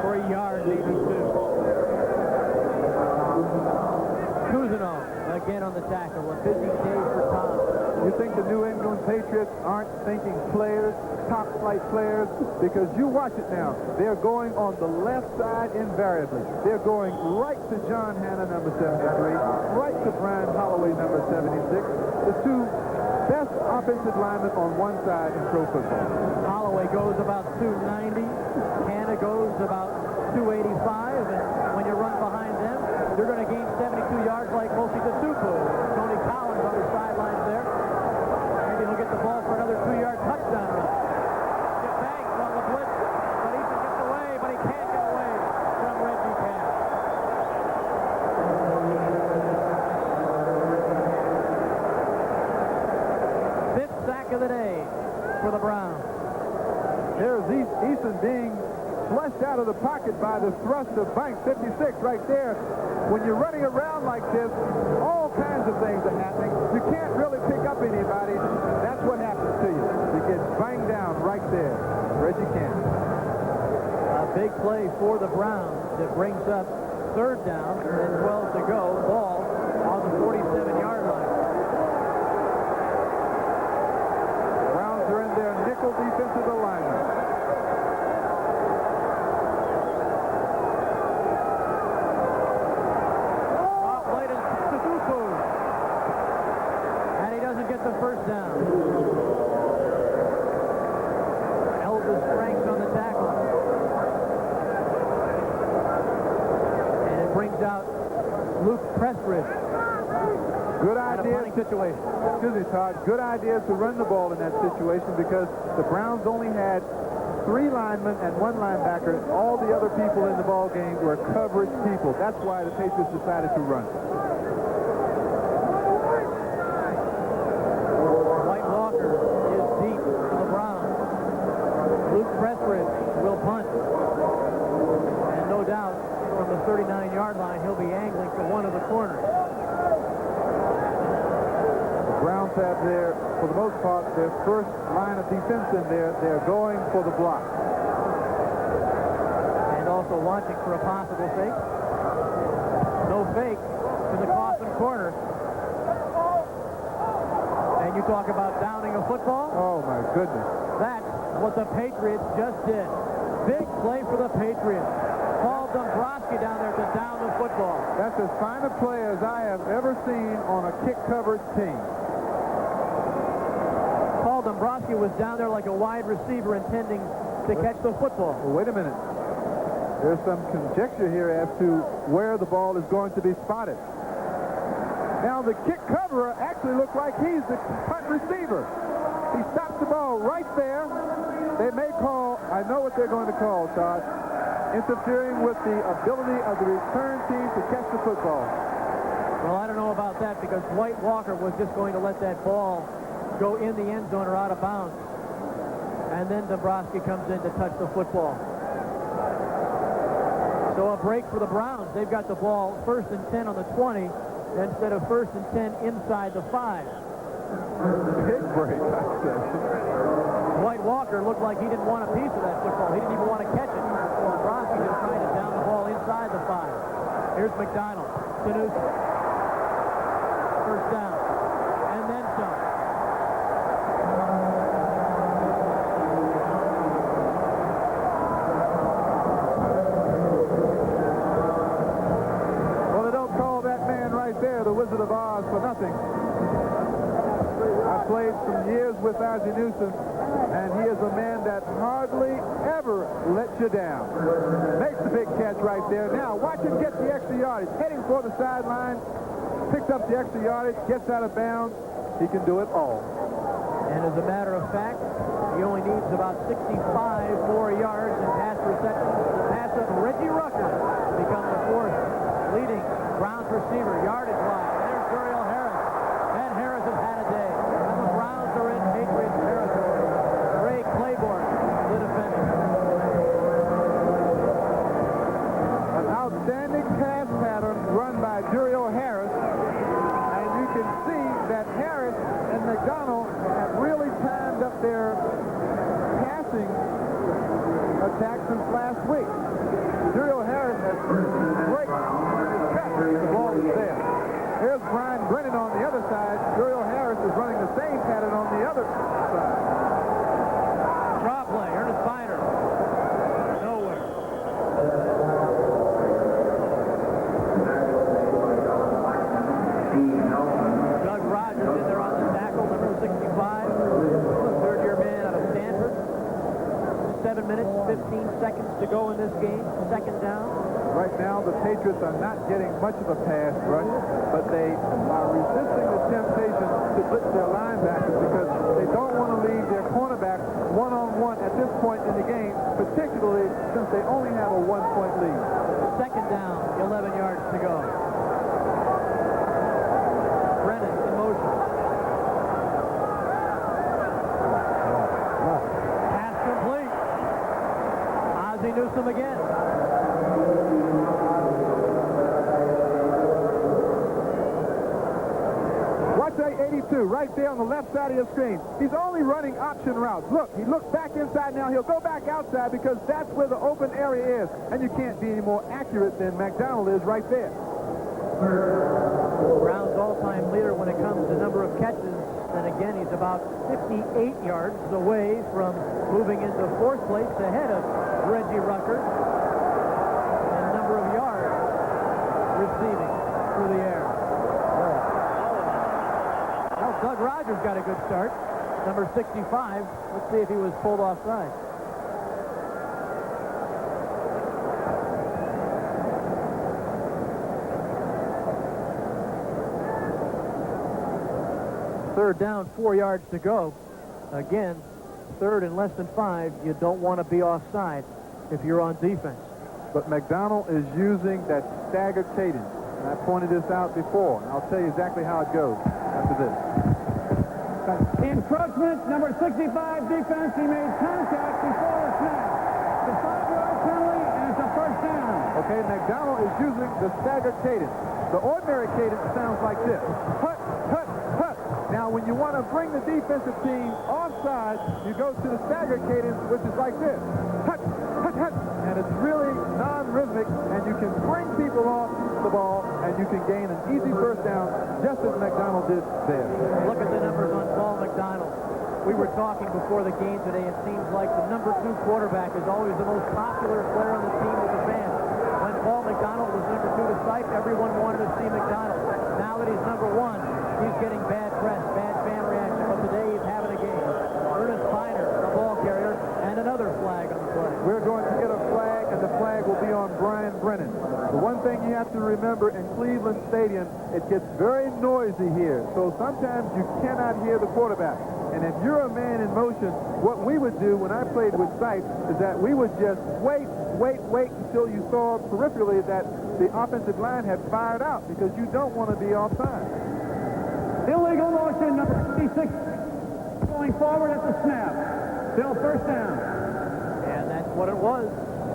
for a yard, maybe 2. Cousineau again on the tackle. A busy day for Tom. You think the New England Patriots aren't thinking players, top-flight players? Because you watch it now. They're going on the left side invariably. They're going right to John Hannah, number 73, right to Brian Holloway, number 76, the two best offensive linemen on one side in pro football. Holloway goes about 290. Hannah goes about 285. And when you run behind them, you're going to gain 72 yards like Mosi to Tupu. Tony Collins on the sidelines there. Maybe he'll get the ball for another 2-yard touchdown run. Chip Banks on the blitz, but Eason gets away, but he can't get away from Reggie Cash. Fifth sack of the day for the Browns. There's Eason being flushed out of the pocket by the thrust of Banks, 56 right there. When you're running around like this, all kinds of things are happening. You can't really pick up anybody. That's what happens to you. You get banged down right there. Reggie can. A big play for the Browns that brings up third down and 12 to go. Ball on the 47-yard line. Browns are in their nickel defensive alignment. Patriots. Good In a idea. punting situation. Excuse me, Todd. Good idea to run the ball in that situation because the Browns only had 3 linemen and 1 linebacker. All the other people in the ball game were coverage people. That's why the Patriots decided to run. White Walker is deep for the Browns. Luke Pressridge will punt. And no doubt, from the 39-yard line, he'll be angling for one of the corners. The Browns have their, for the most part, their first line of defense in there. They're going for the block. And also watching for a possible fake. No fake to the Coffin corner. And you talk about downing a football. Oh, my goodness. That's what the Patriots just did. Big play for the Patriots. Paul Dombrowski down there to down the football. That's as fine a play as I have ever seen on a kick coverage team. Paul Dombrowski was down there like a wide receiver intending to catch the football. Well, wait a minute. There's some conjecture here as to where the ball is going to be spotted. Now, the kick coverer actually looks like he's the punt receiver. He stops the ball right there. They may call, I know what they're going to call, Todd, interfering with the ability of the return team to catch the football. Well, I don't know about that because White Walker was just going to let that ball go in the end zone or out of bounds. And then Dombrowski comes in to touch the football. So a break for the Browns. They've got the ball 1st and 10 on the 20 instead of 1st and 10 inside the 5. Big break, I say. White Walker looked like he didn't want a piece of that football. He didn't even want to catch it. Dombrowski just trying to down the ball inside the 5. Here's McDonald. Sanusi. First down. And then some. Well, they don't call that man right there the Wizard of Oz for nothing. I played some years with Ozzie Newsome, and he is a man that hardly ever lets you down. Makes the big catch right there. Now, watch him get the extra yardage. Heading for the sideline, picks up the extra yardage, gets out of bounds. He can do it all. And as a matter of fact, he only needs about 65 more yards in pass receptions to pass up Reggie Rucker to become the 4th leading Browns receiver yardage-wise. There's Duriel Harris. And Harris has had a day. And the Browns are in Patriots territory. Ray Claiborne, the defender. An outstanding pass pattern run by Duriel Harris. And you can see that Harris and McDonald have really timed up their passing attack since last week. Duriel Harris has great cut. The ball is there. Here's Brian Brennan on the other side. Duriel Harris is running the same pattern on the other side. Draw play. Ernest Biner. Nowhere. Doug Rogers in there on the tackle, number 65. The third-year man out of Stanford. 7 minutes, 15 seconds to go in this game. 2nd down. Right now, the Patriots are not getting much of a pass rush, but they are resisting the temptation to blitz their linebackers because they don't want to leave their cornerbacks one-on-one at this point in the game, particularly since they only have a 1-point lead. 2nd down, 11 yards to go. Brennan in motion. Pass complete. Ozzie Newsome again. Watch that 82 right there on the left side of your screen. He's only running option routes. Look, he looks back inside now. He'll go back outside because that's where the open area is. And you can't be any more accurate than McDonald is right there. Brown's all-time leader when it comes to number of catches. And again, he's about 58 yards away from moving into 4th place ahead of Reggie Rucker. And number of yards receiving through the air. Well, Doug Rogers got a good start. Number 65. Let's see if he was pulled offside. Third down, 4 yards to go. Again, third and less than 5. You don't want to be offside if you're on defense. But McDonald is using that staggered cadence. And I pointed this out before. And I'll tell you exactly how it goes after this. Encroachment, number 65 defense. He made contact before the snap. It's a 5-yard penalty, and it's a first down. Okay, McDonald is using the staggered cadence. The ordinary cadence sounds like this. Hut, hut, hut. Now, when you want to bring the defensive team offside, you go to the staggered cadence, which is like this. Hut, hut, hut. And it's really non-rhythmic, and you can bring people off the ball, and you can gain an easy first down, just as McDonald did there. Look at the numbers on Paul McDonald. We were talking before the game today. It seems like the number 2 quarterback is always the most popular player on the team with the fans. When Paul McDonald was number 2 to Sipe, everyone wanted to see McDonald. Now that he's number 1, he's getting bad press, bad fan reaction. But today he's having a game. Ernest Piner, the ball carrier, and another flag on the play. We're going to get a flag, and the flag will be on Brian Brennan. The one thing you have to remember in Cleveland Stadium, it gets very noisy here. So sometimes you cannot hear the quarterback. And if you're a man in motion, what we would do when I played with Sipe is that we would just wait until you saw peripherally that the offensive line had fired out, because you don't want to be offside. Illegal motion, number 56, going forward at the snap. Still first down. And that's what it was.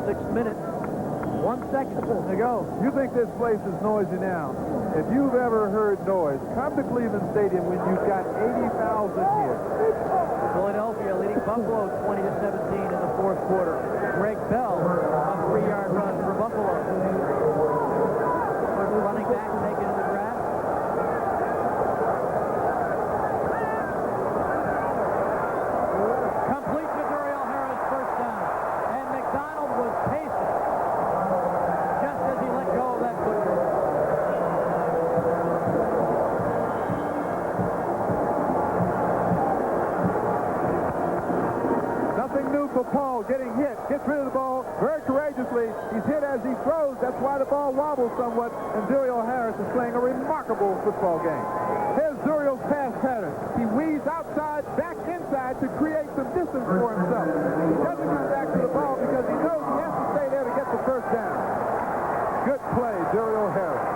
6 minutes. 1 second to go. You think this place is noisy now? If you've ever heard noise, come to Cleveland Stadium when you've got 80,000 here. Philadelphia leading Buffalo 20-17 in the fourth quarter. Greg Bell, a 3-yard run for Buffalo. Running back taken in the draft. Complete to Duriel Harris, first down. And McDonald was patient just as he let go of that football. Nothing new for Paul, getting hit, gets rid of the ball very courageously. He's hit as he throws. That's why the ball wobbles somewhat, and Duriel Harris is playing a remarkable football game. Here's Duriel's pass pattern. He weaves outside, back inside to create some distance for himself. He doesn't come back to the ball because he knows he has to stay there to get the first down. Good play, Duriel Harris.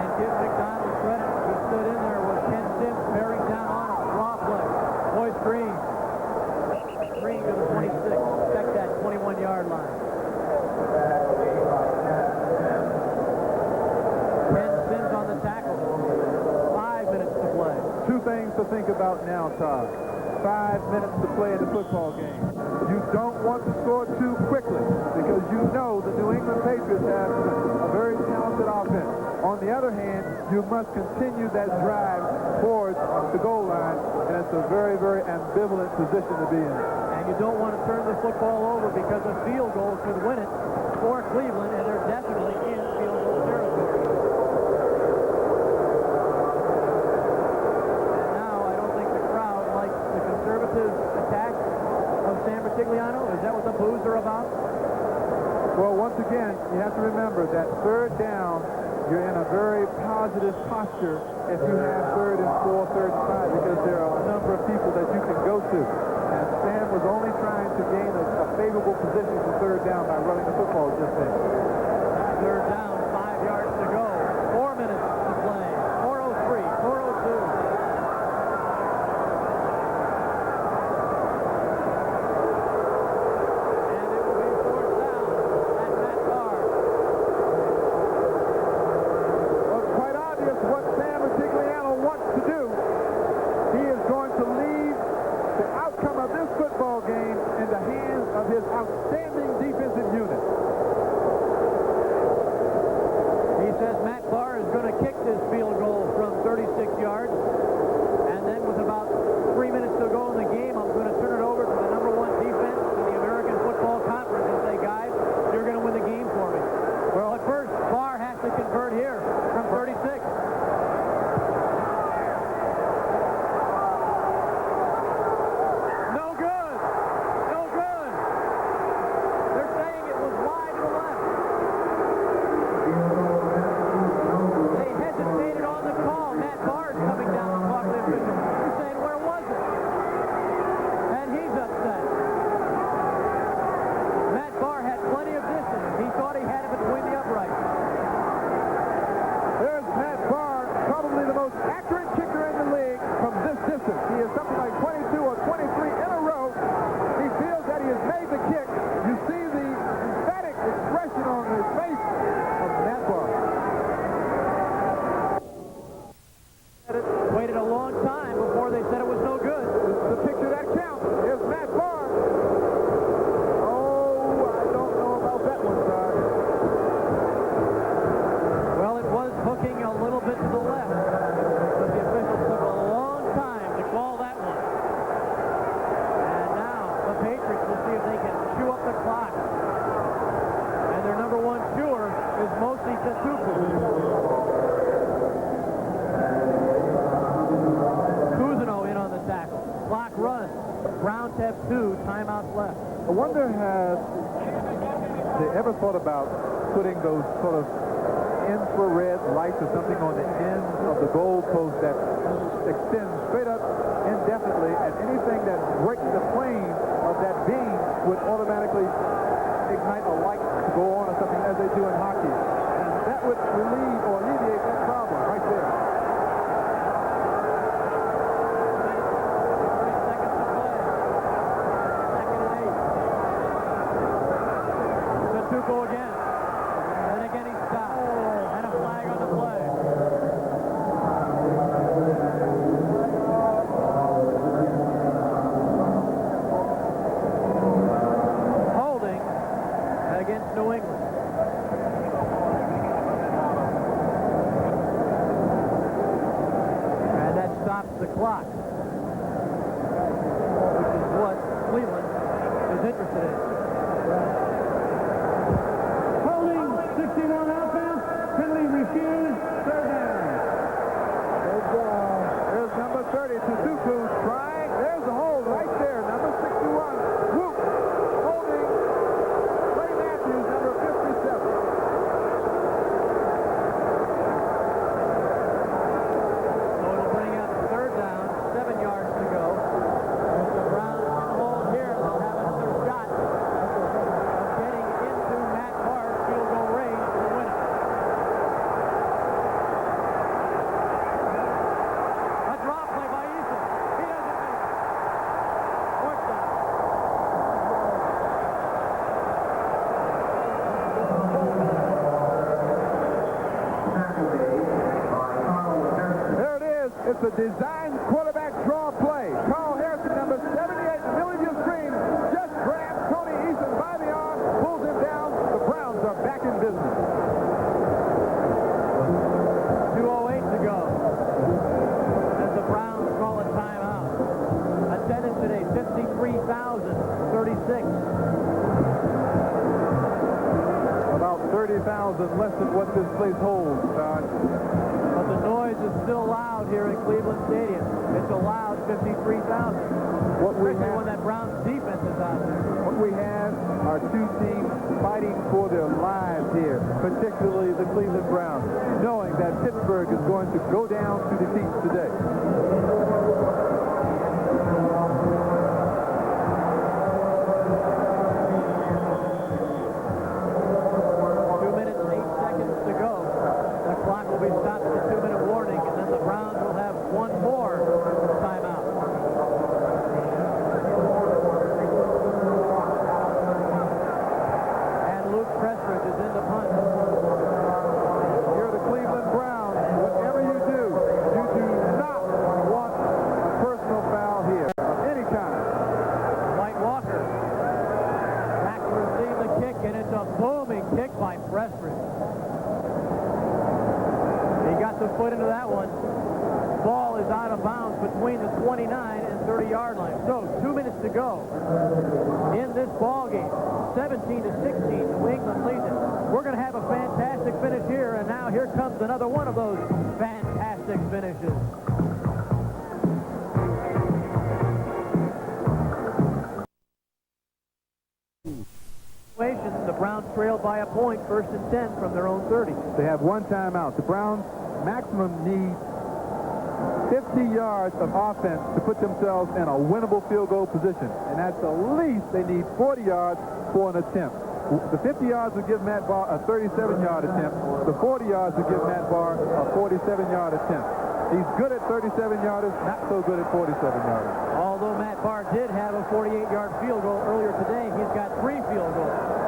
And give McDonald credit. He stood in there with Ken Sims bearing down on him. Raw play. Boyce Green. Green to the 26. Check that 21-yard line. Ken Sims on the tackle. 5 minutes to play. 2 things to think about now, Todd. 5 minutes to play in the football game. You don't want to score too quickly because you know the New England Patriots have a very talented offense. On the other hand, you must continue that drive towards the goal line, and it's a very, very ambivalent position to be in. And you don't want to turn the football over because a field goal could win it for Cleveland, and they're definitely in field goal territory. And now I don't think the crowd likes the conservative attack of San Bertigliano. Is that what the boos are about? Well, once again, you have to remember that third down, you're in a very positive posture if you have 3rd and 4, 3rd and 5, because there are a number of people that you can go to. And Sam was only trying to gain a favorable position for 3rd down by running the football just then. 3rd down, 5 yards to go. 4 minutes to play. 4:03, 4:02. And it will be 4th down at Matt Carr. Well, it's quite obvious what Sam Bertigliano wants to do. He is going to leave the outcome of this football game in the hands of his outstanding defensive unit. most accurate kicker in the league from this distance. He is something like 22 or 23 in a row. He feels that he has made the kick. You see the emphatic expression on the face of Matt Barr. Waited a long time before they said it was no good. This is the picture that counts. Here's Matt Barr. Oh, I don't know about that one, Todd. Well, it was hooking a little bit to the left, but the officials took a long time to call that one. And now the Patriots will see if they can chew up the clock. And their number one chewer is Mosi Tatupu. Kuzino in on the tackle. Clock runs. Browns have 2 timeouts left. I wonder, has they ever thought about putting those sort of infrared lights or something on the ends of the goal post that extends straight up indefinitely, and anything that breaks the plane of that beam would automatically ignite a light to go on or something, as they do in hockey. And that would relieve or alleviate that problem right there. 30 seconds to play. Second and 8. Tatupu again. And again he stopped. And a flag on the play. Holding against New England. And that stops the clock, which is what Cleveland is interested in. Holding, 61 offense, penalty refused, third down. There's number 30, Tatupu trying. There's the hold right there, number 61. Whoop! Holding. Ray Matthews, number 57. So it'll bring up third down, 7 yards to go. If the Browns can hold here, they'll have another shot of getting into Matt Barr's field goal range to win it. A draw play by Eason. He doesn't make it. Fourth down. There it is. It's a designed quarterback draw play. Carl Harrison, number 78, in the middle of your screen, just grabs Tony Eason by the arm, pulls him down. The Browns are back in business. 2:08 to go. As the Browns call a timeout. Attendance today, 53,036. About 30,000 less than what this place holds, Todd. But the noise is still loud here at Cleveland Stadium. It's a loud 53,000. What we Especially have, when that Browns defense is out there. what we have are two teams fighting for their lives here, particularly the Cleveland Browns, knowing that Pittsburgh is going to go down to defeat today. 2 minutes, 8 seconds to go. The clock will be stopped at the 2-minute warning, and then the Browns will have one more timeout. And Luke Prestridge is in the punt. You're the Cleveland Browns. Whatever you do not want a personal foul here of any kind. Mike Walker back to receive the kick, and it's a booming kick by Prestridge. He got the foot into that one. Ball is out of bounds between the 29 and 30-yard line. So 2 minutes to go in this ball game. 17-16, New England leads it. We're going to have a fantastic finish here, and now here comes another one of those fantastic finishes. The Browns trailed by a point, 1st and 10 from their own 30. They have one timeout. The Browns maximum need 50 yards of offense to put themselves in a winnable field goal position. And at the least, they need 40 yards for an attempt. The 50 yards would give Matt Barr a 37-yard attempt. The 40 yards would give Matt Barr a 47-yard attempt. He's good at 37-yarders, not so good at 47-yarders. Although Matt Barr did have a 48-yard field goal earlier today, he's got 3 field goals.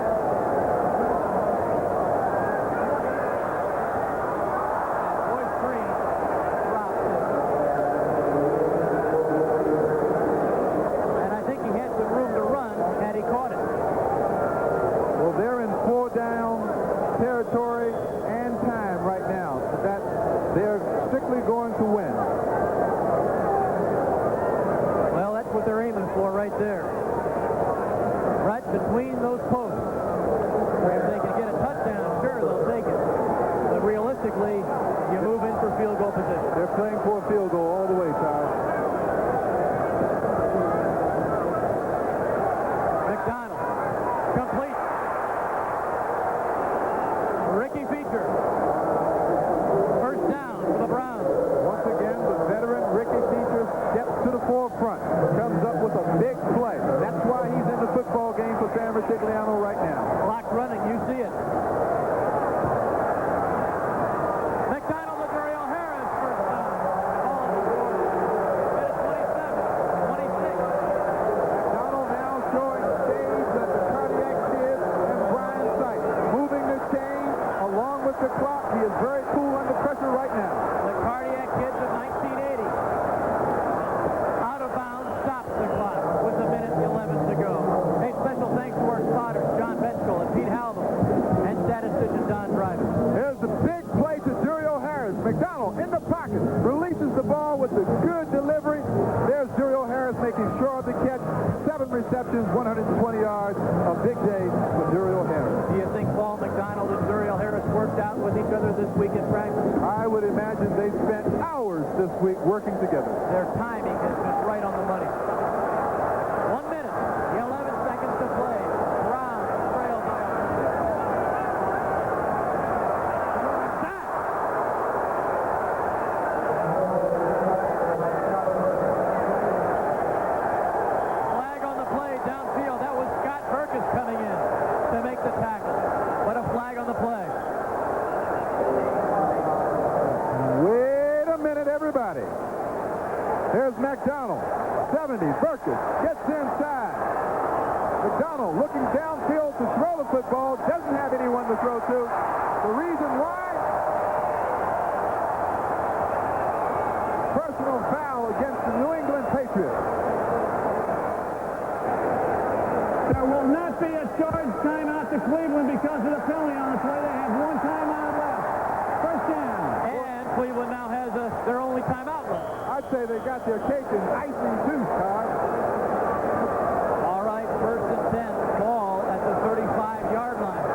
McDonald in the pocket, releases the ball with a good delivery. There's Duriel Harris making sure of the catch. 7 receptions, 120 yards. A big day for Duriel Harris. Do you think Paul McDonald and Duriel Harris worked out with each other this week in practice? I would imagine they spent hours this week working together. Their timing is just right on the money. 1 minute, 11 seconds to play. Brown trails by a flag on the play downfield. That was Scott Burkus coming in to make the tackle. But a flag on the play. Wait a minute, everybody. There's McDonald. 70. Burkus gets inside. McDonald looking downfield to throw the football. Doesn't have anyone to throw to. The reason why? Personal foul against the New England Patriots. There will not be a charge timeout to Cleveland because of the penalty on the play. They have 1 timeout left. First down. And Cleveland now has their only timeout left. I'd say they got their cake in icing too, Todd. All right, 1st and 10. Ball at the 35-yard line.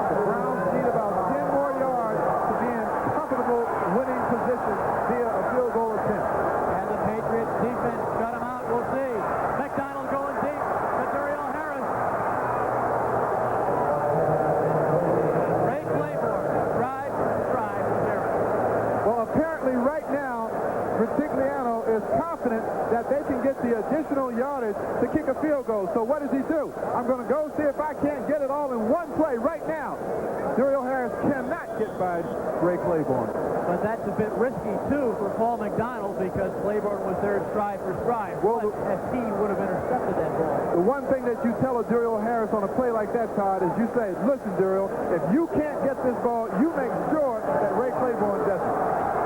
The Browns need about 10 more yards to be in comfortable winning position via a field goal attempt. And the Patriots defense shut him out. We'll see. McDonald going deep to Duriel Harris. Ray Claiborne drive for zero. Well, apparently right now, Retigliano is confident that they can get the additional yardage to kick a field goal. So what does he do? I'm going to go see if I can't get it all in one play right now. Duriel Harris cannot get by Ray Claiborne. But that's a bit risky, too, for Paul McDonald because Claiborne was there stride for stride. Well, as he would have intercepted that ball. The one thing that you tell a Duriel Harris on a play like that, Todd, is you say, listen, Duriel, if you can't get this ball, you make sure that Ray Claiborne does it.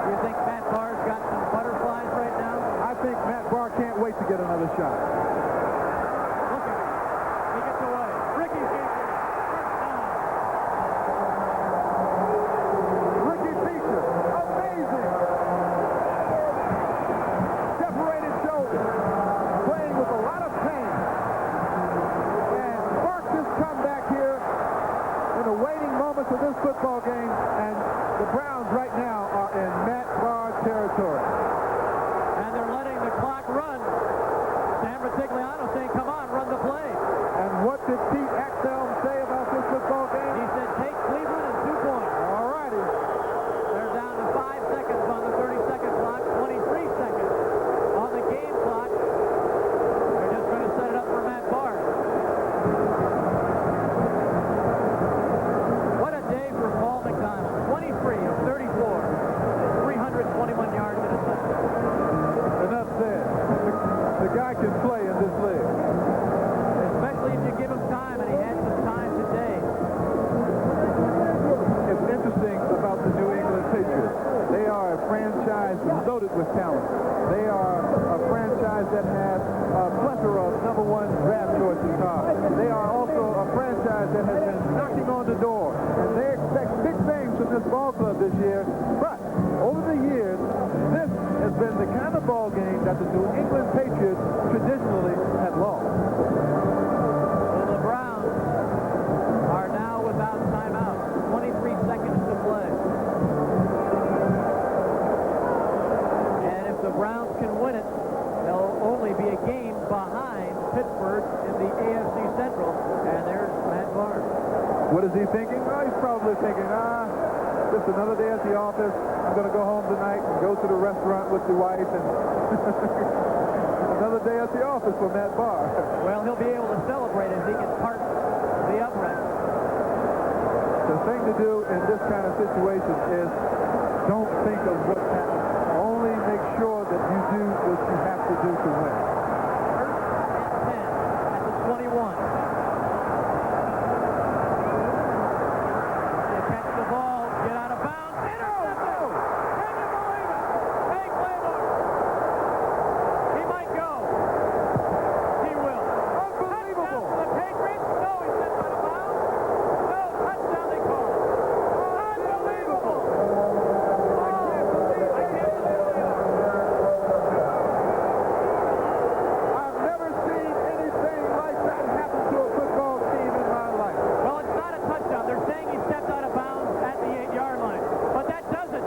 Do you think Matt Barr's got some butterflies right now? I think Matt Barr can't wait to get another shot. Look at him. He gets away. Ricky Feature. Ricky Feature, amazing. Separated shoulders, playing with a lot of pain. And Burke has come back here in the waiting moments of this football game, and the Browns right now are in Matt Barr territory. And they're letting the clock run. Sam Retigliano saying, come on, run the play. And what did Pete Axtell say about this football game? He said, take Cleveland and 2 points. All righty. They're down to 5 seconds on the 30-second clock, 23 seconds on the game clock. They're just going to set it up for Matt Barr. What a day for Paul McDonald. 23 of 34, 300 this ball club this year, but over the years, this has been the kind of ball game that the New England Patriots traditionally have lost. Well, the Browns are now without timeout. 23 seconds to play. And if the Browns can win it, they'll only be a game behind Pittsburgh in the AFC Central. And there's Matt Barnes. What is he thinking? Well, he's probably thinking, just another day at the office. I'm going to go home tonight and go to the restaurant with the wife. And another day at the office for Matt Barr. Well, he'll be able to celebrate as he can park the upright. The thing to do in this kind of situation is don't think of what's happening. Only make sure that you do what you have to do to win. First and 10 at the 21. They catch the ball, get out of bounds. Intercepted! Can you believe it? Hey, Claymore. He might go. He will. Unbelievable! Touchdown for the Patriots. No, he stepped out of bounds. No, touchdown they call. Unbelievable! I've never seen anything like that happen to a football team in my life. Well, it's not a touchdown. They're saying he stepped out of bounds at the 8-yard line. But that doesn't.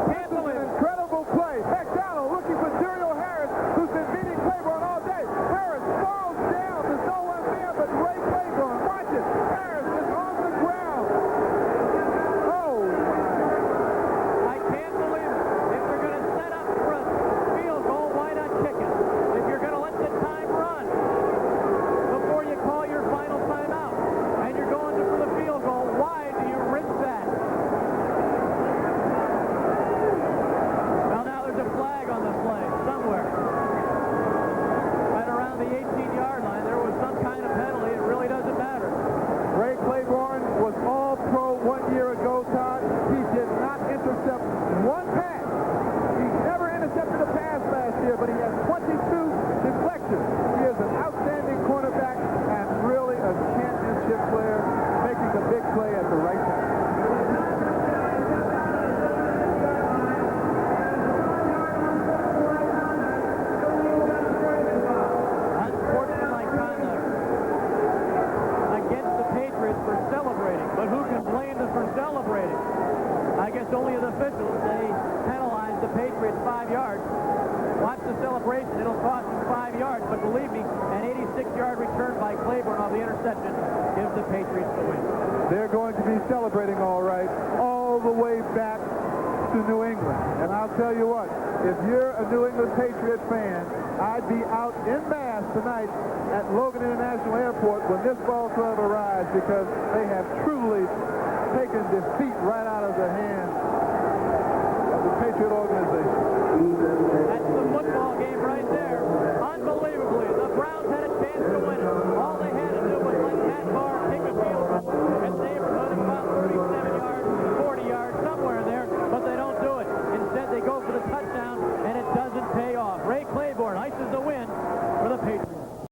Can't This is believe an it. incredible play. McDonald looking for Daryl Harris, who's been beating Claiborne all day. Harris falls down. There's no one there but Ray Claiborne. Watch it. Harris is on the ground. Oh, I can't believe it. If they're going to set up for a field goal, why not kick it? If you're going to let the time run before you call your final timeout and you're going for the field goal, why do you risk that? Well, now there's a flag on the play somewhere. Right around the 18-yard line, there was some kind of penalty. It really doesn't matter. Ray Claiborne was all-pro 1 year ago, Todd. He did not intercept one pass. He never intercepted a pass last year, but he has 22 deflections. He is an outstanding cornerback and really a championship player, making the big play at the right time. Unsportsmanlike conduct against the Patriots for celebrating. But who can blame them for celebrating? I guess only the officials. They penalized the Patriots 5 yards. Watch the celebration. It'll cost them 5 yards. But believe me, an 86-yard return by Claiborne on the interception gives the Patriots the win. They're going to be celebrating all right, all the way back to New England. And I'll tell you what, if you're a New England Patriot fan, I'd be out en masse tonight at Logan International Airport when this ball club arrives, because they have truly taken defeat right out of the hands